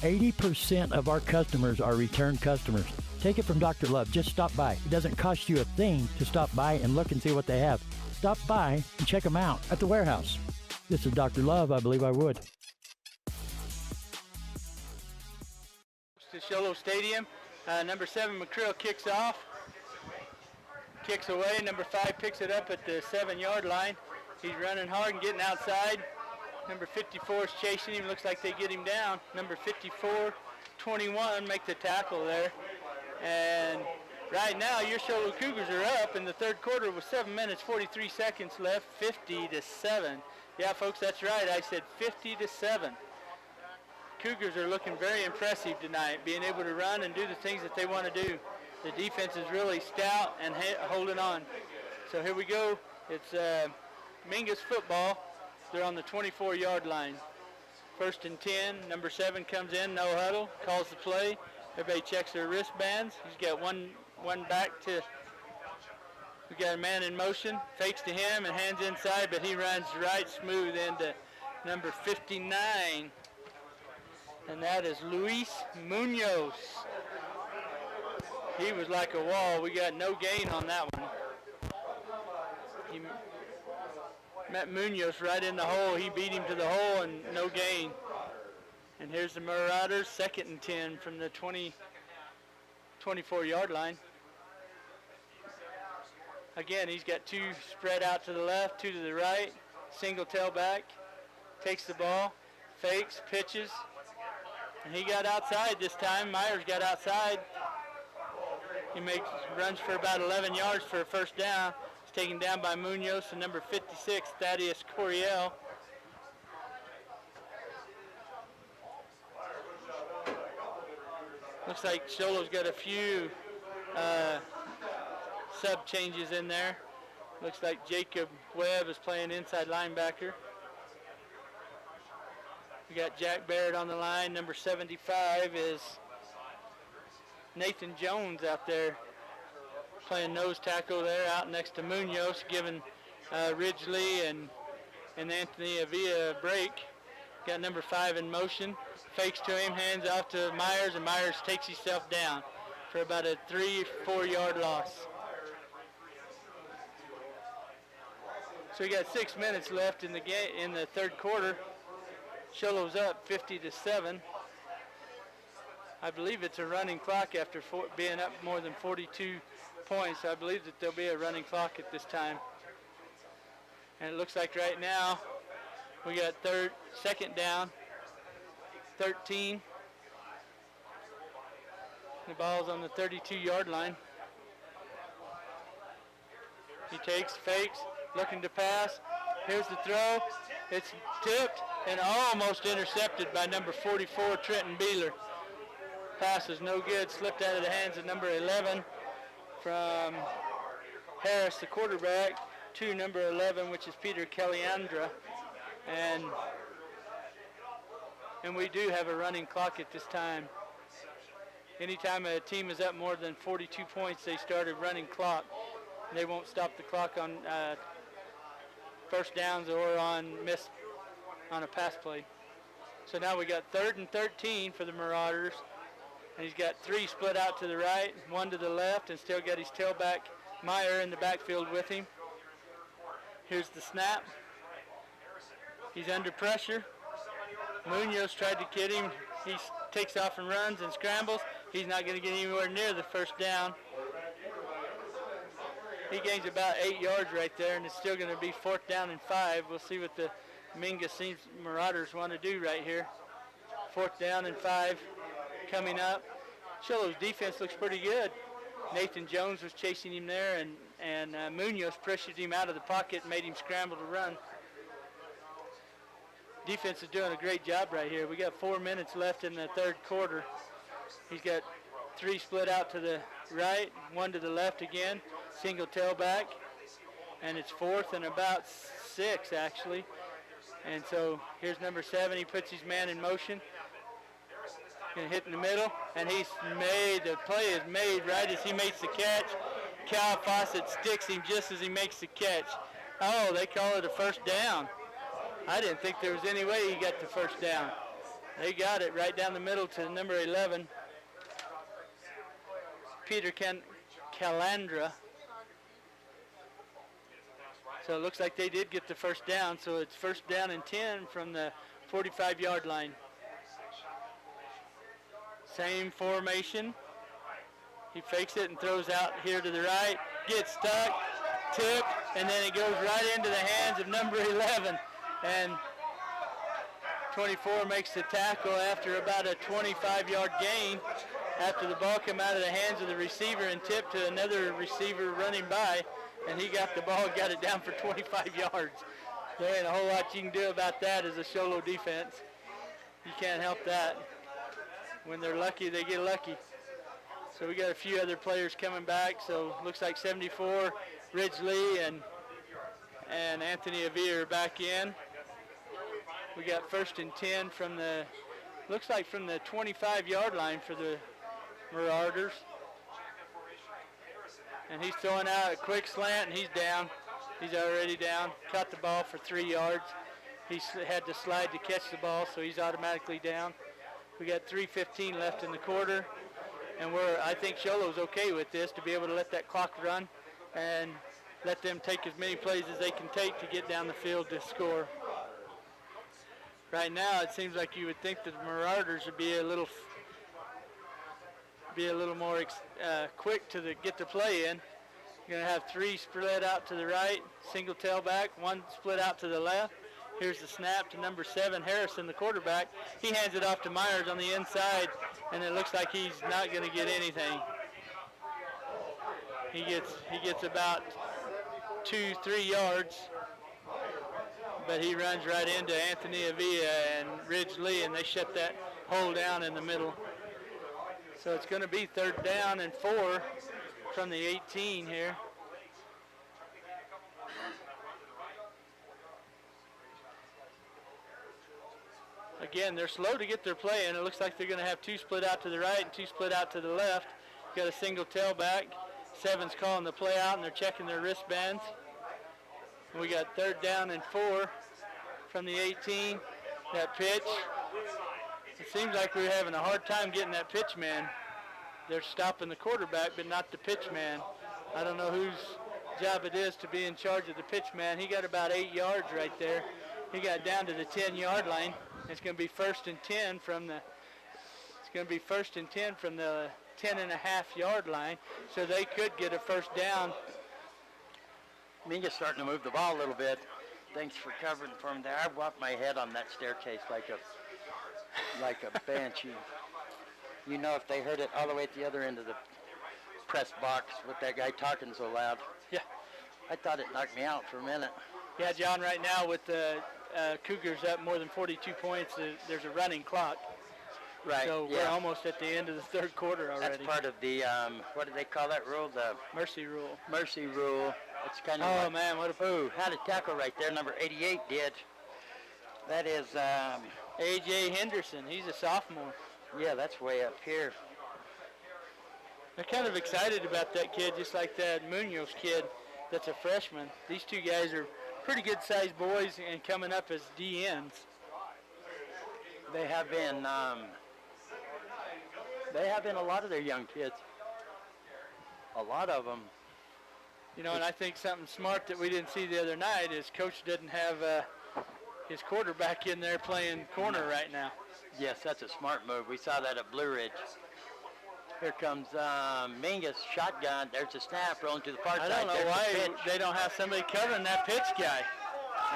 H: 80% of our customers are return customers. Take it from Dr. Love. Just stop by. It doesn't cost you a thing to stop by and look and see what they have. Stop by and check them out at the warehouse. This is Dr. Love. I believe I would.
B: To Sholo Stadium. Number 7, McCrill kicks off. Kicks away. Number 5 picks it up at the 7-yard line. He's running hard and getting outside. Number 54 is chasing him. Looks like they get him down. Number 54, 21 make the tackle there. And right now, your Sholo Cougars are up in the third quarter with 7 minutes, 43 seconds left, 50-7. Yeah, folks, that's right. I said 50-7. Cougars are looking very impressive tonight, being able to run and do the things that they want to do. The defense is really stout and holding on. So here we go. It's Mingus football. They're on the 24-yard line. 1st and 10. Number 7 comes in, no huddle, calls the play. Everybody checks their wristbands. He's got one back to. We got a man in motion. Fakes to him and hands inside, but he runs right smooth into number 59. And that is Luis Munoz. He was like a wall. We got no gain on that one. He met Munoz right in the hole. He beat him to the hole and no gain. And here's the Marauders, 2nd and 10 from the 24-yard line. Again, he's got 2 spread out to the left, 2 to the right, single tailback, takes the ball, fakes, pitches, and he got outside this time. Myers got outside. He runs for about 11 yards for a first down. He's taken down by Munoz and number 56, Thaddeus Coriel. Looks like Sholo's got a few sub changes in there. Looks like Jacob Webb is playing inside linebacker. We got Jack Barrett on the line. Number 75 is Nathan Jones out there playing nose tackle there out next to Munoz, giving Ridgely and Anthony Avila a break. Got number 5 in motion. Fakes to him, hands off to Myers, and Myers takes himself down for about a 3-4 yard loss. So we got 6 minutes left in the game in the third quarter. Sholo's up 50-7. I believe it's a running clock after being up more than 42 points. I believe that there'll be a running clock at this time. And it looks like right now we got second down, 13. The ball's on the 32-yard line. He takes, fakes, looking to pass. Here's the throw. It's tipped and almost intercepted by number 44, Trenton Beeler. Pass is no good, slipped out of the hands of number 11 from Harris, the quarterback, to number 11, which is Peter Caliandra. And we do have a running clock at this time. Anytime a team is up more than 42 points, they start a running clock. They won't stop the clock on first downs or on a pass play. So now we got 3rd and 13 for the Marauders. And he's got 3 split out to the right, 1 to the left, and still got his tailback Meyer in the backfield with him. Here's the snap. He's under pressure. Munoz tried to get him. He takes off and runs and scrambles. He's not going to get anywhere near the first down. He gains about 8 yards right there, and it's still going to be 4th down and 5. We'll see what the Mingus Marauders want to do right here. 4th down and 5 coming up. Sholo's defense looks pretty good. Nathan Jones was chasing him there, and Munoz pressured him out of the pocket and made him scramble to run. Defense is doing a great job right here. We got 4 minutes left in the third quarter. He's got 3 split out to the right, 1 to the left again, single tailback, and it's 4th and about 6 actually. And so here's number 7. He puts his man in motion. Gonna hit in the middle, and the play is made right as he makes the catch. Cal Fawcett sticks him just as he makes the catch. Oh, they call it a first down. I didn't think there was any way he got the first down. They got it right down the middle to number 11, Peter Calandra. So it looks like they did get the first down, so it's 1st down and 10 from the 45-yard line. Same formation. He fakes it and throws out here to the right, gets stuck, tipped, and then it goes right into the hands of number 11. And 24 makes the tackle after about a 25-yard gain after the ball came out of the hands of the receiver and tipped to another receiver running by, and he got the ball, got it down for 25 yards. There ain't a whole lot you can do about that as a Sholo defense. You can't help that. When they're lucky, they get lucky. So we got a few other players coming back. So looks like 74, Ridgely and Anthony Avila are back in. We got 1st and 10 from the 25-yard line for the Marauders. And he's throwing out a quick slant, and he's down. He's already down. Caught the ball for 3 yards. He had to slide to catch the ball, so he's automatically down. We got 3:15 left in the quarter. And I think Sholo's okay with this, to be able to let that clock run and let them take as many plays as they can take to get down the field to score. Right now, it seems like you would think that the Marauders would be a little more quick to get the play in. You're going to have 3 split out to the right, single tailback, 1 split out to the left. Here's the snap to number 7, Harrison, the quarterback. He hands it off to Myers on the inside, and it looks like he's not going to get anything. He gets about 2-3 yards, but he runs right into Anthony Avila and Ridge Lee, and they shut that hole down in the middle. So it's going to be 3rd down and 4 from the 18 here. Again, they're slow to get their play in. It looks like they're going to have 2 split out to the right and 2 split out to the left. Got a single tailback. 7's calling the play out, and they're checking their wristbands. We got 3rd down and 4 from the 18. That pitch. It seems like we're having a hard time getting that pitch man. They're stopping the quarterback, but not the pitch man. I don't know whose job it is to be in charge of the pitch man. He got about 8 yards right there. He got down to the 10-yard line. It's going to be 1st and 10 from the 10.5-yard line, so they could get a 1st down.
A: Mingus starting to move the ball a little bit. Thanks for covering for him there. I walked my head on that staircase like a banshee. You know, if they heard it all the way at the other end of the press box with that guy talking so loud.
B: Yeah.
A: I thought it knocked me out for a minute.
B: Yeah, John, right now with the Cougars up more than 42 points, there's a running clock.
A: Right.
B: So we're almost at the end of the 3rd quarter already.
A: That's part of the, what do they call that rule? The
B: mercy rule.
A: Mercy rule. It's kind of had a tackle right there. Number 88 did. That is
B: A.J. Henderson. He's a sophomore.
A: Yeah, that's way up here.
B: They're kind of excited about that kid, just like that Munoz kid that's a freshman. These 2 guys are pretty good-sized boys and coming up as DNs.
A: They have been a lot of their young kids. A lot of them.
B: You know, and I think something smart that we didn't see the other night is Coach didn't have his quarterback in there playing corner right now.
A: Yes, that's a smart move. We saw that at Blue Ridge. Here comes Mingus, shotgun. There's a snap rolling to the far side.
B: I don't know why they don't have somebody covering that pitch guy.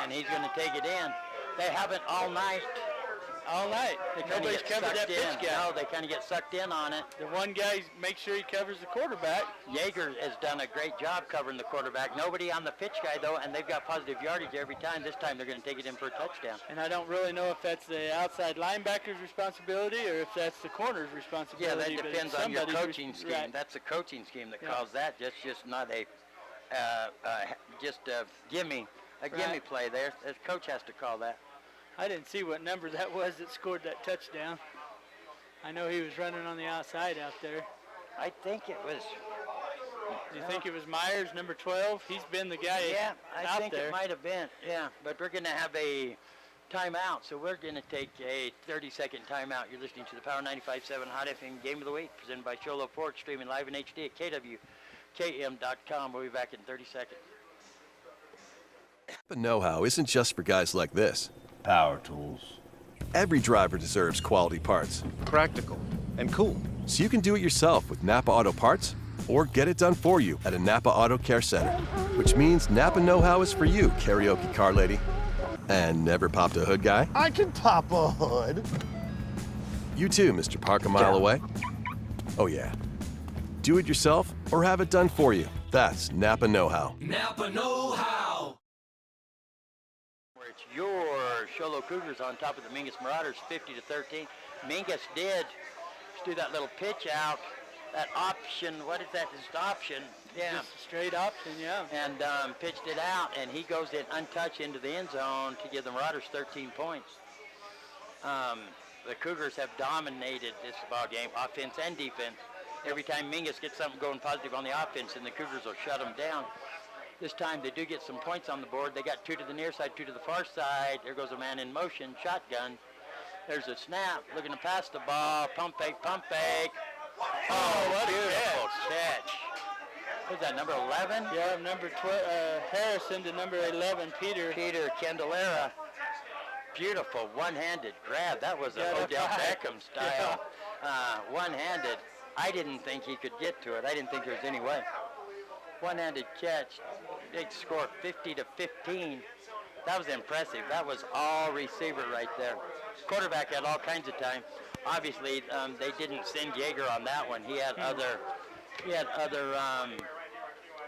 A: And he's going to take it in. They haven't all night.
B: All night. Nobody's covered that pitch guy.
A: No, they kind of get sucked in on it.
B: The one guy makes sure he covers the quarterback.
A: Yeager has done a great job covering the quarterback. Nobody on the pitch guy, though, and they've got positive yardage every time. This time they're going to take it in for a touchdown.
B: And I don't really know if that's the outside linebacker's responsibility or if that's the corner's responsibility.
A: Yeah, that depends on your coaching scheme. Right. That's the coaching scheme that calls that. Just not a gimme play there. The coach has to call that.
B: I didn't see what number that was that scored that touchdown. I know he was running on the outside out there.
A: I think it was.
B: Do you think it was Myers, number 12? He's been the guy out there.
A: I think it might have been, yeah. But we're going to have a timeout, so we're going to take a 30-second timeout. You're listening to the Power 95.7 Hot FM Game of the Week, presented by Sholo Ford, streaming live in HD at KWKM.com. We'll be back in 30 seconds.
E: But know-how isn't just for guys like this.
F: Power tools.
E: Every driver deserves quality parts.
F: Practical and cool.
E: So you can do it yourself with Napa Auto Parts or get it done for you at a Napa Auto Care Center. Which means Napa know-how is for you, karaoke car lady. And never popped a hood guy?
F: I can pop a hood.
E: You too, Mr. Park a mile away. Oh yeah. Do it yourself or have it done for you. That's Napa know-how.
G: Napa know-how.
A: It's your Sholo Cougars on top of the Mingus Marauders, 50-13. Mingus did do that little pitch out, that option. What is that? Just option. Yeah.
B: Just a straight option, yeah.
A: And pitched it out, and he goes in untouched into the end zone to give the Marauders 13 points. The Cougars have dominated this ball game, offense and defense. Every time Mingus gets something going positive on the offense, and the Cougars will shut them down. This time they do get some points on the board. They got 2 to the near side, 2 to the far side. There goes a man in motion, shotgun. There's a snap, looking to pass the ball. Pump fake,
B: Oh, what a
A: beautiful
B: catch.
A: catch. Was that number 11?
B: Yeah, number 12, Harrison to number 11, Peter.
A: Peter Candelera. Beautiful one-handed grab. That was a Odell Beckham style. One-handed. I didn't think he could get to it. I didn't think there was any way. One-handed catch. Big score, 50-15. That was impressive. That was all receiver right there. Quarterback had all kinds of time. Obviously, they didn't send Yeager on that one. He had other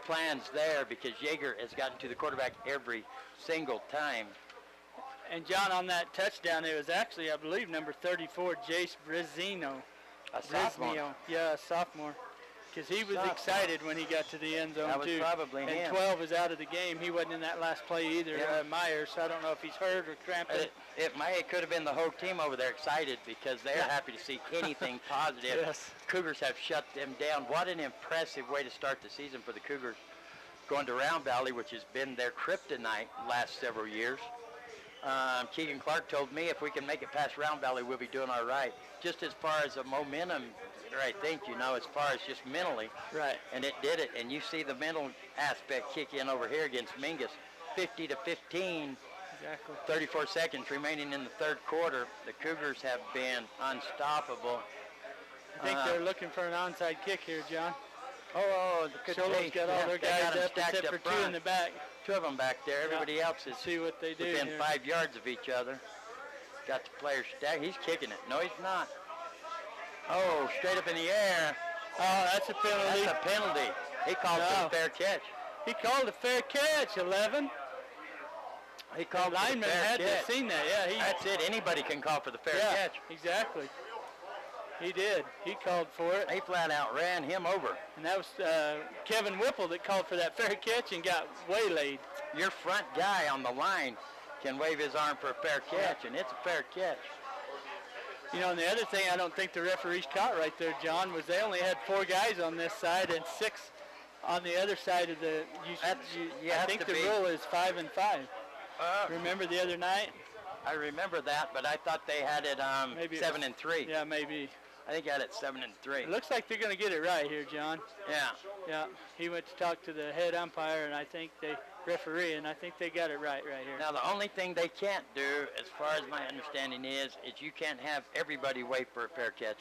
A: plans there because Yeager has gotten to the quarterback every single time.
B: And John, on that touchdown, it was actually, I believe, number 34, Jace Brizino.
A: A sophomore.
B: Yeah, a sophomore. Because he was excited when he got to the end zone,
A: that was
B: too.
A: probably
B: and
A: him.
B: 12 was out of the game. He wasn't in that last play either, Myers. So I don't know if he's hurt or cramped it.
A: It could have been the whole team over there excited because they're happy to see anything positive.
B: Yes.
A: Cougars have shut them down. What an impressive way to start the season for the Cougars. Going to Round Valley, which has been their kryptonite the last several years. Keegan Clark told me if we can make it past Round Valley, we'll be doing all right. Just as far as a momentum, I think, as far as just mentally.
B: Right.
A: And it did it. And you see the mental aspect kick in over here against Mingus. 50-15.
B: Exactly.
A: 34 seconds remaining in the third quarter. The Cougars have been unstoppable.
B: I think they're looking for an onside kick here, John.
A: Oh,
B: Sholo's got all their guys up except for two in the back.
A: Two of them back there. Everybody else is
B: see what they do
A: within
B: here.
A: 5 yards of each other. Got the players stacked. He's kicking it. No, he's not. Oh, straight up in the air.
B: Oh, that's a penalty.
A: That's a penalty. He called for a fair catch.
B: He called a fair catch, 11.
A: He called
B: the lineman had to have seen that. Yeah,
A: that's it. Anybody can call for the fair catch.
B: Exactly. He did. He called for it.
A: He flat out ran him over.
B: And that was Kevin Whipple that called for that fair catch and got waylaid.
A: Your front guy on the line can wave his arm for a fair catch, and it's a fair catch.
B: And the other thing I don't think the referees caught right there, John, was they only had 4 guys on this side and 6 on the other side of the. I think the rule is 5 and 5. Remember the other night?
A: I remember that, but I thought they had it
B: maybe
A: 7 and 3.
B: Yeah, maybe.
A: I think I had it 7 and 3.
B: It looks like they're going to get it right here, John.
A: Yeah.
B: Yeah. He went to talk to the head umpire, and I think referee, and I think they got it right here.
A: Now, the only thing they can't do, as far as my understanding is you can't have everybody wait for a fair catch.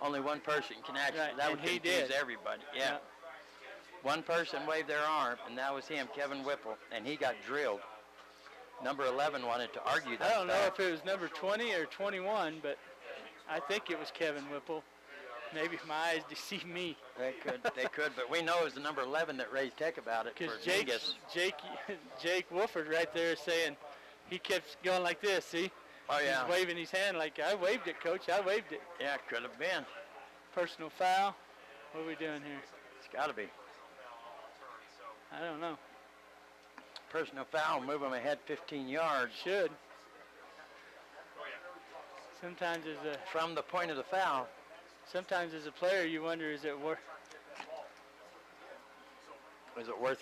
A: Only one person can actually.
B: Right.
A: That would
B: and he
A: confuse
B: did.
A: everybody. Yeah. One person waved their arm, and that was him, Kevin Whipple, and he got drilled. Number 11 wanted to argue that.
B: I don't know if it was number 20 or 21, but I think it was Kevin Whipple. Maybe my eyes deceive me.
A: They could, but we know it was the number 11 that raised heck about it.
B: Because
A: Mingus.
B: Jake Wolford right there is saying, he kept going like this, see?
A: Oh, yeah.
B: He's waving his hand like, I waved it, Coach, I waved it.
A: Yeah, it could have been.
B: Personal foul. What are we doing here?
A: It's got to be.
B: I don't know.
A: Personal foul, move them ahead 15 yards.
B: Should. Sometimes
A: from the point of the foul.
B: Sometimes as a player you wonder, is it worth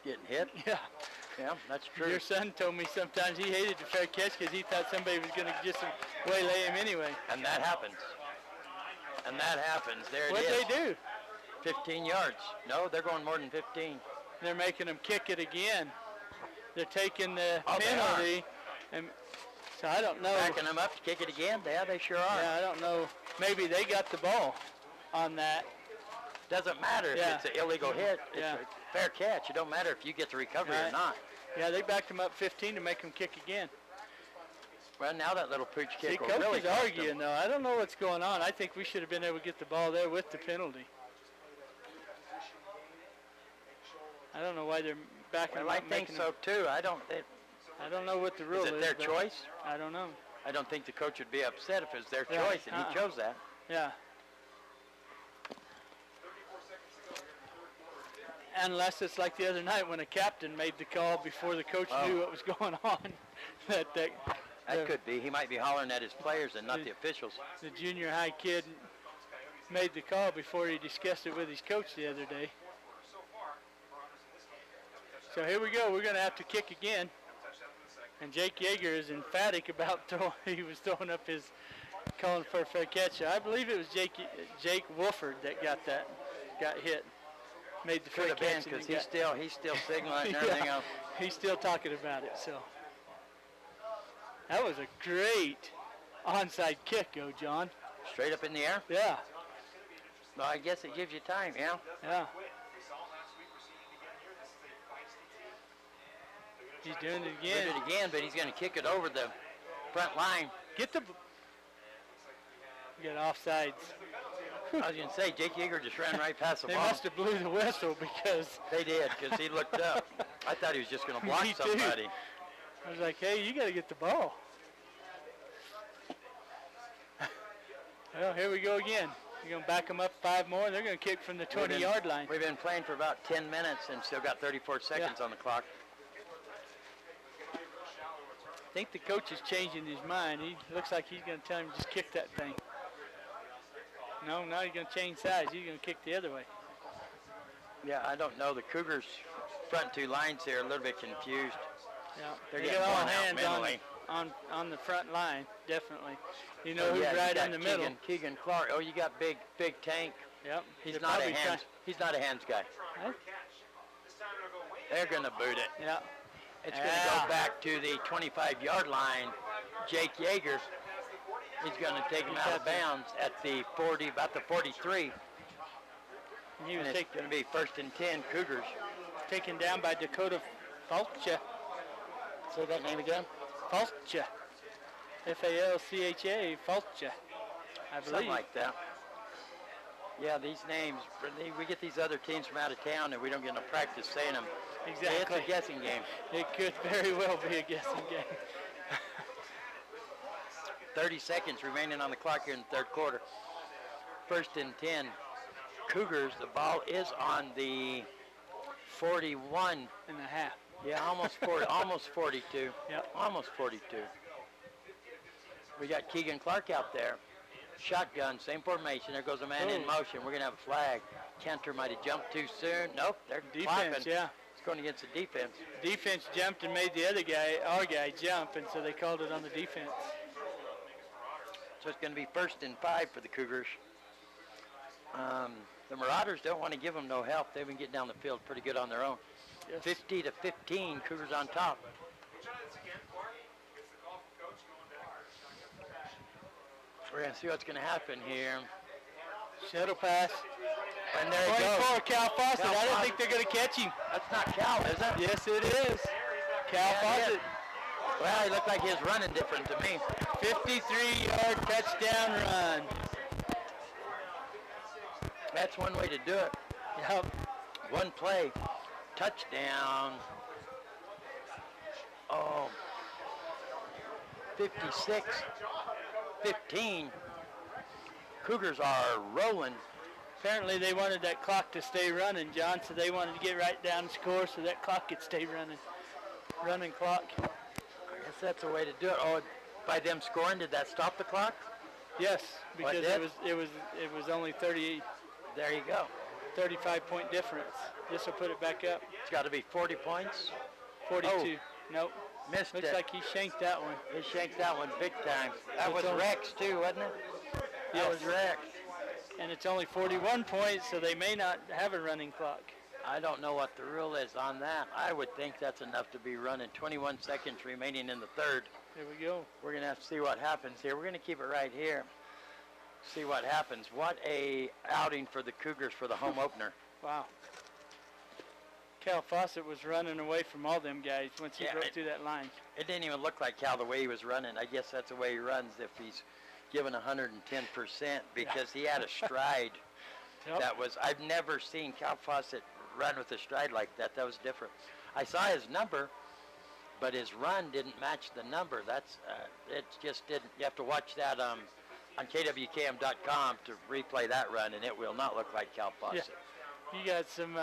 A: getting hit?
B: Yeah.
A: Yeah, that's true.
B: Your son told me sometimes he hated the fair catch because he thought somebody was going to just waylay him anyway.
A: And that happens. There it is.
B: What'd they do?
A: 15 yards. No, they're going more than 15.
B: They're making them kick it again. They're taking the penalty. And so I don't know.
A: Backing them up to kick it again? Yeah, they sure are.
B: Yeah, I don't know. Maybe they got the ball on that.
A: Doesn't matter if it's an illegal hit. It's a fair catch. It don't matter if you get the recovery or not.
B: Yeah, they backed them up 15 to make them kick again.
A: Well, now that little pooch kick will
B: Coach
A: really
B: is arguing, though. I don't know what's going on. I think we should have been able to get the ball there with the penalty. I don't know why they're backing them up.
A: I think so, too. I don't
B: know what the rule is.
A: Is it their choice?
B: I don't know.
A: I don't think the coach would be upset if it was their choice, and he chose that.
B: Yeah. Unless it's like the other night when a captain made the call before the coach knew what was going on. That
A: could be. He might be hollering at his players and not the officials.
B: The junior high kid made the call before he discussed it with his coach the other day. So here we go. We're going to have to kick again. And Jake Yeager is emphatic about he was throwing up his calling for a fair catch. I believe it was Jake Wolford that got hit. Made the fair
A: Could have
B: catch.
A: been, because he's still signaling and everything else.
B: He's still talking about it. So that was a great onside kick, John.
A: Straight up in the air?
B: Yeah.
A: Well, I guess it gives you time, yeah?
B: Yeah. He's doing it again.
A: Doing it again, but he's going to kick it over the front line.
B: Get offsides.
A: I was going to say, Jake Yeager just ran right past the
B: They
A: ball.
B: must have blew the whistle because...
A: They did, because he looked up. I thought he was just going to block
B: Me too.
A: somebody.
B: I was like, hey, you got to get the ball. Well, here we go again. You're going to back them up 5 more. They're going to kick from the 20-yard line.
A: We've been playing for about 10 minutes and still got 34 seconds on the clock.
B: I think the coach is changing his mind. He looks like he's going to tell him just kick that thing. No, now he's going to change sides. He's going to kick the other way.
A: Yeah, I don't know. The Cougars' front 2 lines here are a little bit confused.
B: Yeah,
A: They're
B: they
A: getting
B: got all
A: worn out
B: hands
A: mentally.
B: on the front line, definitely. You know who's right in the middle.
A: Keegan Clark. Oh, you got big Tank.
B: Yep.
A: He's not a hands. He's not a hands guy.
B: Huh?
A: They're going to boot it.
B: Yeah.
A: It's going to go back to the 25-yard line. Jake Yeager. He's going to take him out of bounds at the 40, about the 43.
B: He was
A: it's going to be 1st and 10 Cougars.
B: Taken down by Dakota Falcha.
A: Say that name again.
B: Falcha. Falcha. Falcha. I believe.
A: Something like that. Yeah, these names, we get these other teams from out of town and we don't get no practice saying them.
B: Exactly.
A: It's a guessing game.
B: It could very well be a guessing game.
A: 30 seconds remaining on the clock here in the 3rd quarter. 1st and 10. Cougars, the ball is on the 41
B: and a half.
A: Yeah, almost 40, almost 42.
B: Yep.
A: Almost 42. We got Keegan Clark out there. Shotgun, same formation. There goes a man in motion. We're going to have a flag. Cantor might have jumped too soon. Nope, they're
B: defense,
A: clapping.
B: yeah.
A: It's going against the defense.
B: Defense jumped and made the other guy, our guy, jump, and so they called it on the defense.
A: So it's going to be 1st and 5 for the Cougars. The Marauders don't want to give them no help. They've been getting down the field pretty good on their own.
B: Yes.
A: 50-15, Cougars on top. We're going to see what's going to happen here.
B: Shuttle pass.
A: And there it goes.
B: 24, Cal Fawcett. I don't think they're going to catch him.
A: That's not Cal, is it?
B: Yes, it is. Cal Fawcett.
A: Well, he looked like he was running different to me.
B: 53-yard touchdown run.
A: That's one way to do it.
B: Yep.
A: One play. Touchdown. Oh. 56-15. Cougars are rolling.
B: Apparently they wanted that clock to stay running, John, so they wanted to get right down and score so that clock could stay running. Running clock.
A: I guess that's a way to do it. Oh, by them scoring, did that stop the clock?
B: Yes, because it was only 30.
A: There you go.
B: 35-point difference. This will put it back up.
A: It's got to be 40 points.
B: 42.
A: Oh.
B: Nope.
A: Missed
B: Looks
A: it.
B: like he shanked that one.
A: He shanked that one big time. That was
B: only
A: Rex too, wasn't it?
B: Yes.
A: That was Rex.
B: And it's only 41 points, so they may not have a running clock.
A: I don't know what the rule is on that. I would think that's enough to be running. 21 seconds remaining in the 3rd.
B: There we go.
A: We're going to have to see what happens here. We're going to keep it right here. See what happens. What a outing for the Cougars for the home opener.
B: Wow. Cal Fawcett was running away from all them guys once he broke through that line.
A: It didn't even look like Cal the way he was running. I guess that's the way he runs if he's given 110%, because he had a stride that was, I've never seen Cal Fawcett run with a stride like that. That was different. I saw his number, but his run didn't match the number. That's, it just didn't. You have to watch that on KWKM.com to replay that run, and it will not look like Cal Fawcett.
B: Yeah. You got some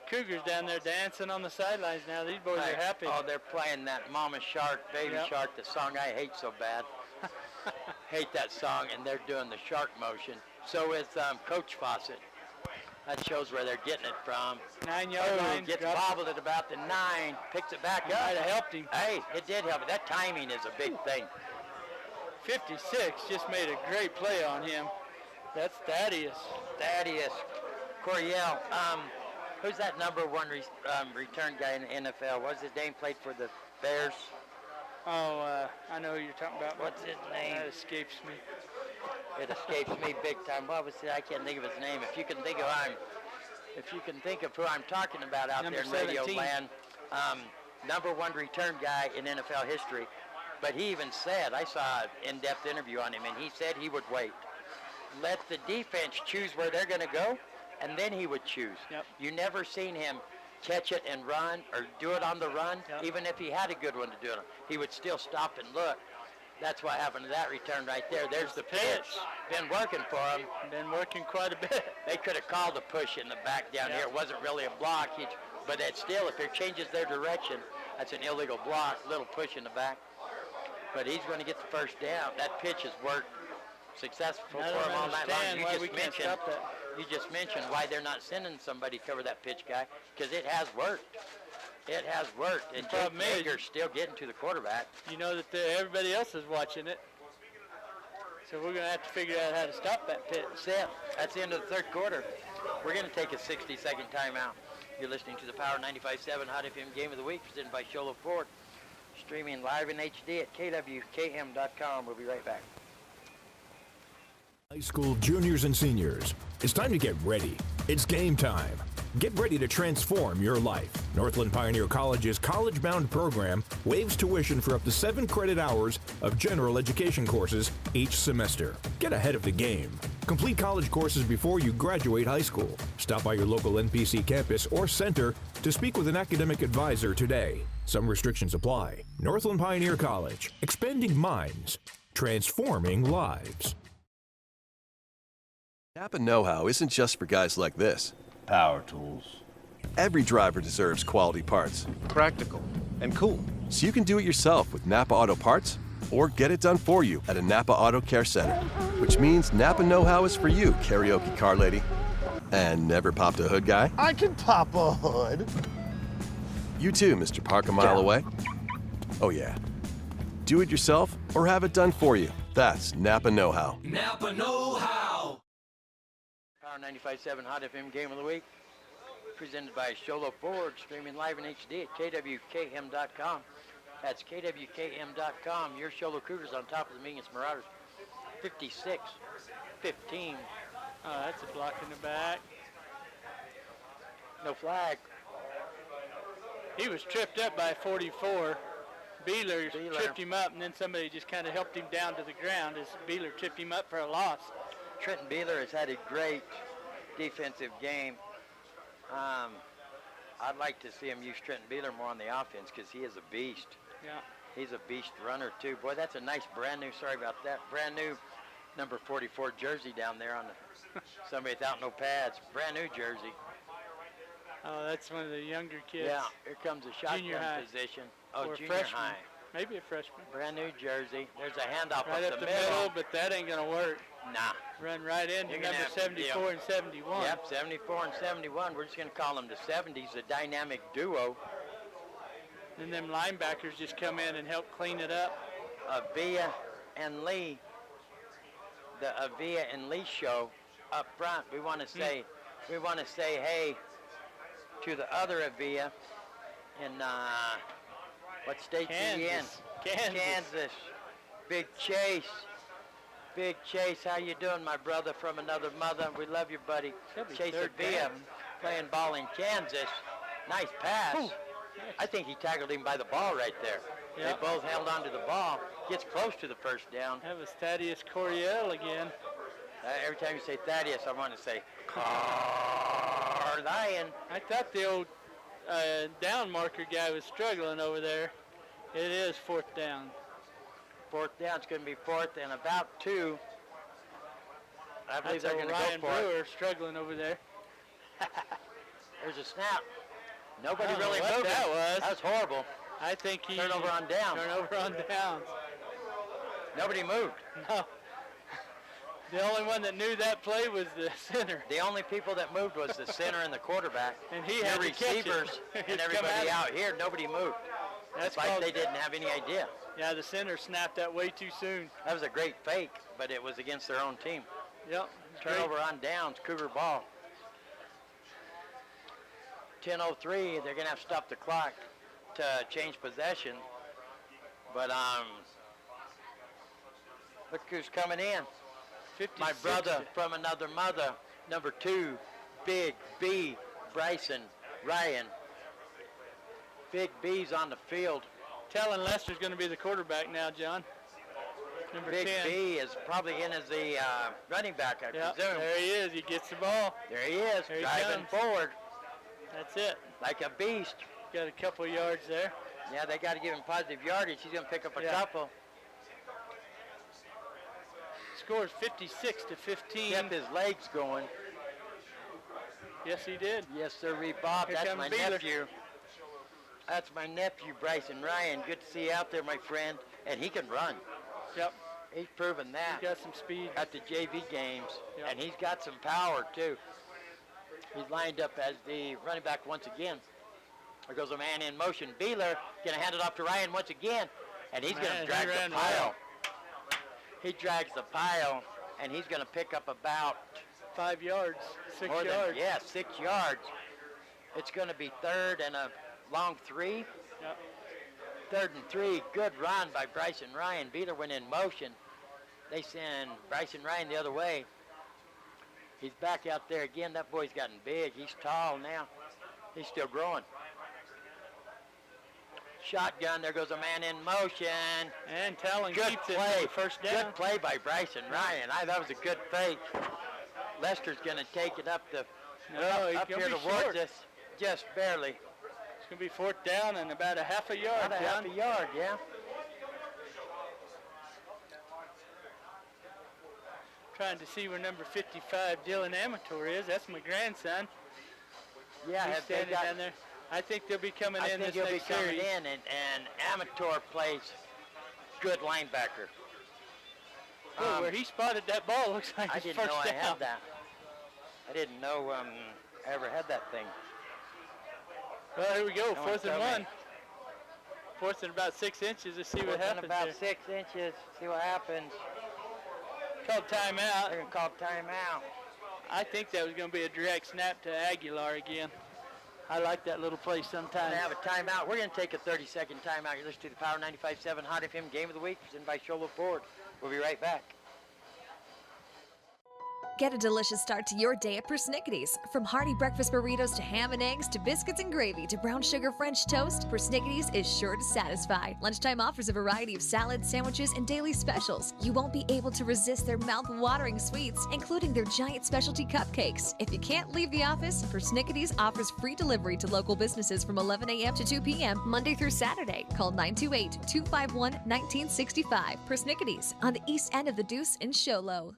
B: Cougars down there dancing on the sidelines now. These boys are happy.
A: Oh, they're playing that Mama Shark, Baby Shark, the song I hate so bad. Hate that song, and they're doing the shark motion. So is Coach Fawcett. That shows where they're getting it from.
B: 9-yard line.
A: Gets bobbled at about the 9, picks it back up.
B: Might have helped him.
A: Hey, it did help. That timing is a big thing.
B: 56 just made a great play on him. That's Thaddeus.
A: Thaddeus Coryell. Who's that number one return guy in the NFL? What's his name? Played for the Bears.
B: Oh, I know who you're talking about.
A: What's his name?
B: That escapes me.
A: It escapes me big time. What was it? I can't think of his name. If you can think of who I'm talking about out
B: Number
A: there in radio
B: 17.
A: land, number one return guy in NFL history. But he even said, I saw an in-depth interview on him, and he said he would wait. Let the defense choose where they're going to go, and then he would choose.
B: Yep.
A: You never seen him catch it and run or do it on the run.
B: Yep.
A: Even if he had a good one to do it on, he would still stop and look. That's what happened to that return right there. There's the pitch. Been working for him.
B: Been working quite a bit.
A: They could have called a push in the back down here. It wasn't really a block, but it's still, if it changes their direction, that's an illegal block, little push in the back. But he's going to get the first down. That pitch has worked successful for him all night long. You just mentioned why they're not sending somebody to cover that pitch guy, because it has worked. It has worked, and Jake Yeager's still getting to the quarterback.
B: You know that everybody else is watching it, so we're going to have to figure out how to stop that pitch.
A: That's the end of the third quarter. We're going to take a 60-second timeout. You're listening to the Power 95.7 Hot FM Game of the Week, presented by Sholo Ford, streaming live in HD at kwkm.com. We'll be right back.
C: High school juniors and seniors, it's time to get ready. It's game time. Get ready to transform your life. Northland Pioneer College's college-bound program waives tuition for up to 7 credit hours of general education courses each semester. Get ahead of the game. Complete college courses before you graduate high school. Stop by your local NPC campus or center to speak with an academic advisor today. Some restrictions apply. Northland Pioneer College, expanding minds, transforming lives.
E: Napa know-how isn't just for guys like this.
F: Power tools.
E: Every driver deserves quality parts.
F: Practical and cool.
E: So you can do it yourself with Napa Auto Parts or get it done for you at a Napa Auto Care Center. Which means Napa know-how is for you, karaoke car lady. And never popped a hood guy?
F: I can pop a hood.
E: You too, Mr. Park a mile away. Oh yeah. Do it yourself or have it done for you. That's Napa know-how.
G: Napa know-how.
A: Power 95.7 Hot FM Game of the Week, presented by Sholo Ford, streaming live in HD at kwkm.com. That's kwkm.com. Your Sholo Cougars on top of the Mingus Marauders, 56-15.
B: Oh, that's a block in the back.
A: No flag.
B: He was tripped up by 44. Beeler tripped him up, and then somebody just kind of helped him down to the ground as Beeler tripped him up for a loss.
A: Trenton Beeler has had a great defensive game. I'd like to see him use Trenton Beeler more on the offense because he is a beast.
B: Yeah.
A: He's a beast runner, too. Boy, that's a nice brand new, sorry about that, brand new number 44 jersey down there on the, somebody without no pads. Brand new jersey.
B: Oh, that's one of the younger kids.
A: Yeah, here comes a shotgun position. Oh,
B: or
A: junior
B: freshman.
A: high.
B: Maybe a freshman.
A: Brand new jersey. There's a handoff
B: right
A: up the middle.
B: but that ain't going to work.
A: Nah.
B: Run right into number 74 and 71.
A: Yep, 74 and 71. We're just going to call them the 70s, the dynamic duo.
B: And them linebackers just come in and help clean it up.
A: Avia and Lee. The Avia and Lee show up front. We want to say, hey to the other Avia in what state are you in? Kansas. Big Chase. Big Chase, how you doing, my brother from another mother? We love you, buddy. Chase Avia playing ball in Kansas. Nice pass. Ooh. I think he tackled him by the ball right there. Yep. They both held onto the ball. Gets close to the first down.
B: That was Thaddeus Coryell again.
A: Every time you say Thaddeus, I want to say Lion.
B: I thought the old down marker guy was struggling over there. It is fourth down.
A: Fourth down. It's going to be fourth and about 2. I believe they're going to go for
B: Brewer
A: it.
B: struggling over there.
A: There's a snap. Nobody
B: know
A: really
B: what
A: moved.
B: That was.
A: That was horrible.
B: I think he
A: turnover on downs.
B: Turnover on downs.
A: Nobody moved.
B: No. The only one that knew that play was the center.
A: The only people that moved was the center and the quarterback.
B: And he had
A: the receivers
B: to catch it.
A: and everybody out here. Nobody moved.
B: That's
A: like they didn't have any idea.
B: Yeah, the center snapped that way too soon.
A: That was a great fake, but it was against their own team.
B: Yep.
A: Turnover on downs, Cougar ball. 10:03, they're going to have to stop the clock to change possession. But look who's coming in. My brother from another mother, number 2, Big B, Bryson Ryan. Big B's on the field.
B: Telling Lester's going to be the quarterback now, John. Number
A: Big
B: 10.
A: B is probably in as the running back, I presume.
B: There he is. He gets the ball.
A: There he is,
B: There he
A: driving
B: comes.
A: forward.
B: That's it.
A: Like a beast.
B: Got a couple yards there.
A: Yeah, they got to give him positive yardage. He's going to pick up a couple.
B: Scores 56-15.
A: Kept his legs going.
B: Yes, he did.
A: Yes, sir, Bob.
B: Here
A: That's
B: comes
A: my
B: Beeler.
A: nephew. That's my nephew, Bryson Ryan. Good to see you out there, my friend. And he can run.
B: Yep.
A: He's proven that.
B: He's got some speed.
A: At the JV games.
B: Yep.
A: And he's got some power, too. He's lined up as the running back once again. There goes a man in motion. Beeler going to hand it off to Ryan once again. And he's going to drag the pile.
B: Well.
A: He drags the pile, and he's going to pick up about
B: 5 yards, 6
A: more
B: yards.
A: Than, 6 yards. It's going to be 3rd and a long 3.
B: Yep.
A: 3rd and 3. Good run by Bryson Ryan. Beeler went in motion. They send Bryson Ryan the other way. He's back out there again. That boy's gotten big. He's tall now. He's still growing. Shotgun, there goes a man in motion.
B: And Talon
A: good
B: keeps
A: play.
B: it first down.
A: Good play by Bryson Ryan. That was a good fake. Lester's going to take it up here towards us, just barely.
B: It's going to be 4th down and about a half a yard.
A: About a half a yard, yeah.
B: Trying to see where number 55, Dylan Amateur, is. That's my grandson.
A: Yeah,
B: he's standing down there. I think they'll be coming in this next series.
A: I think he'll be coming in, and Amateur plays good linebacker.
B: Where he spotted that ball looks like
A: I
B: his
A: didn't
B: first
A: know I
B: down.
A: had that. I didn't know I ever had that thing.
B: Well, here we go,
A: No one
B: 4th and
A: told
B: 1.
A: me.
B: 4th and about 6 inches. Let's see what
A: 4th and
B: happens
A: about
B: there.
A: 6 inches. See what happens.
B: Called timeout.
A: They're going to call timeout.
B: I think that was going to be a direct snap to Aguilar again. I like that little play sometimes.
A: We're going to have a timeout. We're going to take a 30-second timeout. You're listening to the Power 95.7 Hot FM Game of the Week, presented by Sholo Ford. We'll be right back.
D: Get a delicious start to your day at Persnickity's. From hearty breakfast burritos to ham and eggs to biscuits and gravy to brown sugar French toast, Persnickity's is sure to satisfy. Lunchtime offers a variety of salads, sandwiches, and daily specials. You won't be able to resist their mouth-watering sweets, including their giant specialty cupcakes. If you can't leave the office, Persnickity's offers free delivery to local businesses from 11 a.m. to 2 p.m. Monday through Saturday. Call 928-251-1965. Persnickity's on the east end of the Deuce in Sholo.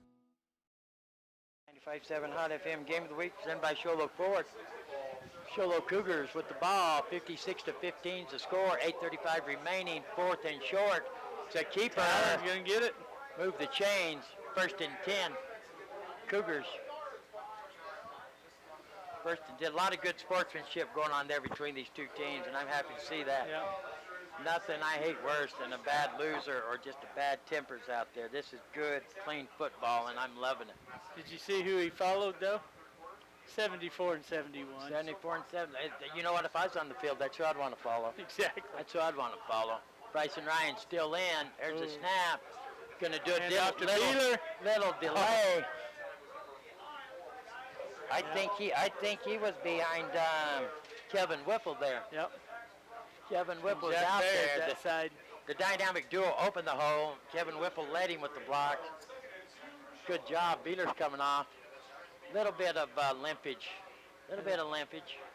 A: 95.7 Hot FM Game of the Week, presented by Sholo Ford. Sholo Cougars with the ball, 56-15 is the score, 8:35 remaining, 4th and short. It's a keeper.
B: Tyler's going to get it.
A: Move the chains, 1st and 10. Cougars. 1st and 10. A lot of good sportsmanship going on there between these two teams, and I'm happy to see that.
B: Yeah.
A: Nothing I hate worse than a bad loser or just a bad tempers out there. This is good, clean football, and I'm loving it.
B: Did you see who he followed, though? 74 and 71.
A: 74 and 7. You know what? If I was on the field, that's who I'd want to follow.
B: Exactly.
A: That's who I'd want to follow. Bryson Ryan still in. There's a snap. Going to do a little delay. I think he was behind Kevin Whipple there.
B: Yep.
A: Kevin Whipple's
B: Jack
A: out
B: Barrett
A: there.
B: that side.
A: The dynamic duo opened the hole. Kevin Whipple led him with the block. Good job. Beeler's coming off. Little bit of limpage.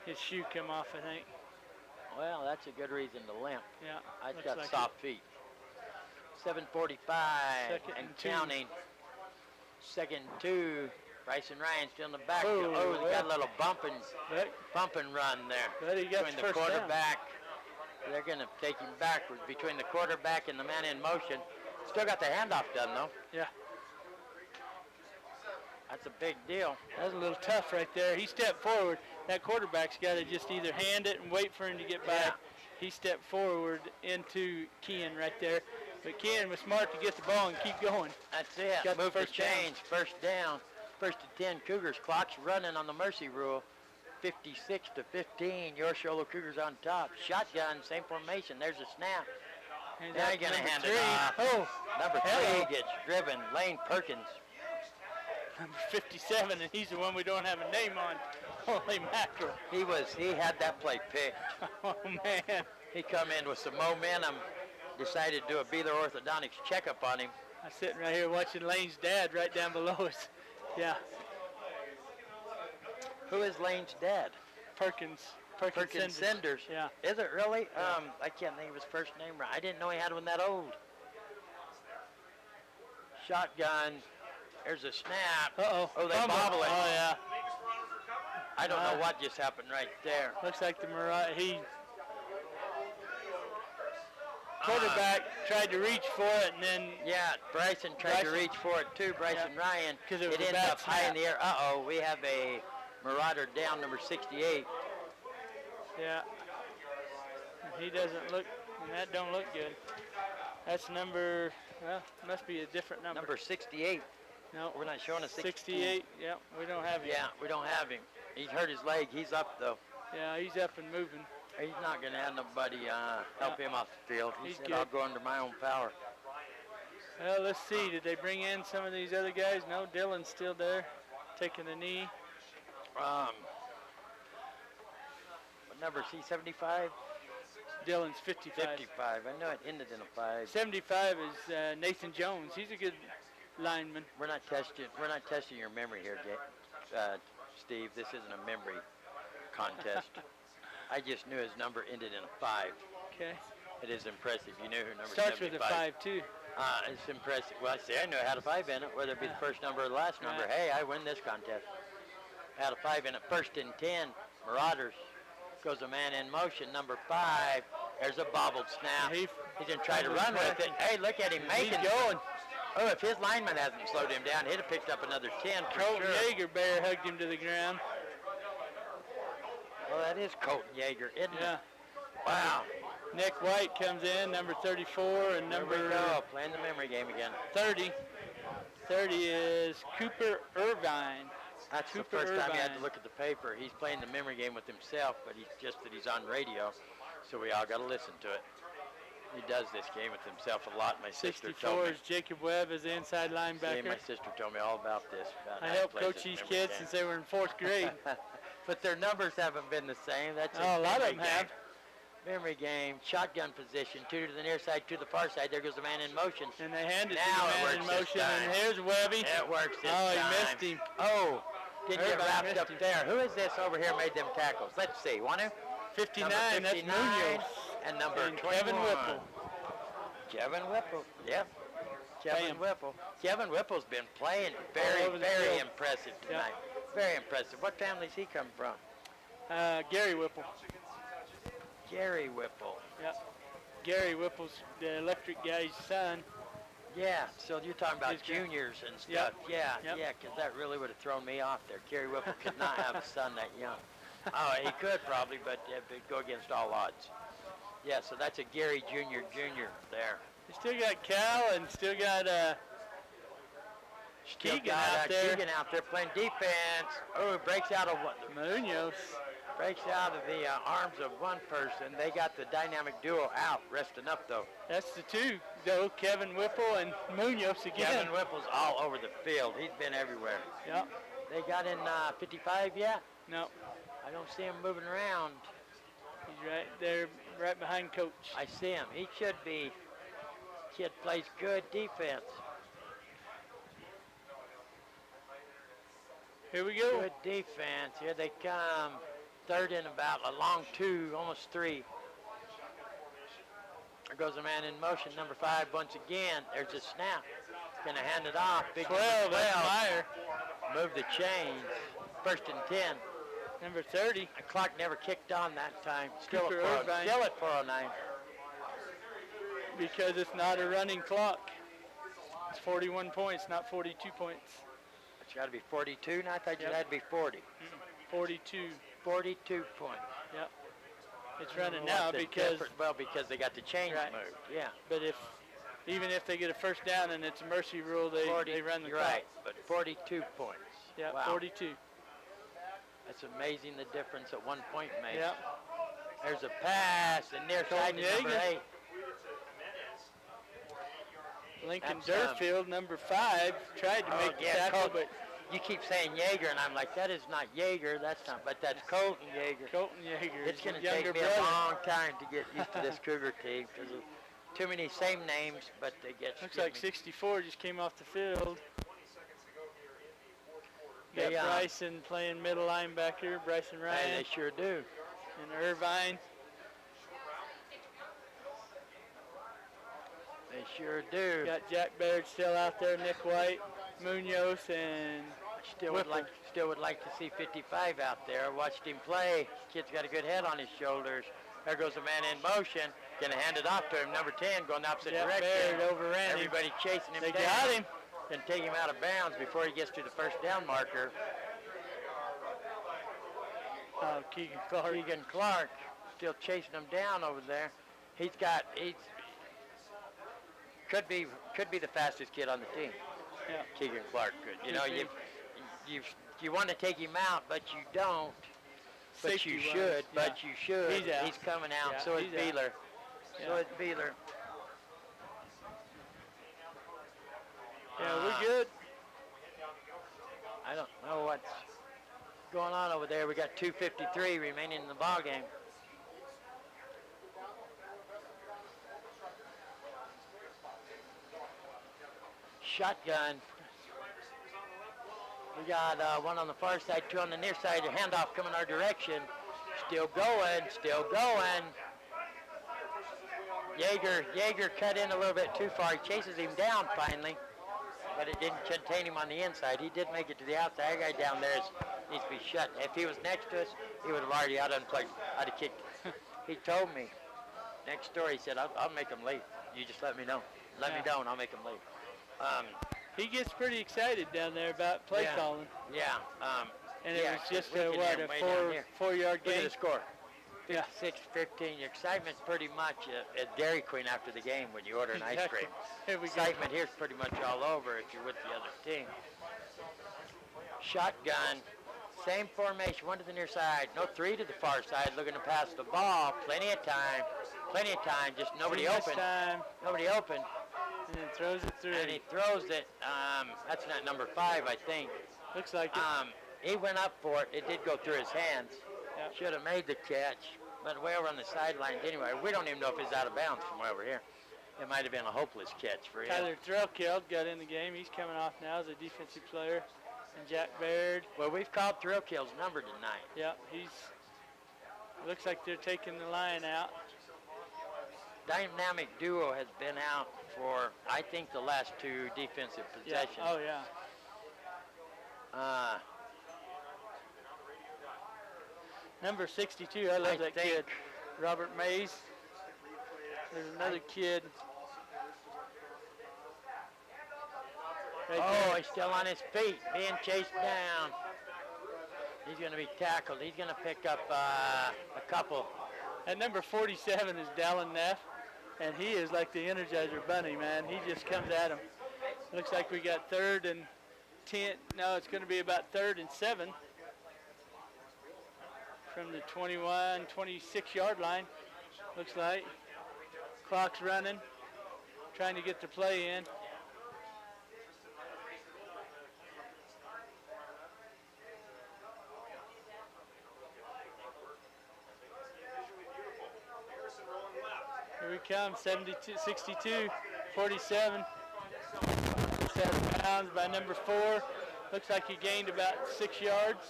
B: His shoe came off, I think.
A: Well, that's a good reason to limp.
B: Yeah.
A: I've got soft feet. 7:45 and counting. 2nd and 2. Bryson Ryan still in the back. They got a little bump and run there.
B: But he got
A: between the
B: first
A: quarterback. They're going to take him backwards between the quarterback and the man in motion. Still got the handoff done, though.
B: Yeah.
A: That's a big deal.
B: That was a little tough right there. He stepped forward. That quarterback's got to just either hand it and wait for him to get by. he stepped forward into Kean right there. But Kean was smart to get the ball and keep going.
A: That's it.
B: Got
A: Move
B: the
A: the
B: first down.
A: chains. First down. First and 10 Cougars. Clock's running on the mercy rule. 56-15. Your Sholo Cougars on top. Shotgun, same formation. There's a snap.
B: And
A: Now you're
B: that's
A: going to hand
B: number
A: it
B: 3.
A: off.
B: Oh,
A: Number
B: hello.
A: 3 gets driven. Lane Perkins.
B: Number 57, and he's the one we don't have a name on. Holy mackerel.
A: He had that play picked.
B: Oh, man.
A: He come in with some momentum. Decided to do a Beeler Orthodontics checkup on him.
B: I'm sitting right here watching Lane's dad right down below us. Yeah,
A: Who is Lane's dad?
B: Perkins
A: Perkins Senders.
B: Yeah.
A: Is it really? I can't think of his first name right. I didn't know he had one that old. Shotgun. There's a snap.
B: Uh-oh.
A: Oh, they
B: Fumble.
A: bobble it.
B: Oh, yeah.
A: I don't know what just happened right there.
B: Looks like the quarterback tried to reach for it, and then
A: Yeah, Bryson tried to reach for it too. Bryson Ryan.
B: 'Cause it was a
A: ended
B: bad
A: up high in
B: snap.
A: the air. Uh-oh, we have a Marauder down, number 68.
B: yeah, he doesn't look, and that don't look good. That's number, well, must be a different number.
A: Number 68.
B: No,
A: We're not showing a
B: 68. Yeah, we don't have him.
A: Yeah, we don't have him. He's hurt his leg. He's up though.
B: Yeah, he's up and moving.
A: He's not going to have nobody help him off the field. He
B: He's
A: said,
B: good.
A: I'll go under my own power.
B: Well, let's see. Did they bring in some of these other guys? No, Dylan's still there, taking a knee.
A: What number is he, 75?
B: Dylan's 55.
A: 55. I know it ended in a 5.
B: 75 is Nathan Jones. He's a good lineman.
A: We're not testing your memory here, Steve. This isn't a memory contest. I just knew his number ended in a 5.
B: Okay.
A: It is impressive. You knew who number
B: Starts
A: 75.
B: with a 5 too.
A: It's impressive. Well, I knew it had a 5 in it, whether it be the first number or the last number.
B: Right.
A: Hey, I win this contest. Had a 5 in it. First and 10. Marauders. Goes a man in motion. Number 5. There's a bobbled snap. He's going to try to run with it. Hey, look at him making
B: He's going.
A: Oh, if his lineman hasn't slowed him down, he'd have picked up another 10 for
B: Colton
A: sure.
B: Yeager bear hugged him to the ground.
A: Well, that is Colton Yeager, isn't
B: Yeah.
A: it? Wow.
B: Nick White comes in, number 34, and
A: There we
B: number
A: go, playing the memory game again.
B: 30. 30 is Cooper Irvine.
A: That's
B: Cooper
A: the first time he had to
B: Irvine.
A: look at the paper. He's playing the memory game with himself, but he's just that he's on radio, so we all got to listen to it. He does this game with himself a lot. My sister told
B: 64
A: me.
B: is Jacob Webb as the inside
A: See,
B: linebacker.
A: my sister told me all about this. About
B: I
A: how he
B: helped
A: plays
B: coach
A: this
B: these
A: memory
B: kids
A: game.
B: since they were in 4th grade.
A: But their numbers haven't been the same. That's
B: Oh, a lot of
A: memory
B: them have.
A: game. Memory game, shotgun position, 2 to the near side, 2 to the far side. There goes the man in motion.
B: And they hand it
A: Now
B: to the
A: it
B: man in
A: works this
B: motion,
A: time.
B: and here's Webby.
A: It works this
B: Oh, he
A: time.
B: missed him.
A: Oh, didn't get
B: Everybody
A: wrapped
B: missed
A: up
B: him.
A: there. Who is this over here made them tackles? Let's see. Want to?
B: 59,
A: Number
B: that's
A: 59
B: Munoz.
A: and number
B: And
A: 21.
B: Kevin Whipple.
A: Kevin Whipple. Yep. Kevin
B: Bam.
A: Whipple. Kevin Whipple's been playing
B: All
A: very,
B: over the
A: very
B: field.
A: impressive
B: Yep.
A: tonight. Very impressive. What family's he come from?
B: Gary Whipple.
A: Gary Whipple.
B: Yep. Gary Whipple's the electric guy's son.
A: Yeah, so you're talking about
B: His guy.
A: juniors and stuff.
B: Yep.
A: Yeah,
B: Yep.
A: yeah, because that really would have thrown me off there. Gary Whipple could not have a son that young. Oh, he could probably, but it'd go against all odds. Yeah, so that's a Gary Junior there.
B: You still got Cal and still got
A: Still
B: Keegan
A: got,
B: out there.
A: Keegan out there playing defense. Oh, it breaks out of what?
B: Munoz.
A: Breaks out of the arms of one person. They got the dynamic duo out, resting up though.
B: That's the two, though, Kevin Whipple and Munoz again.
A: Kevin Whipple's all over the field. He's been everywhere.
B: Yep.
A: They got in 55 yet?
B: No,
A: I don't see him moving around.
B: he's right there, right behind Coach.
A: I see him. He should be. Kid plays good defense.
B: Here we go.
A: Good defense. Here they come. Third and about a long 2, almost 3. There goes a man in motion, number 5 once again. There's a snap. Gonna hand it off. Big
B: 12,
A: number
B: that's Meyer.
A: Move the chains. First and 10.
B: Number 30.
A: The clock never kicked on that time. Still
B: Cooper
A: at 4,
B: Irvine.
A: still at 4:09.
B: Because it's not a running clock. It's 41 points, not 42 points.
A: It's got to be 42. Now I thought
B: Yep.
A: it had to be 40.
B: 42.
A: 42 points.
B: Yep. It's running now because
A: they got the chains moved. Yeah.
B: But even if they get a first down and it's a mercy rule, they run the
A: clock. Right. But 42 points.
B: Yeah,
A: wow.
B: 42.
A: That's amazing the difference that 1 point makes.
B: Yeah.
A: There's a pass and near side to number 8.
B: Lincoln Durfield, number 5, tried to make the tackle, but
A: you keep saying Yeager, and I'm like, that is not Yeager. That's not, but that's Colton Yeager.
B: Colton Yeager.
A: It's going to take me a long time to get used to this Cougar team because of too many same names, but they get.
B: Looks like 64 just came off the field. Got Bryson playing middle linebacker, Bryson Ryan.
A: Hey, they sure do.
B: And Irvine.
A: They sure do.
B: Got Jack Baird still out there, Nick White, Munoz, and
A: still would like to see 55 out there. Watched him play. Kid's got a good head on his shoulders. There goes a man in motion. Gonna hand it off to him. Number 10 going the opposite direction.
B: Baird overran him.
A: Everybody chasing him
B: down.
A: They
B: got him.
A: And take him out of bounds before he gets to the first down marker.
B: Keegan Clark.
A: Keegan Clark still chasing him down over there. He's could be the fastest kid on the team.
B: Yeah.
A: Keegan Clark could. You know, you want to take him out, but you don't. But
B: Safety
A: you should.
B: Yeah.
A: But you should. He's coming out.
B: Yeah,
A: so is Beeler.
B: Yeah.
A: So is Beeler.
B: Yeah, we're good.
A: I don't know what's going on over there. We got 2:53 remaining in the ball game. Shotgun. We got one on the far side, 2 on the near side. A handoff coming our direction. Still going. Yeager cut in a little bit too far. He chases him down finally, but it didn't contain him on the inside. He did make it to the outside. That guy down there needs to be shut. If he was next to us, he would have already I'd have kicked. He told me next door. He said, "I'll make him leave. You just let me know. Let me know, and I'll make him leave."
B: He gets pretty excited down there about play calling.
A: Yeah.
B: And it was just a 4-yard gain.
A: Look at the score. 56-15. Excitement's pretty much a Dairy Queen after the game when you order an ice cream. Excitement here's pretty much all over if you're with the other team. Shotgun. Same formation, 1 to the near side. No 3 to the far side. Looking to pass the ball. Plenty of time. Just nobody open. Nobody open.
B: And then throws it through.
A: And he throws it. That's not number 5, I think.
B: Looks like it.
A: He went up for it. It did go through his hands.
B: Yep.
A: Should have made the catch. But way over on the sidelines anyway. We don't even know if he's out of bounds from over here. It might have been a hopeless catch for him.
B: Tyler Threlkeld got in the game. He's coming off now as a defensive player. And Jack Baird.
A: Well, we've called Threlkeld's number tonight.
B: Yeah, looks like they're taking the line out.
A: Dynamic duo has been out for, I think, the last 2 defensive possessions.
B: Yeah. Oh, yeah. Number 62, I love that kid. Robert Mays. There's another kid. Right there.
A: He's still on his feet, being chased down. He's going to be tackled. He's going to pick up a couple.
B: At number 47 is Dallin Neff, and he is like the Energizer Bunny, man. He just comes at him. Looks like we got 3rd and 10. No, it's going to be about 3rd and 7 from the 21, 26-yard line. Looks like. Clock's running, trying to get the play in. Here we come, 72, 62, 47. Set of bounds by number 4. Looks like he gained about 6 yards.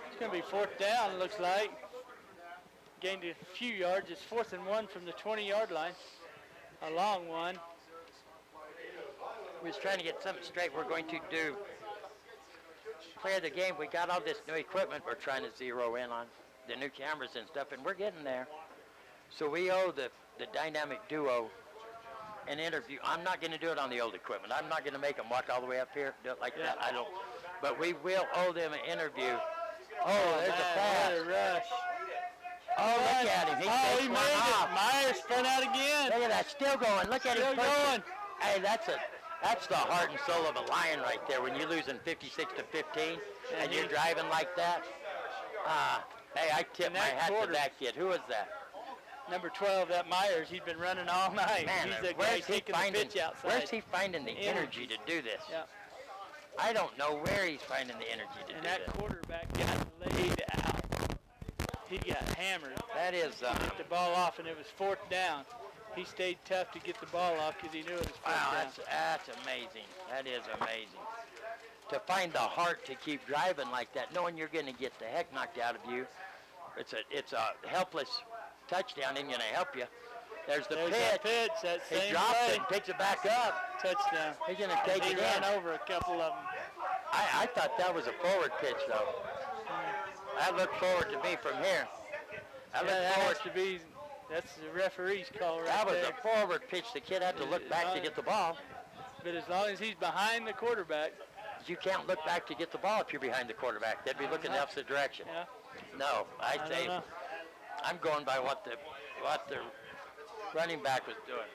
B: It's going to be 4th down, looks like. Gained a few yards. It's 4th and 1 from the 20-yard line. A long one.
A: We was trying to get something straight. We're going to do clear the game. We got all this new equipment we're trying to zero in on, the new cameras and stuff, and we're getting there. So we owe the dynamic duo an interview. I'm not going to do it on the old equipment. I'm not going to make them walk all the way up here, do it like that. I don't. But we will owe them an interview. Oh, there's a pass.
B: spun out again.
A: Look at that, still going. Look at
B: Still
A: him.
B: going.
A: Hey, that's the heart and soul of a Lion right there. When you're losing 56-15 and you're driving like that. Hey, I tip my hat to that kid. Who is that?
B: Number 12, that Myers. He's been running all night.
A: Man,
B: he's the guy taking the pitch outside.
A: Where's he finding the energy to do this?
B: Yeah.
A: I don't know where he's finding the energy to do this.
B: And that quarterback got laid out. He got hammered.
A: That is...
B: get the ball off, and it was 4th down. He stayed tough to get the ball off because he knew it was 4th down.
A: That's amazing. That is amazing. To find the heart to keep driving like that, knowing you're going to get the heck knocked out of you. It's a helpless touchdown. Ain't going to help you. There's the pitch.
B: That same
A: he drops
B: play.
A: it and picks it back up.
B: Touchdown.
A: He's going to take it in.
B: He ran over a couple of them.
A: I thought that was a forward pitch, though. I look forward to me from here.
B: That's the referee's call right there.
A: That was a forward pitch. The kid had to look back to get the ball.
B: But as long as he's behind the quarterback.
A: You can't look back to get the ball if you're behind the quarterback. They'd be looking the opposite direction.
B: Yeah.
A: No, I say I'm going by what the running back was doing.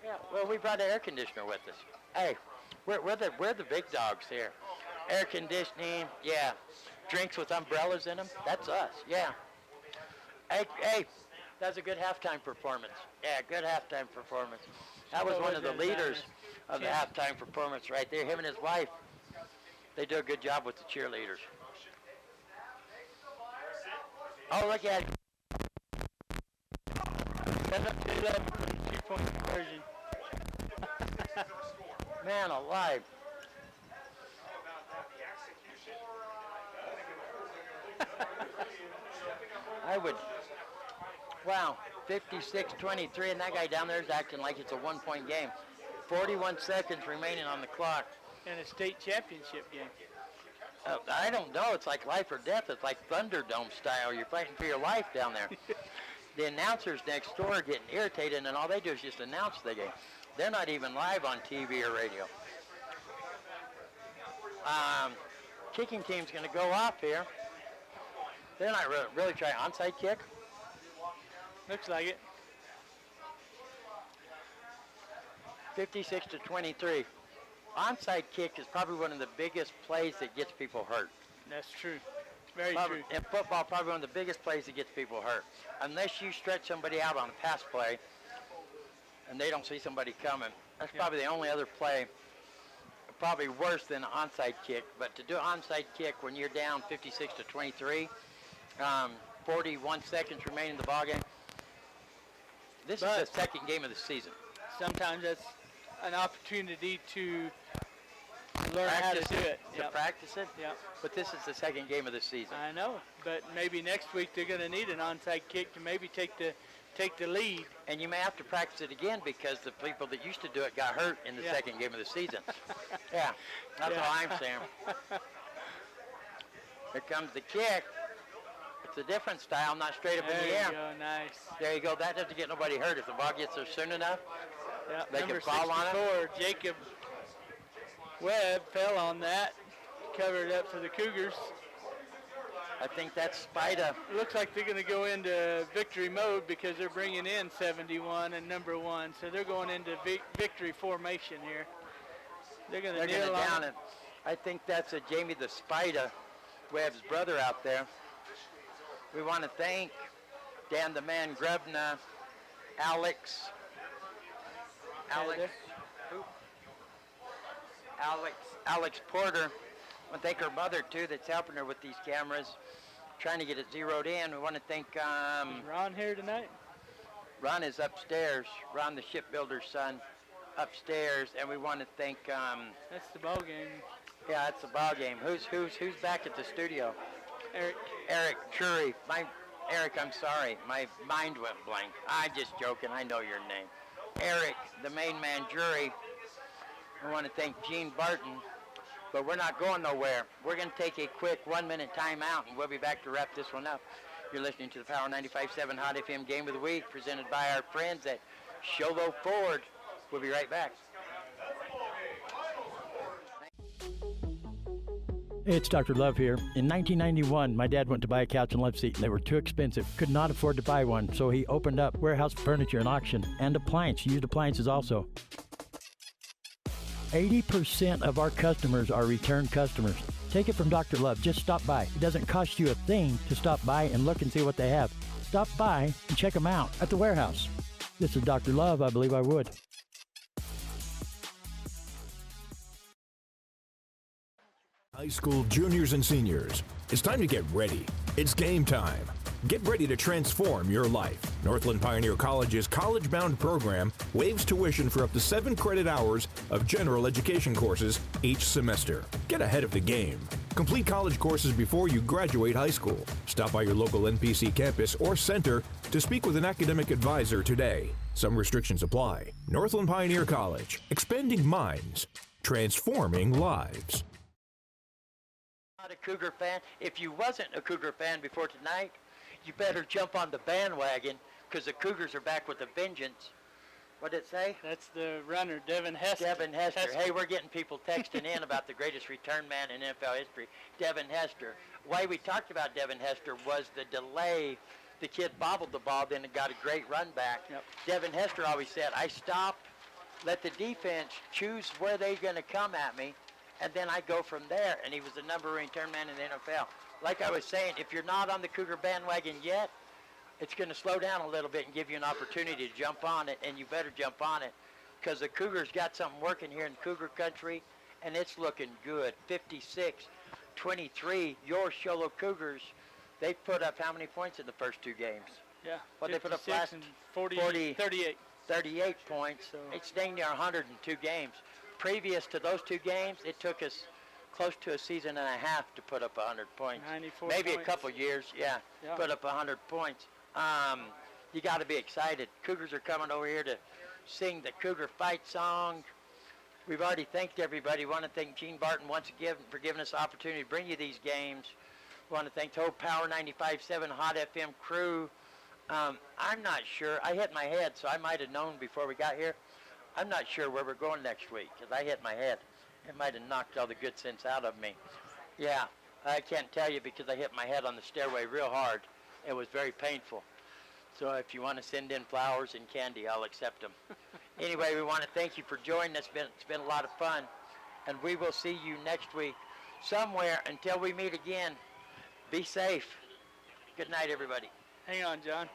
A: Yeah, well, we brought an air conditioner with us. Hey, we're the big dogs here. Air conditioning, yeah. Drinks with umbrellas in them, that's us, yeah. Hey, that's a good halftime performance. Yeah, good halftime performance. That was one of the leaders of the halftime performance right there. Him and his wife, they do a good job with the cheerleaders. Oh, look at it.
B: 2-point conversion.
A: Man alive. Wow, 56-23, and that guy down there is acting like it's a one-point game. 41 seconds remaining on the clock.
B: And a state championship game.
A: I don't know. It's like life or death. It's like Thunderdome style. You're fighting for your life down there. The announcers next door are getting irritated, and all they do is just announce the game. They're not even live on TV or radio. Kicking team's going to go off here. They're not really trying onside kick.
B: Looks like it.
A: 56-23. Onside kick is probably one of the biggest plays that gets people hurt.
B: That's true. Very
A: probably,
B: true.
A: In football, probably one of the biggest plays that gets people hurt. Unless you stretch somebody out on a pass play and they don't see somebody coming. That's probably the only other play, probably worse than an onside kick. But to do an onside kick when you're down 56-23, 41 seconds remaining in the ballgame, this is the second game of the season.
B: Sometimes that's an opportunity to learn how to do it.
A: To practice it?
B: Yeah.
A: But this is the second game of the season.
B: I know, but maybe next week they're going to need an onside kick to maybe take the lead.
A: And you may have to practice it again because the people that used to do it got hurt in the second game of the season. Yeah, that's all I'm saying. Here comes the kick. It's a different style, not straight up in the air.
B: There you go, nice.
A: There you go. That doesn't get nobody hurt. If the ball gets there soon enough, they
B: number
A: can fall on it.
B: Jacob Webb fell on that, covered up for the Cougars.
A: I think that's Spida.
B: Looks like they're going to go into victory mode because they're bringing in 71 and number 1, so they're going into victory formation here. They're going to kneel
A: down it. I think that's a Jamie the Spida, Webb's brother out there. We want to thank Dan the Man Grubna, Alex Porter. I want to thank her mother too that's helping her with these cameras, trying to get it zeroed in. We want to thank
B: is Ron here tonight?
A: Ron is upstairs. Ron the shipbuilder's son upstairs, and we want to thank
B: that's the ball game.
A: Yeah, that's the ball game. Who's back at the studio?
B: Eric
A: Chury. Eric, I'm sorry. My mind went blank. I'm just joking. I know your name. Eric, the main man jury. I want to thank Gene Barton, but we're not going nowhere. We're going to take a quick 1-minute timeout, and we'll be back to wrap this one up. You're listening to the Power 95.7 Hot FM Game of the Week, presented by our friends at Sholo Ford. We'll be right back.
H: Hey, it's Dr. Love here. In 1991, my dad went to buy a couch and love seat, and they were too expensive. Could not afford to buy one, so he opened up warehouse furniture and auction and used appliances also. 80% of our customers are return customers. Take it from Dr. Love. Just stop by. It doesn't cost you a thing to stop by and look and see what they have. Stop by and check them out at the warehouse. This is Dr. Love. I believe I would.
C: High school juniors and seniors, it's time to get ready. It's game time. Get ready to transform your life. Northland Pioneer College's college-bound program waives tuition for up to 7 credit hours of general education courses each semester. Get ahead of the game. Complete college courses before you graduate high school. Stop by your local NPC campus or center to speak with an academic advisor today. Some restrictions apply. Northland Pioneer College, expanding minds, transforming lives.
A: Not a Cougar fan. If you wasn't a Cougar fan before tonight, you better jump on the bandwagon because the Cougars are back with a vengeance. What did it say?
B: That's the runner, Devin Hester.
A: Devin Hester. Hey, we're getting people texting in about the greatest return man in NFL history, Devin Hester. Why we talked about Devin Hester was the delay. The kid bobbled the ball, then it got a great run back.
B: Yep.
A: Devin Hester always said, I stop, let the defense choose where they're going to come at me, and then I go from there. And he was the number one return man in the NFL. Like I was saying, if you're not on the Cougar bandwagon yet, it's going to slow down a little bit and give you an opportunity to jump on it, and you better jump on it because the Cougars got something working here in Cougar country, and it's looking good. 56-23, your Sholo Cougars, they put up how many points in the first 2 games?
B: Yeah,
A: What they put up last?
B: and 38.
A: 38 points. So it's dang near 102 games. Previous to those 2 games, it took us close to a season and a half to put up 100 points.
B: 94
A: Maybe
B: points.
A: a couple years, yeah, put up 100 points. You got to be excited. Cougars are coming over here to sing the Cougar Fight song. We've already thanked everybody. We want to thank Gene Barton once again for giving us the opportunity to bring you these games. We want to thank the whole Power 95.7 Hot FM crew. I'm not sure. I hit my head, so I might have known before we got here. I'm not sure where we're going next week because I hit my head. It might have knocked all the good sense out of me. Yeah, I can't tell you because I hit my head on the stairway real hard. It was very painful. So if you want to send in flowers and candy, I'll accept them. Anyway, we want to thank you for joining us. It's been a lot of fun. And we will see you next week somewhere. Until we meet again, be safe. Good night, everybody.
B: Hang on, John.